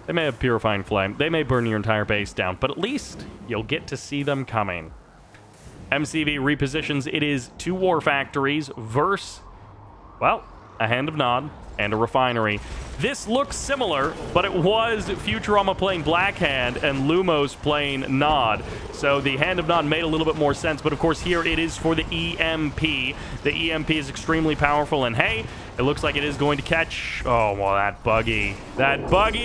They may have Purifying Flame. They may burn your entire base down, but at least you'll get to see them coming. MCV repositions. It is 2 war factories versus, well, a Hand of Nod, and a Refinery. This looks similar, but it was Futurama playing Black Hand and Lumos playing Nod. So the Hand of Nod made a little bit more sense, but of course here it is for the EMP. The EMP is extremely powerful, and hey, it looks like it is going to catch... Oh, well, that buggy,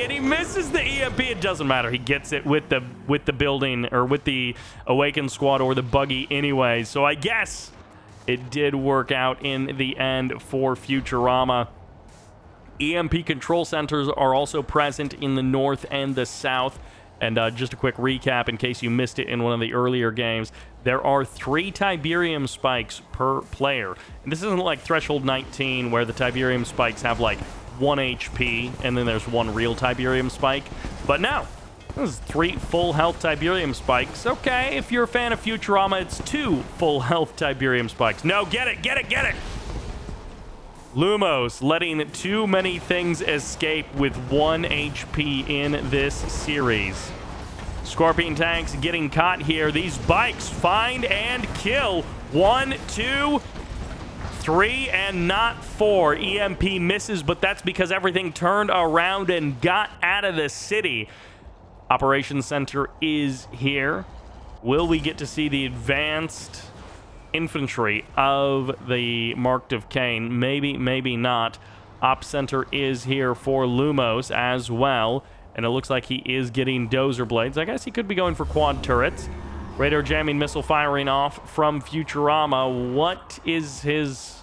and he misses the EMP. It doesn't matter. He gets it with the building, or with the Awakened Squad or the buggy anyway. So I guess it did work out in the end for Futurama. EMP control centers are also present in the north and the south. And just a quick recap in case you missed it in one of the earlier games. There are 3 Tiberium spikes per player. And this isn't like Threshold 19 where the Tiberium spikes have like 1 HP and then there's 1 real Tiberium spike. But no, this is 3 full health Tiberium spikes. Okay, if you're a fan of Futurama, it's 2 full health Tiberium spikes. No, get it! Lumos letting too many things escape with 1 HP in this series. Scorpion tanks getting caught here. These bikes find and kill. 1, 2, 3, and not 4. EMP misses, but that's because everything turned around and got out of the city. Operations Center is here. Will we get to see the advanced infantry of the Marked of Kane? Maybe, maybe not. Op Center is here for Lumos as well, and it looks like he is getting dozer blades. I guess he could be going for quad turrets. Radar jamming missile firing off from Futurama. What is his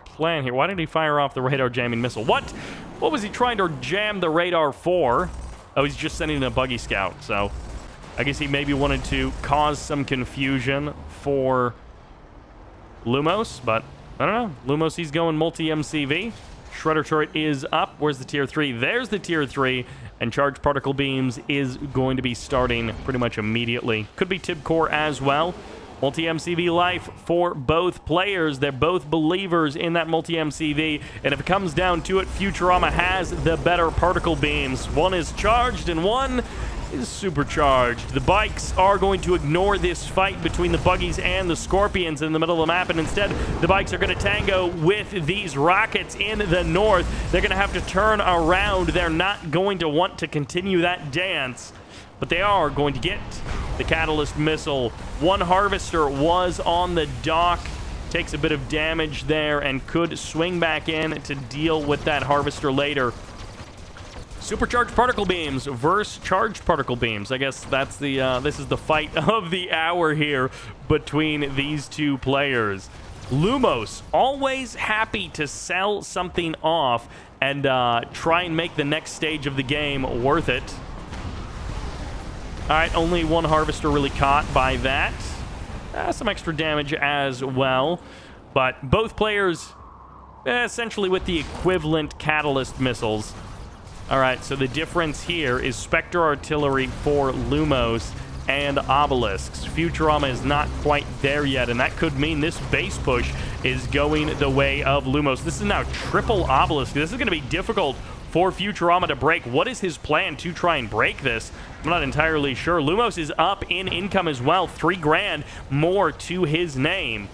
plan here? Why did he fire off the radar jamming missile? What was he trying to jam the radar for? Oh, he's just sending a buggy scout, so I guess he maybe wanted to cause some confusion for Lumos, but I don't know. Lumos, he's going multi-MCV. Shredder turret is up. Where's the tier 3? There's the tier 3, and charged particle beams is going to be starting pretty much immediately. Could be Tib Core as well. Multi-MCV life for both players. They're both believers in that multi-MCV, and if it comes down to it, Futurama has the better particle beams. One is charged and one is supercharged. The bikes are going to ignore this fight between the buggies and the scorpions in the middle of the map, and instead the bikes are going to tango with these rockets in the north. They're going to have to turn around. They're not going to want to continue that dance, but they are going to get the catalyst missile. 1 harvester was on the dock, takes a bit of damage there and could swing back in to deal with that harvester later. Supercharged particle beams versus charged particle beams. I guess that's the this is the fight of the hour here between these 2 players. Lumos always happy to sell something off and try and make the next stage of the game worth it. All right, only 1 harvester really caught by that. Some extra damage as well, but both players essentially with the equivalent catalyst missiles. All right, so the difference here is Spectre Artillery for Lumos and Obelisks. Futurama is not quite there yet, and that could mean this base push is going the way of Lumos. This is now triple Obelisk. This is going to be difficult for Futurama to break. What is his plan to try and break this? I'm not entirely sure. Lumos is up in income as well. 3 grand more to his name.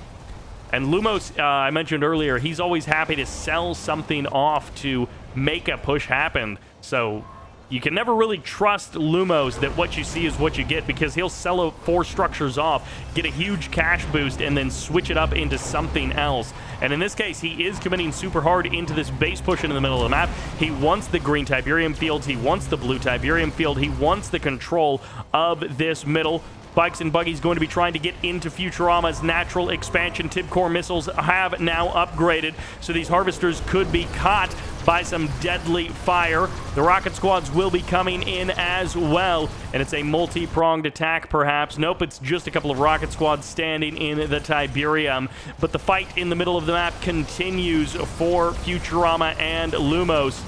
And Lumos, I mentioned earlier, he's always happy to sell something off to make a push happen. So you can never really trust Lumos that what you see is what you get, because he'll sell 4 structures off, get a huge cash boost, and then switch it up into something else. And in this case, he is committing super hard into this base push into the middle of the map. He wants the green Tiberium fields. He wants the blue Tiberium field. He wants the control of this middle. Bikes and buggies going to be trying to get into Futurama's natural expansion. Tib Core missiles have now upgraded, so these harvesters could be caught by some deadly fire. The rocket squads will be coming in as well, and it's a multi-pronged attack perhaps. Nope, it's just a couple of rocket squads standing in the Tiberium, but the fight in the middle of the map continues for Futurama and Lumos.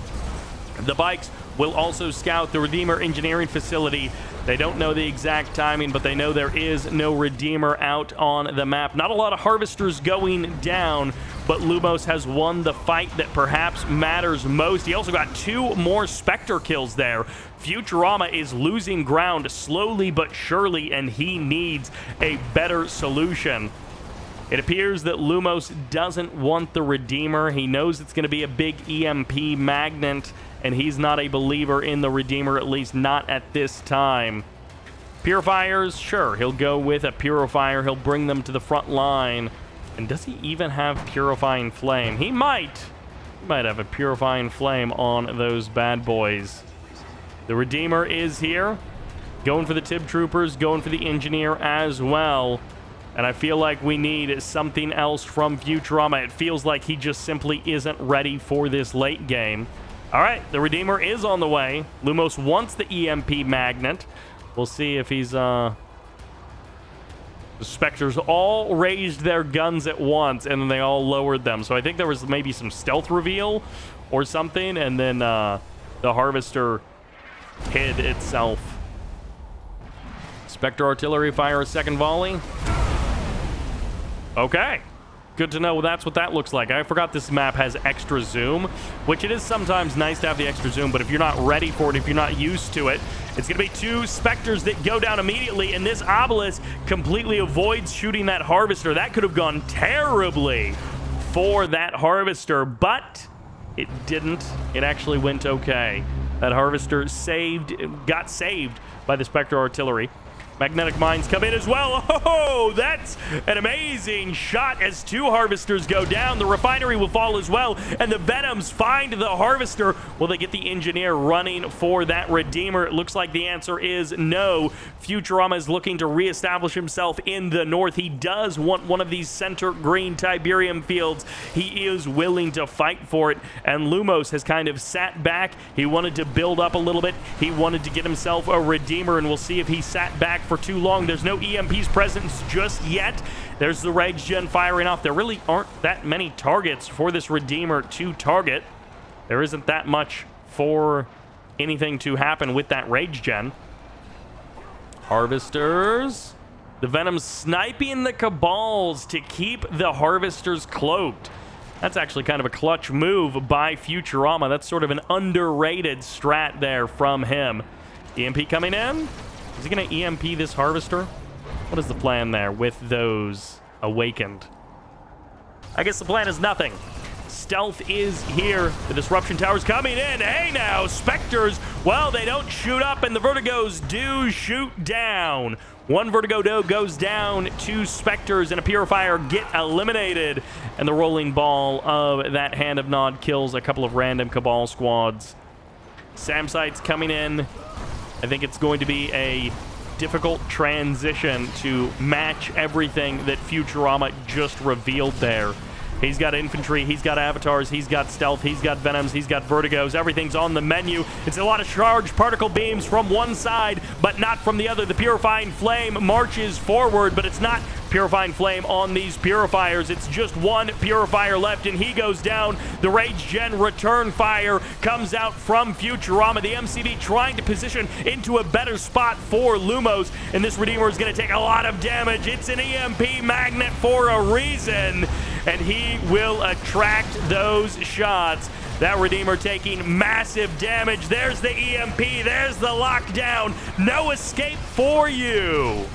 The bikes will also scout the Redeemer engineering facility. They don't know the exact timing, but they know there is no Redeemer out on the map. Not a lot of harvesters going down, but Lumos has won the fight that perhaps matters most. He also got 2 more Spectre kills there. Futurama is losing ground slowly but surely, and he needs a better solution. It appears that Lumos doesn't want the Redeemer. He knows it's going to be a big EMP magnet, and he's not a believer in the Redeemer, at least not at this time. Purifiers, sure, he'll go with a Purifier. He'll bring them to the front line. And does he even have Purifying Flame? He might. He might have a Purifying Flame on those bad boys. The Redeemer is here. Going for the Tib Troopers, going for the Engineer as well. And I feel like we need something else from Futurama. It feels like he just simply isn't ready for this late game. All right, the Redeemer is on the way. Lumos wants the EMP magnet. We'll see if he's, The Spectres all raised their guns at once, and then they all lowered them. So I think there was maybe some stealth reveal or something, and then the Harvester hid itself. Spectre Artillery fire a second volley. Okay. Good to know that's what that looks like. I forgot this map has extra zoom, which it is sometimes nice to have the extra zoom, but if you're not ready for it, if you're not used to it, it's going to be two Spectres that go down immediately, and this Obelisk completely avoids shooting that Harvester. That could have gone terribly for that Harvester, but it didn't. It actually went okay. That Harvester got saved by the Spectre Artillery. Magnetic Mines come in as well. Oh, that's an amazing shot as two Harvesters go down. The Refinery will fall as well, and the Venoms find the Harvester. Will they get the Engineer running for that Redeemer? It looks like the answer is no. Futurama is looking to reestablish himself in the north. He does want one of these center green Tiberium fields. He is willing to fight for it, and Lumos has kind of sat back. He wanted to build up a little bit. He wanted to get himself a Redeemer, and we'll see if he sat back for too long. There's no EMP's presence just yet. There's the Rage Gen firing off. There really aren't that many targets for this Redeemer to target. There isn't that much for anything to happen with that Rage Gen. Harvesters. The Venom's sniping the Cabals to keep the Harvesters cloaked. That's actually kind of a clutch move by Futurama. That's sort of an underrated strat there from him. EMP coming in. Is he going to EMP this Harvester? What is the plan there with those awakened? I guess the plan is nothing. Stealth is here. The Disruption Tower's coming in. Hey now, Spectres. Well, they don't shoot up, and the Vertigos do shoot down. One Vertigo goes down. Two Spectres and a Purifier get eliminated. And the rolling ball of that Hand of Nod kills a couple of random Cabal squads. Samsite's coming in. I think it's going to be a difficult transition to match everything that Futurama just revealed there. He's got infantry, he's got avatars, he's got stealth, he's got venoms, he's got vertigos. Everything's on the menu. It's a lot of charged particle beams from one side, but not from the other. The Purifying Flame marches forward, but it's not Purifying Flame on these Purifiers. It's just one Purifier left, and he goes down. The Rage Gen return fire comes out from Futurama. The MCV trying to position into a better spot for Lumos, and this Redeemer is going to take a lot of damage. It's an EMP magnet for a reason, and he will attract those shots. That Redeemer taking massive damage. There's the EMP. There's the lockdown. No escape for you.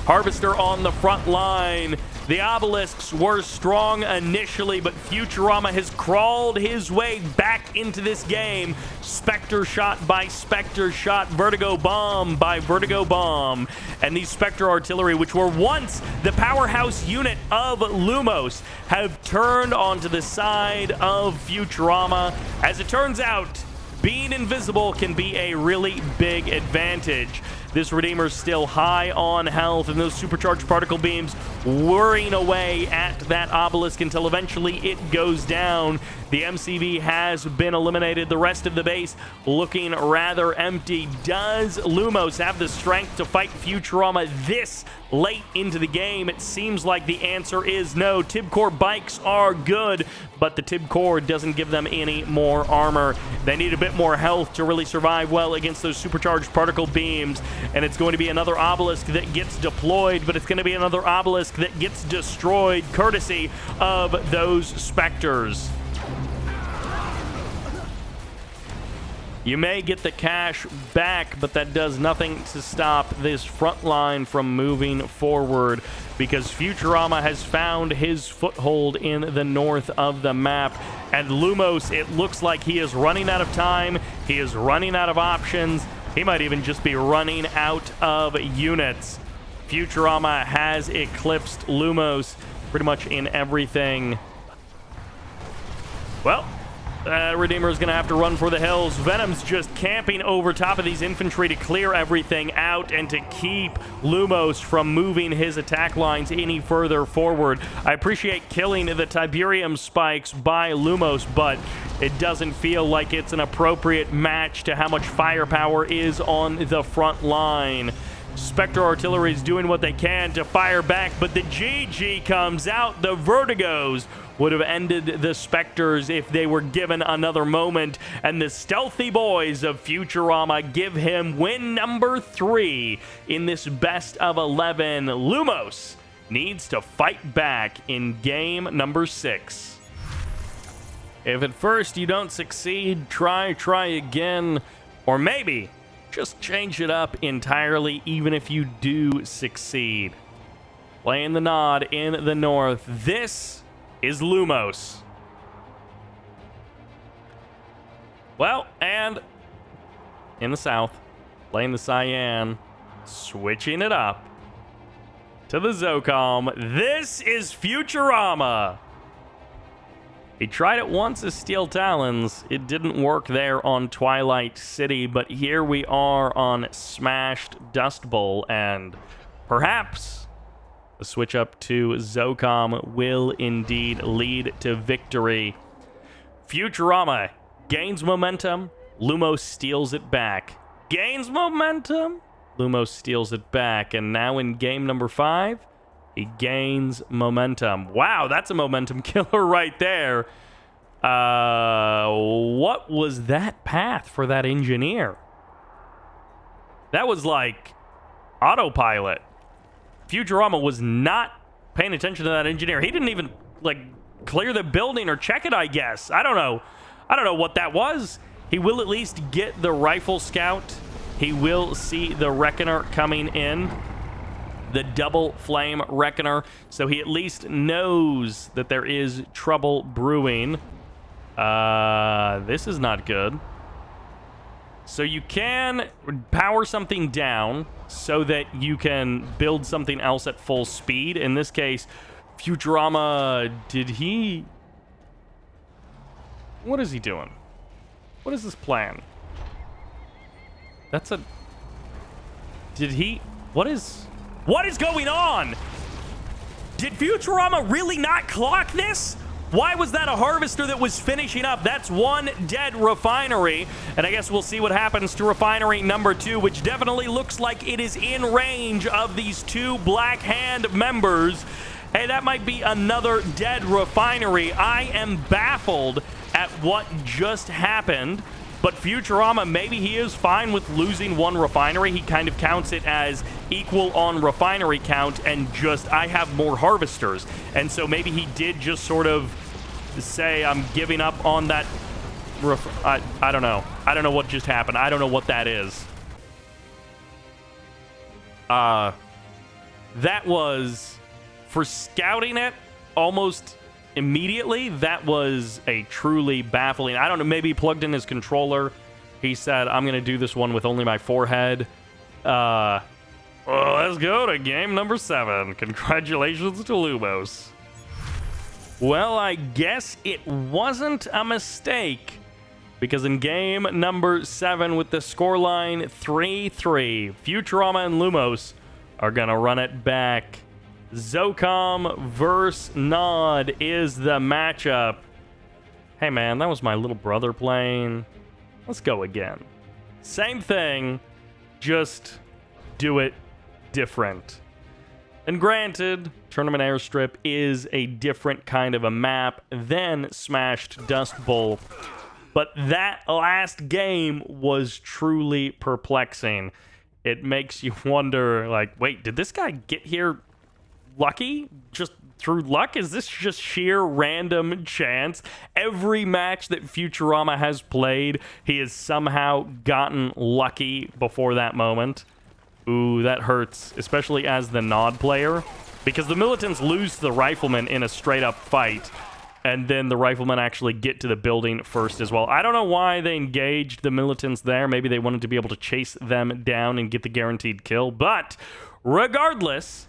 Harvester on the front line. The Obelisks were strong initially, but Futurama has crawled his way back into this game. Spectre shot by Spectre shot, Vertigo bomb by Vertigo bomb. And these Spectre Artillery, which were once the powerhouse unit of Lumos, have turned onto the side of Futurama. As it turns out, being invisible can be a really big advantage. This Redeemer's still high on health, and those supercharged particle beams whirring away at that Obelisk until eventually it goes down. The MCV has been eliminated. The rest of the base looking rather empty. Does Lumos have the strength to fight Futurama this late into the game? It seems like the answer is no. Tibcore bikes are good, but the Tibcore doesn't give them any more armor. They need a bit more health to really survive well against those supercharged particle beams, and it's going to be another Obelisk that gets deployed, but it's going to be another Obelisk that gets destroyed courtesy of those Spectres. You may get the cash back, but that does nothing to stop this front line from moving forward because Futurama has found his foothold in the north of the map. And Lumos, it looks like he is running out of time. He is running out of options. He might even just be running out of units. Futurama has eclipsed Lumos pretty much in everything. Well, Redeemer is going to have to run for the hills. Venom's just camping over top of these infantry to clear everything out and to keep Lumos from moving his attack lines any further forward. I appreciate killing the Tiberium spikes by Lumos, but it doesn't feel like it's an appropriate match to how much firepower is on the front line. Spectre Artillery is doing what they can to fire back, but the GG comes out. The Vertigos would have ended the Spectres if they were given another moment, and the Stealthy Boys of Futurama give him win number 3 in this best of 11. Lumos needs to fight back in game number 6. If at first you don't succeed, try again, or maybe just change it up entirely even if you do succeed. Playing the nod in the north. This is Lumos. Well, and in the south, playing the Cyan, switching it up to the Zocom. This is Futurama. He tried it once as Steel Talons. It didn't work there on Twilight City, but here we are on Smashed Dust Bowl, and perhaps the switch up to Zocom will indeed lead to victory. Futurama gains momentum. Lumos steals it back. Gains momentum. Lumos steals it back, and now in game number 5, he gains momentum. Wow, that's a momentum killer right there. What was that path for that engineer? That was like autopilot. Futurama was not paying attention to that engineer. He didn't even like clear the building or check it, I guess. I don't know what that was. He will at least get the rifle scout. He will see the Reckoner coming in. The double flame Reckoner, so he at least knows that there is trouble brewing. This is not good. So you can power something down so that you can build something else at full speed. In this case, Futurama, what is he doing? What is this plan? What is going on? Did Futurama really not clock this? Why was that a harvester that was finishing up? That's one dead refinery. And I guess we'll see what happens to refinery number 2, which definitely looks like it is in range of these 2 Black Hand members. Hey, that might be another dead refinery. I am baffled at what just happened. But Futurama, maybe he is fine with losing one refinery. He kind of counts it as equal on refinery count and just, I have more harvesters. And so maybe he did just sort of say, I'm giving up on that. I don't know. I don't know what just happened. I don't know what that is. That was, for scouting it, almost immediately, that was a truly baffling. I don't know, maybe he plugged in his controller. He said, I'm going to do this one with only my forehead. Well, let's go to game number 7. Congratulations to Lumos. Well, I guess it wasn't a mistake, because in game number 7 with the scoreline 3-3, Futurama and Lumos are going to run it back. Zocom versus Nod is the matchup. Hey man, that was my little brother playing. Let's go again. Same thing, just do it different. And granted, Tournament Airstrip is a different kind of a map than Smashed Dust Bowl, but that last game was truly perplexing. It makes you wonder, like, wait, did this guy get here lucky? Just through luck? Is this just sheer random chance? Every match that Futurama has played, he has somehow gotten lucky before that moment. Ooh, that hurts, especially as the Nod player, because the militants lose to the riflemen in a straight-up fight, and then the riflemen actually get to the building first as well. I don't know why they engaged the militants there. Maybe they wanted to be able to chase them down and get the guaranteed kill, but regardless,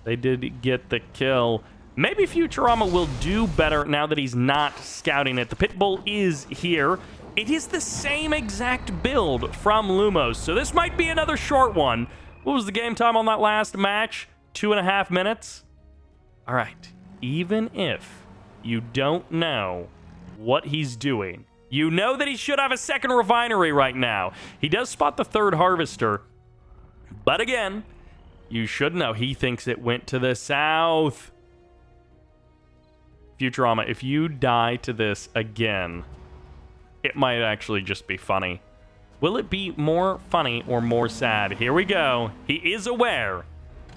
they did get the kill. Maybe Futurama will do better now that he's not scouting it. The Pitbull is here. It is the same exact build from Lumos, so this might be another short one. What was the game time on that last match? 2.5 minutes? All right, even if you don't know what he's doing, you know that he should have a second refinery right now. He does spot the third harvester, but again, you should know he thinks it went to the south. Futurama, if you die to this again, it might actually just be funny. Will it be more funny or more sad? Here we go. He is aware.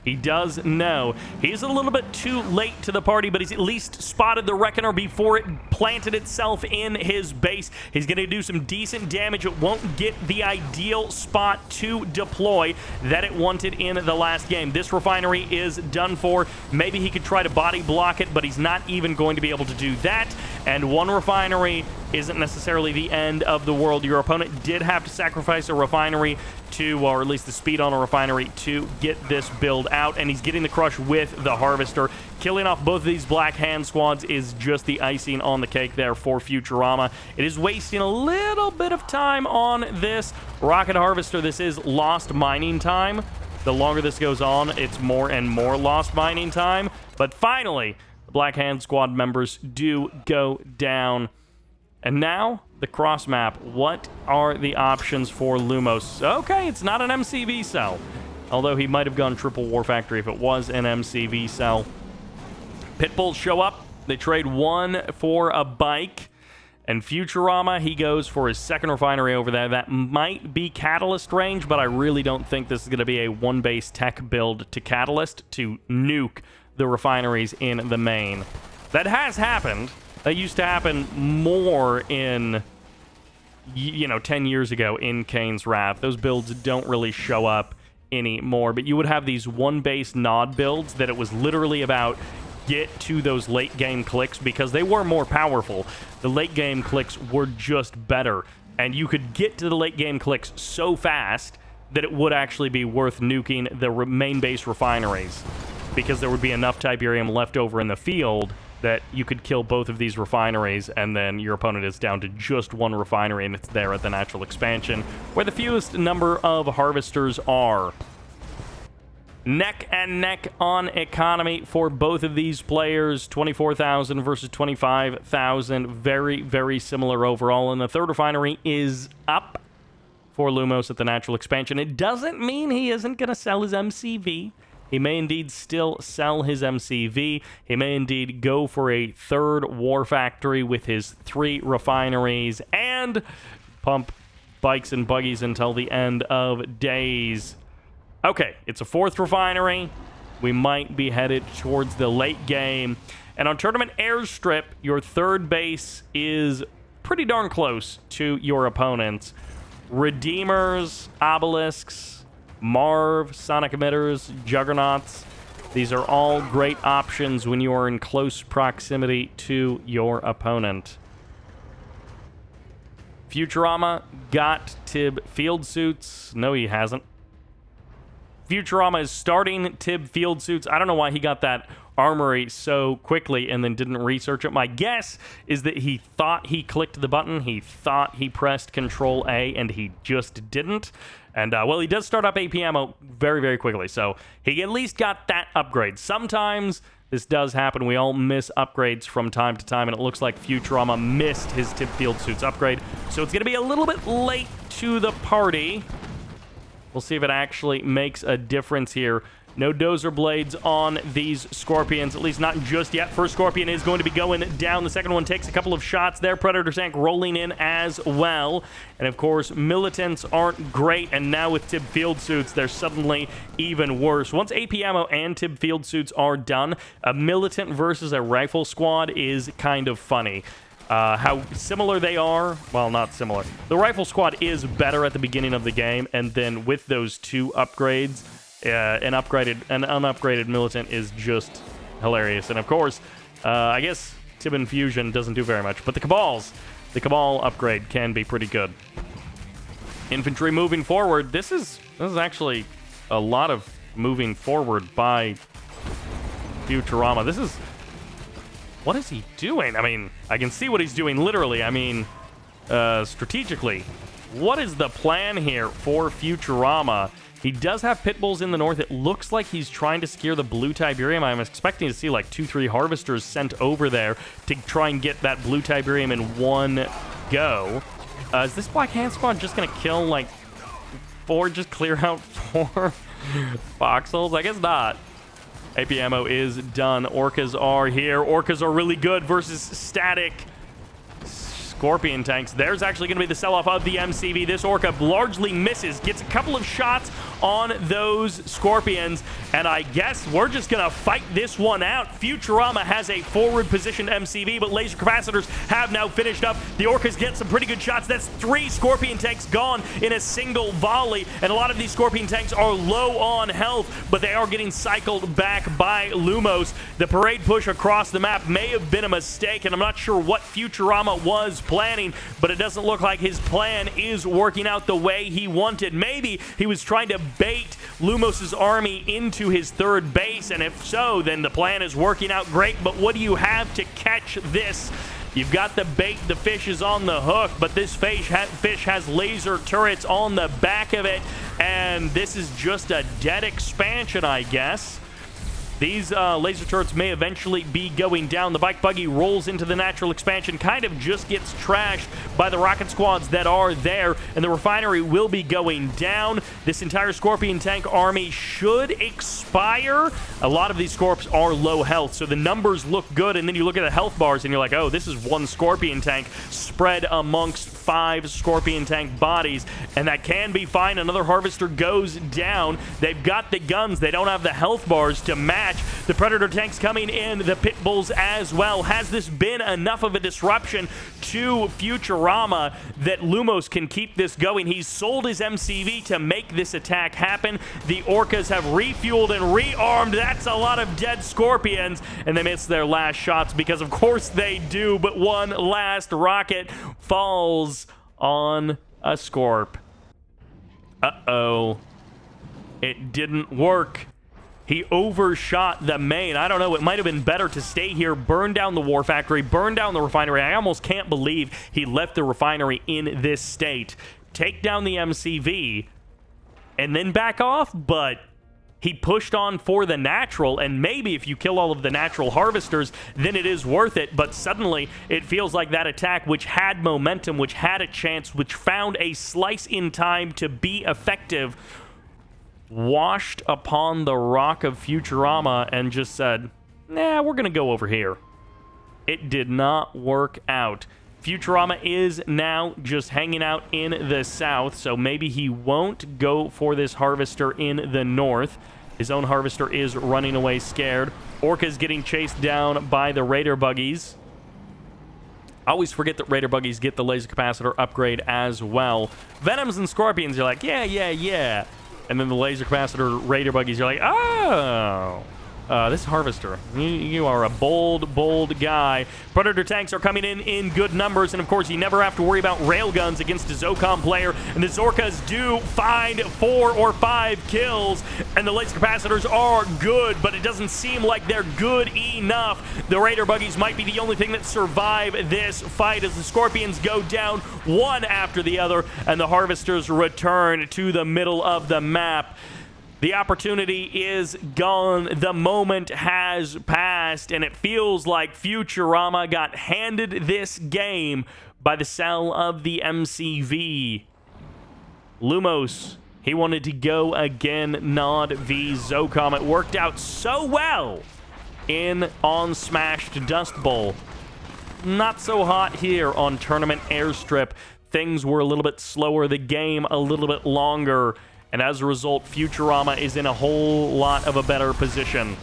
He does know. He's a little bit too late to the party, but he's at least spotted the Reckoner before it planted itself in his base. He's going to do some decent damage. It won't get the ideal spot to deploy that it wanted in the last game. This refinery is done for. Maybe he could try to body block it, but he's not even going to be able to do that. And one refinery isn't necessarily the end of the world. Your opponent did have to sacrifice a refinery to, or at least the speed on a refinery, to get this build out, and he's getting the crush with the harvester. Killing off both of these Black Hand squads is just the icing on the cake there for Futurama. It is wasting a little bit of time on this rocket harvester. This is lost mining time. The longer this goes on, it's more and more lost mining time. But finally, the Black Hand squad members do go down. And now, the cross map. What are the options for Lumos? Okay, it's not an MCV cell. Although he might have gone triple War Factory if it was an MCV cell. Pitbulls show up. They trade one for a bike. And Futurama, he goes for his second refinery over there. That might be Catalyst range, but I really don't think this is going to be a one-base tech build to Catalyst to nuke the refineries in the main. That has happened. That used to happen more in, 10 years ago in Kane's Wrath. Those builds don't really show up anymore, but you would have these one-base Nod builds that it was literally about get to those late-game clicks because they were more powerful. The late-game clicks were just better, and you could get to the late-game clicks so fast that it would actually be worth nuking the main base refineries because there would be enough Tiberium left over in the field that you could kill both of these refineries, and then your opponent is down to just one refinery, and it's there at the natural expansion, where the fewest number of harvesters are. Neck and neck on economy for both of these players. 24,000 versus 25,000. Very, very similar overall, and the third refinery is up for Lumos at the natural expansion. It doesn't mean he isn't going to sell his MCV. He may indeed still sell his MCV. He may indeed go for a third war factory with his 3 refineries and pump bikes and buggies until the end of days. Okay, it's a 4th refinery. We might be headed towards the late game. And on Tournament Airstrip, your third base is pretty darn close to your opponents. Redeemers, Obelisks, Marv, Sonic Emitters, Juggernauts. These are all great options when you are in close proximity to your opponent. Futurama got Tib field suits. No, he hasn't. Futurama is starting Tib field suits. I don't know why he got that armory so quickly and then didn't research it. My guess is that he thought he clicked the button. He thought he pressed Control A, and he just didn't. And, well, he does start up AP ammo very, very quickly, so he at least got that upgrade. Sometimes this does happen. We all miss upgrades from time to time, and it looks like Futurama missed his Tib field suits upgrade. So it's going to be a little bit late to the party. We'll see if it actually makes a difference here. No dozer blades on these Scorpions, at least not just yet. First Scorpion is going to be going down. The second one takes a couple of shots there. Predator tank rolling in as well. And of course, militants aren't great, and now with TIB field suits, they're suddenly even worse. Once AP ammo and TIB field suits are done, a militant versus a rifle squad is kind of funny. How similar they are, well, not similar. The rifle squad is better at the beginning of the game, and then with those two upgrades, an unupgraded militant is just hilarious. And of course, I guess TIB Infusion doesn't do very much, but the Cabal upgrade can be pretty good. Infantry moving forward. This is actually a lot of moving forward by Futurama. What is he doing? I mean, I can see what he's doing literally. I mean, strategically. What is the plan here for Futurama? He does have pit bulls in the north. It looks like he's trying to secure the blue Tiberium. I'm expecting to see like 2-3 harvesters sent over there to try and get that blue Tiberium in one go. Is this Black Hand Squad just going to kill like 4, just clear out 4 voxels? I guess not. AP ammo is done. Orcas are here. Orcas are really good versus static Scorpion tanks. There's actually going to be the sell-off of the MCV. This Orca largely misses, gets a couple of shots on those Scorpions, and I guess we're just going to fight this one out. Futurama has a forward-positioned MCV, but laser capacitors have now finished up. The Orcas get some pretty good shots. That's 3 Scorpion tanks gone in a single volley, and a lot of these Scorpion tanks are low on health, but they are getting cycled back by Lumos. The parade push across the map may have been a mistake, and I'm not sure what Futurama was planning, but it doesn't look like his plan is working out the way he wanted. Maybe he was trying to bait Lumos' army into his third base, and if so, then the plan is working out great. But what do you have to catch this? You've got the bait, the fish is on the hook, but this fish has laser turrets on the back of it, and this is just a dead expansion, I guess. These laser turrets may eventually be going down. The bike buggy rolls into the natural expansion, kind of just gets trashed by the rocket squads that are there, and the refinery will be going down. This entire Scorpion tank army should expire. A lot of these Scorps are low health, so the numbers look good, and then you look at the health bars, and you're like, oh, this is one Scorpion tank spread amongst 5 Scorpion tank bodies, and that can be fine. Another harvester goes down. They've got the guns. They don't have the health bars to match. The Predator tanks coming in, the pit bulls as well. Has this been enough of a disruption to Futurama that Lumos can keep this going? He's sold his MCV to make this attack happen. The Orcas have refueled and rearmed. That's a lot of dead Scorpions, and they miss their last shots because of course they do, but one last rocket falls on a Scorp. Uh-oh. It didn't work. He overshot the main. I don't know. It might have been better to stay here, burn down the war factory, burn down the refinery. I almost can't believe he left the refinery in this state. Take down the MCV and then back off, but he pushed on for the natural, and maybe if you kill all of the natural harvesters, then it is worth it. But suddenly, it feels like that attack, which had momentum, which had a chance, which found a slice in time to be effective, washed upon the rock of Futurama and just said, nah, we're going to go over here. It did not work out. Futurama is now just hanging out in the south, so maybe he won't go for this harvester in the north. His own harvester is running away scared. Orca's getting chased down by the Raider buggies. I always forget that Raider buggies get the laser capacitor upgrade as well. Venoms and Scorpions, you're like, yeah. And then the laser capacitor Raider buggies, you're like, oh, this harvester, you are a bold guy. Predator tanks are coming in good numbers, and of course you never have to worry about railguns against a Zocom player, and the Zorkas do find 4 or 5 kills, and the laser capacitors are good, but it doesn't seem like they're good enough. The Raider buggies might be the only thing that survive this fight as the Scorpions go down one after the other, and the harvesters return to the middle of the map. The opportunity is gone. The moment has passed, and it feels like Futurama got handed this game by the sell of the MCV. Lumos He wanted to go again, Nod v Zocom. It worked out so well on Smashed Dust Bowl. Not so hot here on Tournament Airstrip. Things were a little bit slower, the game a little bit longer, and as a result, Futurama is in a whole lot of a better position.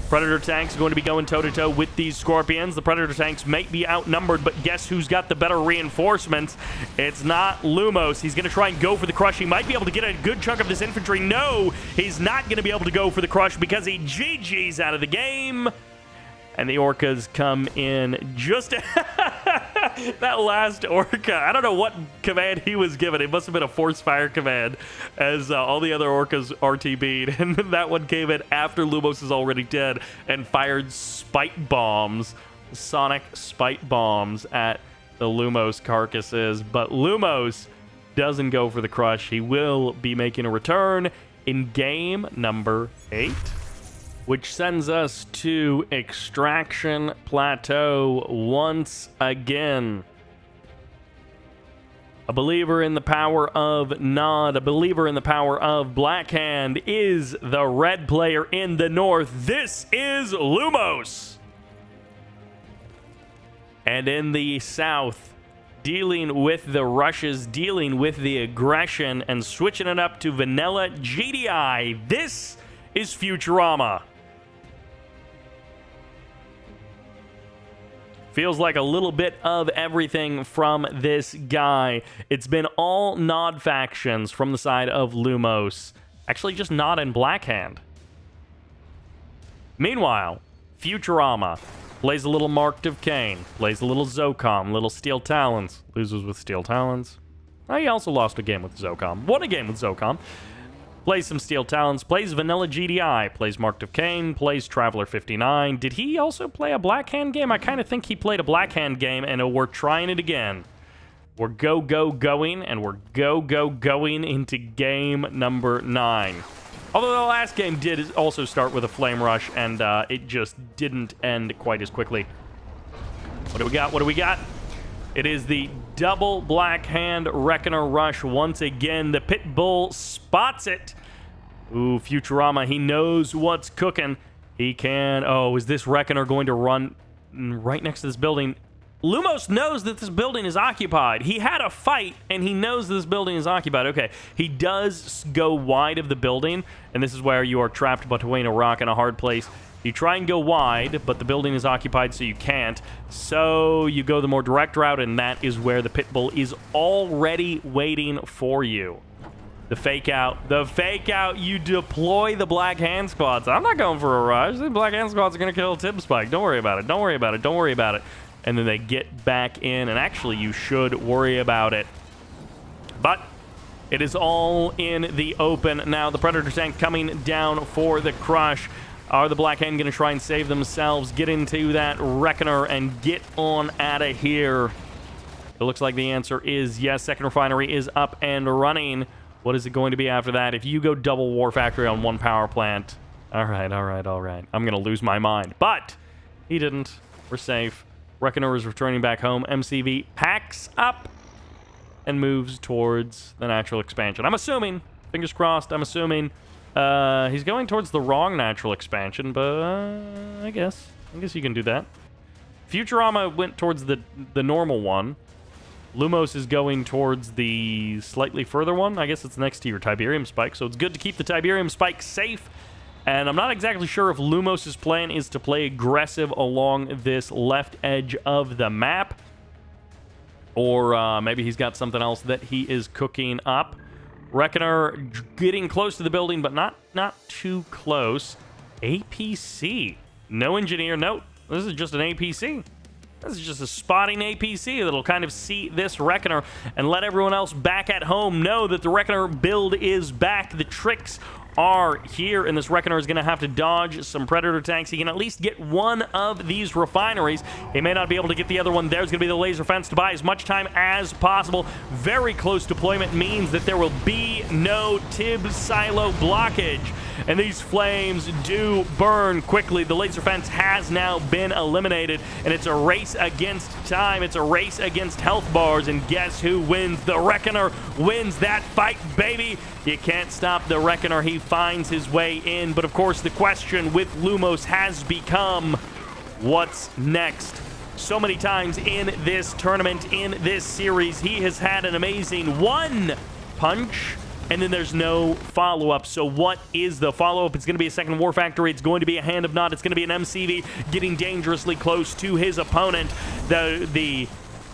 Predator tanks going to be going toe-to-toe with these Scorpions. The Predator tanks may be outnumbered, but guess who's got the better reinforcements? It's not Lumos. He's going to try and go for the crush. He might be able to get a good chunk of this infantry. No, he's not going to be able to go for the crush because he GG's out of the game. And the Orcas come in just... that last Orca, I don't know what command he was given. It must have been a force fire command as all the other Orcas RTB'd. And that one came in after Lumos is already dead and fired spite bombs, sonic spite bombs at the Lumos carcasses. But Lumos doesn't go for the crush. He will be making a return in game number 8. Which sends us to Extraction Plateau once again. A believer in the power of Nod, a believer in the power of Blackhand is the red player in the north. This is Lumos. And in the south, dealing with the rushes, dealing with the aggression, and switching it up to vanilla GDI, this is Futurama. Feels like a little bit of everything from this guy. It's been all Nod factions from the side of Lumos. Actually, just Nod and Blackhand. Meanwhile, Futurama plays a little Marked of Kane, plays a little Zocom, little Steel Talons, loses with Steel Talons. He also lost a game with Zocom, won a game with Zocom. Plays some Steel Talons, plays Vanilla GDI, plays Marked of Kane, plays Traveler 59. Did he also play a Blackhand game? I kind of think he played a Blackhand game, and we're trying it again. We're going, and we're going into game number 9. Although the last game did also start with a Flame Rush, and it just didn't end quite as quickly. What do we got? What do we got? It is the double Blackhand Reckoner Rush once again. The Pitbull spots it. Ooh, Futurama, he knows what's cooking. He can... Oh, is this Reckoner going to run right next to this building? Lumos knows that this building is occupied. He had a fight, and he knows this building is occupied. Okay, he does go wide of the building, and this is where you are trapped between a rock and a hard place. You try and go wide, but the building is occupied, so you can't. So you go the more direct route, and that is where the Pitbull is already waiting for you. The fake out, you deploy the Black Hand Squads. I'm not going for a rush. The Black Hand Squads are going to kill Tib Spike. Don't worry about it. And then they get back in, and actually you should worry about it. But it is all in the open. Now the Predator tank coming down for the crush. Are the Black Hand going to try and save themselves, get into that Reckoner, and get on out of here? It looks like the answer is yes. Second refinery is up and running. What is it going to be after that? If you go double War Factory on one power plant... All right. I'm going to lose my mind. But he didn't. We're safe. Reckoner is returning back home. MCV packs up and moves towards the natural expansion. I'm assuming, fingers crossed, he's going towards the wrong natural expansion, but I guess you can do that. Futurama went towards the normal one. Lumos is going towards the slightly further one. I guess it's next to your Tiberium Spike, so it's good to keep the Tiberium Spike safe. And I'm not exactly sure if Lumos' plan is to play aggressive along this left edge of the map, or maybe he's got something else that he is cooking up. Reckoner getting close to the building, but not too close. APC. No engineer. No, this is just an APC. This is just a spotting APC that'll kind of see this Reckoner and let everyone else back at home know that the Reckoner build is back. The tricks are here, and this Reckoner is going to have to dodge some Predator tanks. He can at least get one of these refineries. He may not be able to get the other one. There's going to be the laser fence to buy as much time as possible. Very close deployment means that there will be no Tib silo blockage. and these flames do burn quickly. The laser fence has now been eliminated, and it's a race against time. It's a race against health bars, and guess who wins? The Reckoner wins that fight, baby. You can't stop the Reckoner. He finds his way in, but of course the question with Lumos has become, what's next? So many times in this tournament, in this series, he has had an amazing one punch, and then there's no follow-up. So what is the follow-up? It's going to be a second War Factory. It's going to be a Hand of Nod. It's going to be an MCV getting dangerously close to his opponent. The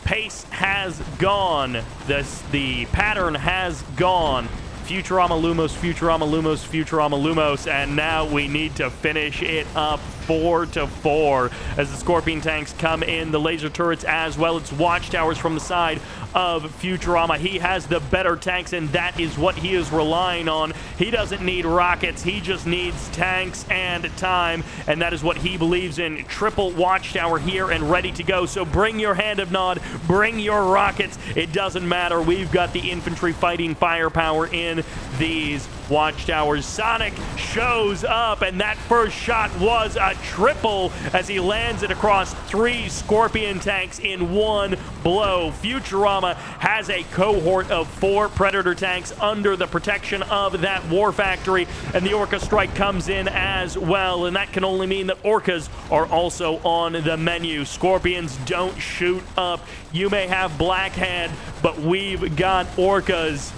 pace has gone. The pattern has gone. Futurama Lumos, Futurama Lumos, Futurama Lumos, and now we need to finish it up 4-4 as the Scorpion tanks come in, the laser turrets as well. It's watchtowers from the side of Futurama. He has the better tanks, and that is what he is relying on. He doesn't need rockets, he just needs tanks and time, and that is what he believes in. Triple watchtower here and ready to go, so bring your Hand of Nod, bring your rockets. It doesn't matter, we've got the infantry fighting firepower in these watchtowers. Sonic shows up, and that first shot was a triple as he lands it across 3 Scorpion tanks in one blow. Futurama has a cohort of 4 Predator tanks under the protection of that War Factory, and the Orca strike comes in as well, and that can only mean that Orcas are also on the menu. Scorpions don't shoot up. You may have Black Hand, but we've got Orcas.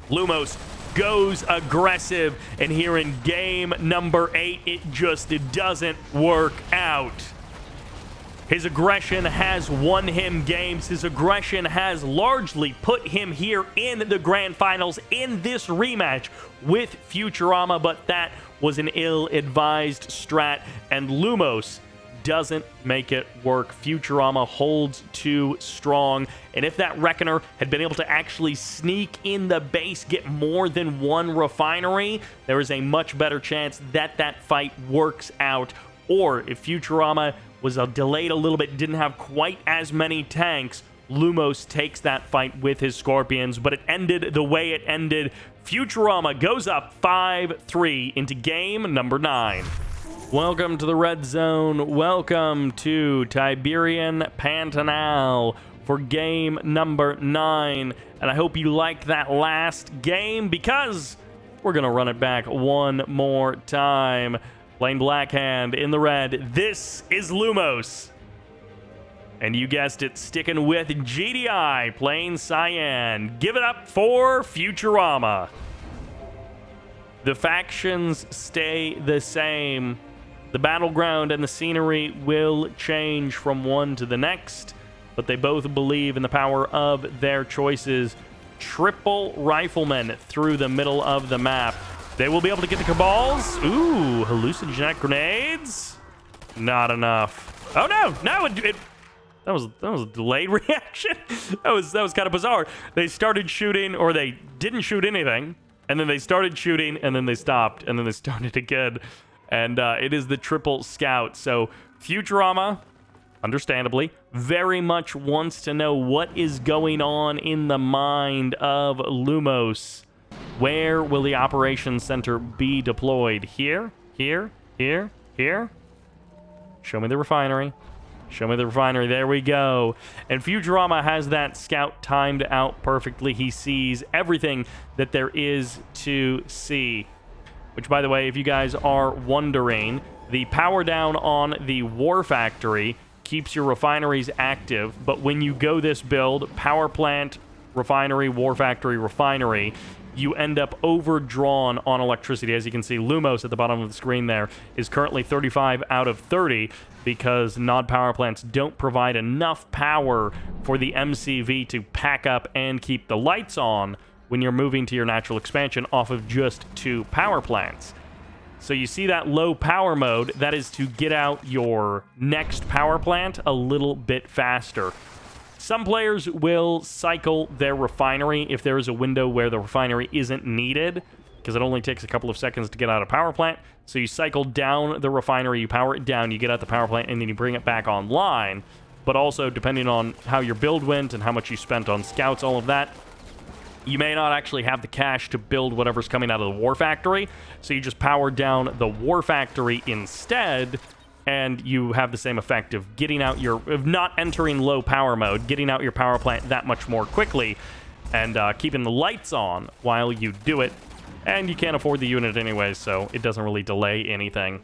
Lumos goes aggressive, and here in game number 8, it just doesn't work out. His aggression has won him games. His aggression has largely put him here in the grand finals in this rematch with Futurama, but that was an ill-advised strat, and Lumos doesn't make it work. Futurama holds too strong, and if that Reckoner had been able to actually sneak in the base, get more than 1 refinery, there is a much better chance that that fight works out. Or if Futurama was delayed a little bit, didn't have quite as many tanks, Lumos takes that fight with his Scorpions, but it ended the way it ended. Futurama goes up 5-3 into game number 9. Welcome to the Red Zone. Welcome to Tiberian Pantanal for game number 9. And I hope you liked that last game, because we're going to run it back one more time. Playing Blackhand in the red. This is Lumos. And you guessed it, sticking with GDI, playing Cyan. Give it up for Futurama. The factions stay the same. The battleground and the scenery will change from one to the next, but they both believe in the power of their choices. Triple riflemen through the middle of the map. They will be able to get the Cabals. Ooh, hallucinogenic grenades. Not enough. Oh no, no, that was a delayed reaction. that was kind of bizarre. They started shooting, or they didn't shoot anything, and then they started shooting, and then they stopped, and then they started again. And it is the triple scout. So Futurama, understandably, very much wants to know what is going on in the mind of Lumos. Where will the operations center be deployed? Here, here, here, here. Show me the refinery. Show me the refinery. There we go. And Futurama has that scout timed out perfectly. He sees everything that there is to see. Which, by the way, if you guys are wondering, the power down on the War Factory keeps your refineries active, but when you go this build, power plant, refinery, War Factory, refinery, you end up overdrawn on electricity. As you can see, Lumos at the bottom of the screen there is currently 35 out of 30 because Nod power plants don't provide enough power for the MCV to pack up and keep the lights on when you're moving to your natural expansion off of just 2 power plants. So you see that low power mode, that is to get out your next power plant a little bit faster. Some players will cycle their refinery if there is a window where the refinery isn't needed, because it only takes a couple of seconds to get out a power plant. So you cycle down the refinery, you power it down, you get out the power plant, and then you bring it back online. But also, depending on how your build went and how much you spent on scouts, all of that, you may not actually have the cash to build whatever's coming out of the War Factory, so you just power down the War Factory instead, and you have the same effect of of not entering low power mode, getting out your power plant that much more quickly, and keeping the lights on while you do it. And you can't afford the unit anyway, so it doesn't really delay anything.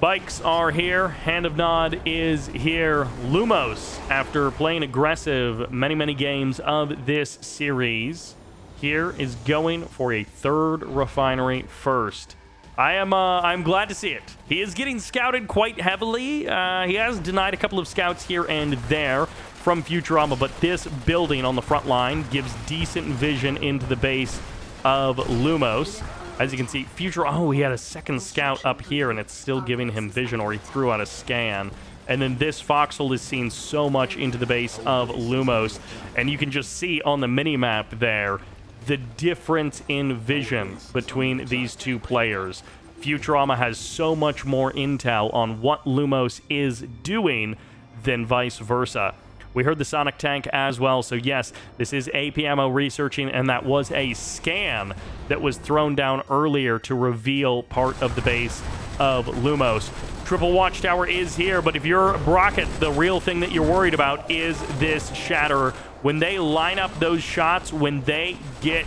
Bikes are here. Hand of Nod is here. Lumos, after playing aggressive many games of this series, here is going for a third refinery first. I'm glad to see it. He is getting scouted quite heavily. He has denied a couple of scouts here and there from Futurama, but this building on the front line gives decent vision into the base of Lumos. As you can see, he had a second scout up here, and it's still giving him vision, or he threw out a scan. And then this foxhole is seen so much into the base of Lumos, and you can just see on the mini-map there the difference in vision between these two players. Futurama has so much more intel on what Lumos is doing than vice versa. We heard the Sonic Tank as well, so yes, this is AP Ammo researching, and that was a scan that was thrown down earlier to reveal part of the base of Lumos. Triple Watchtower is here, but if you're Brockett, the real thing that you're worried about is this Shatterer. When they line up those shots, when they get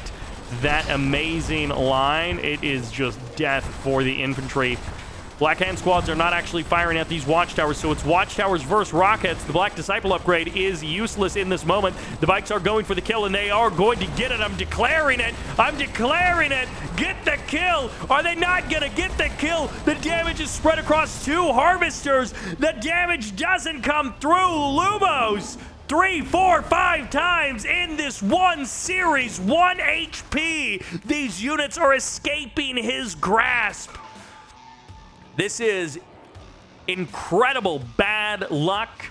that amazing line, it is just death for the infantry. Black Hand Squads are not actually firing at these Watchtowers, so it's Watchtowers versus Rockets. The Black Disciple upgrade is useless in this moment. The bikes are going for the kill, and they are going to get it. I'm declaring it. I'm declaring it. Get the kill. Are they not going to get the kill? The damage is spread across two Harvesters. The damage doesn't come through. Lumos 3, 4, 5 times in this one series. 1 HP. These units are escaping his grasp. This is incredible bad luck.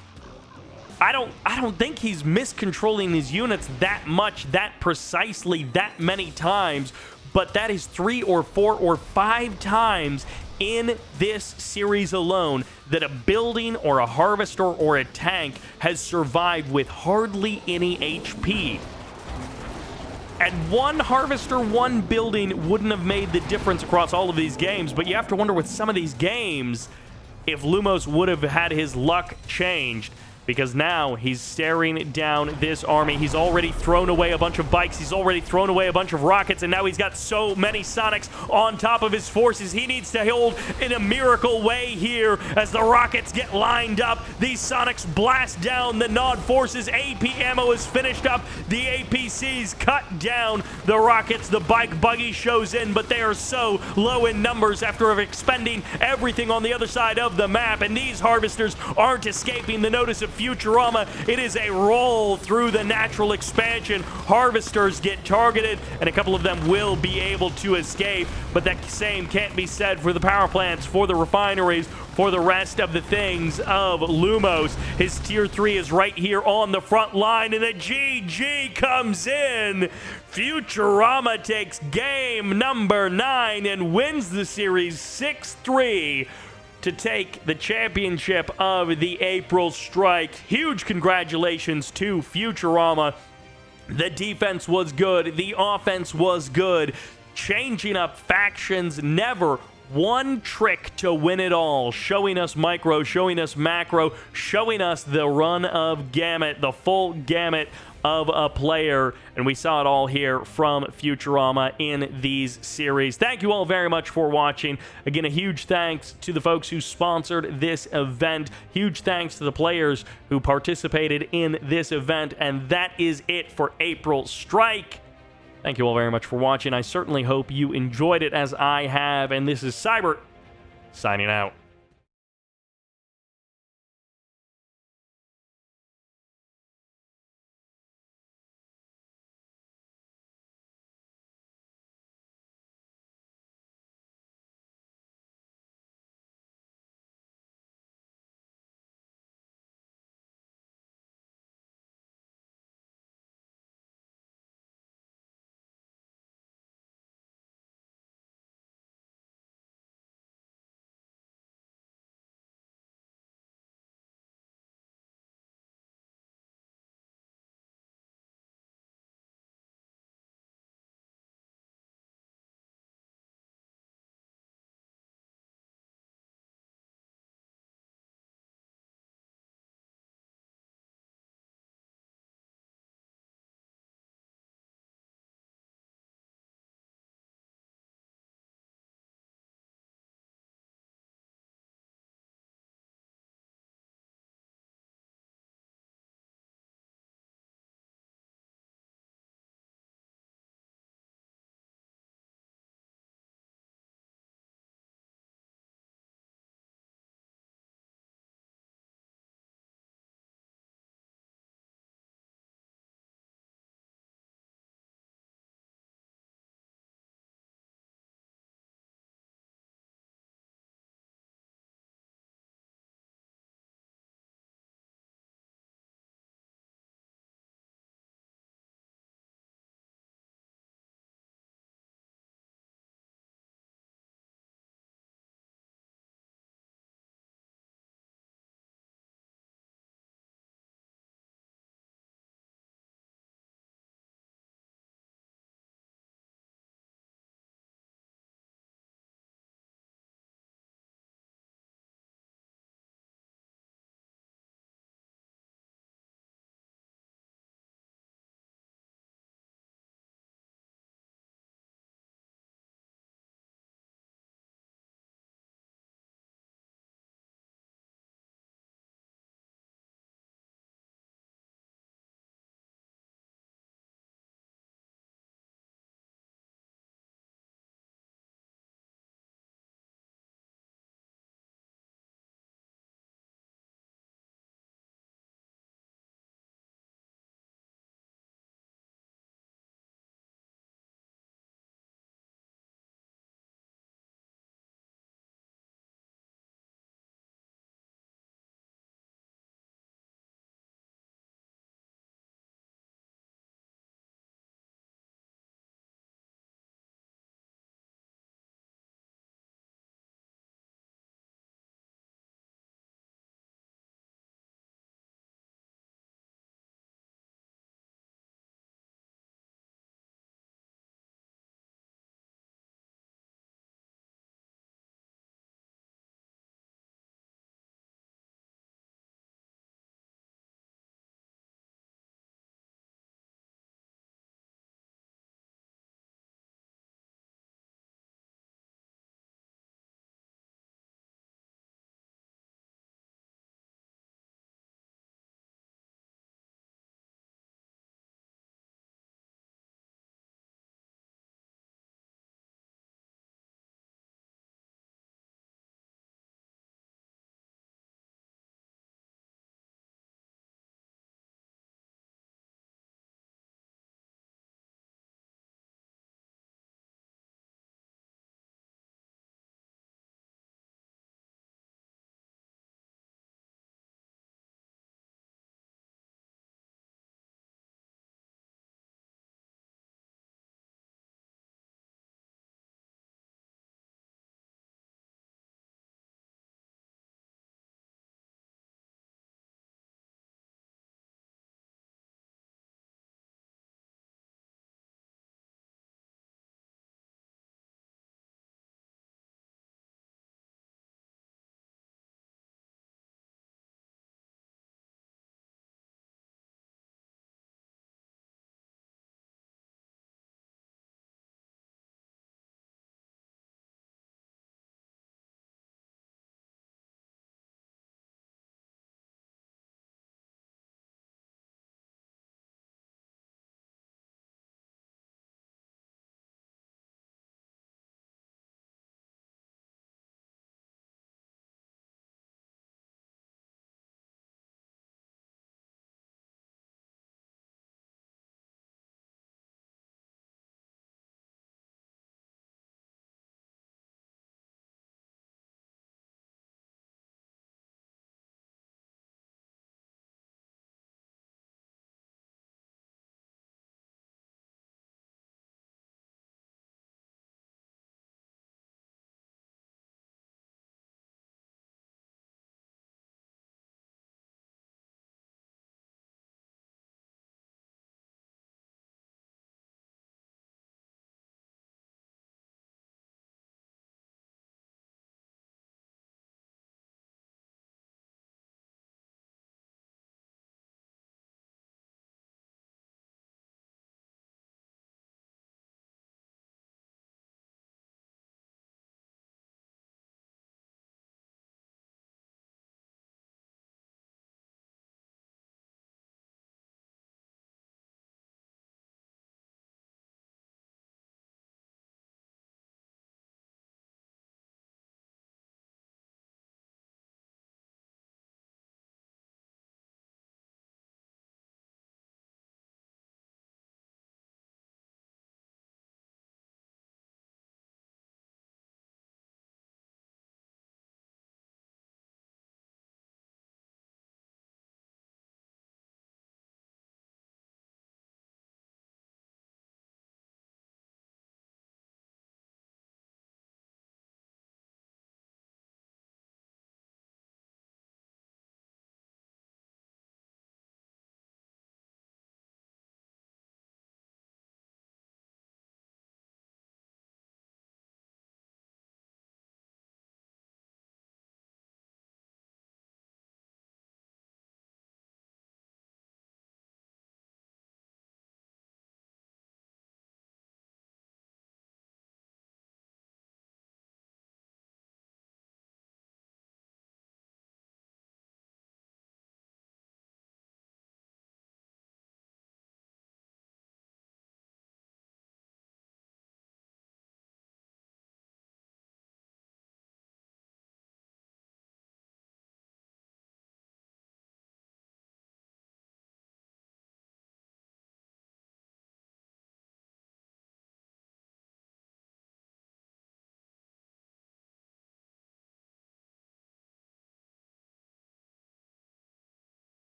I don't think he's miscontrolling his units that much, that precisely, that many times, but that is 3 or 4 or 5 times in this series alone that a building or a harvester or a tank has survived with hardly any HP. And one harvester, one building wouldn't have made the difference across all of these games, but you have to wonder with some of these games if Lumos would have had his luck changed, because now he's staring down this army. He's already thrown away a bunch of bikes. He's already thrown away a bunch of rockets, and now he's got so many Sonics on top of his forces. He needs to hold in a miracle way here as the rockets get lined up. These Sonics blast down the Nod forces. AP ammo is finished up. The APCs cut down the rockets. The bike buggy shows in, but they are so low in numbers after expending everything on the other side of the map, and these harvesters aren't escaping the notice of Futurama. It is a roll through the natural expansion. Harvesters get targeted, and a couple of them will be able to escape, but that same can't be said for the power plants, for the refineries, for the rest of the things of Lumos. His tier 3 is right here on the front line, and a GG comes in. Futurama takes game number 9 and wins the series 6-3 to take the championship of the April Strike. Huge congratulations to Futurama. The defense was good. The offense was good. Changing up factions, never one trick to win it all. Showing us micro, showing us macro, showing us the run of gamut, the full gamut of a player, and we saw it all here from Futurama in these series. Thank you all very much for watching. Again, a huge thanks to the folks who sponsored this event. Huge thanks to the players who participated in this event, and that is it for April Strike. Thank you all very much for watching. I certainly hope you enjoyed it as I have, and this is Sybert signing out.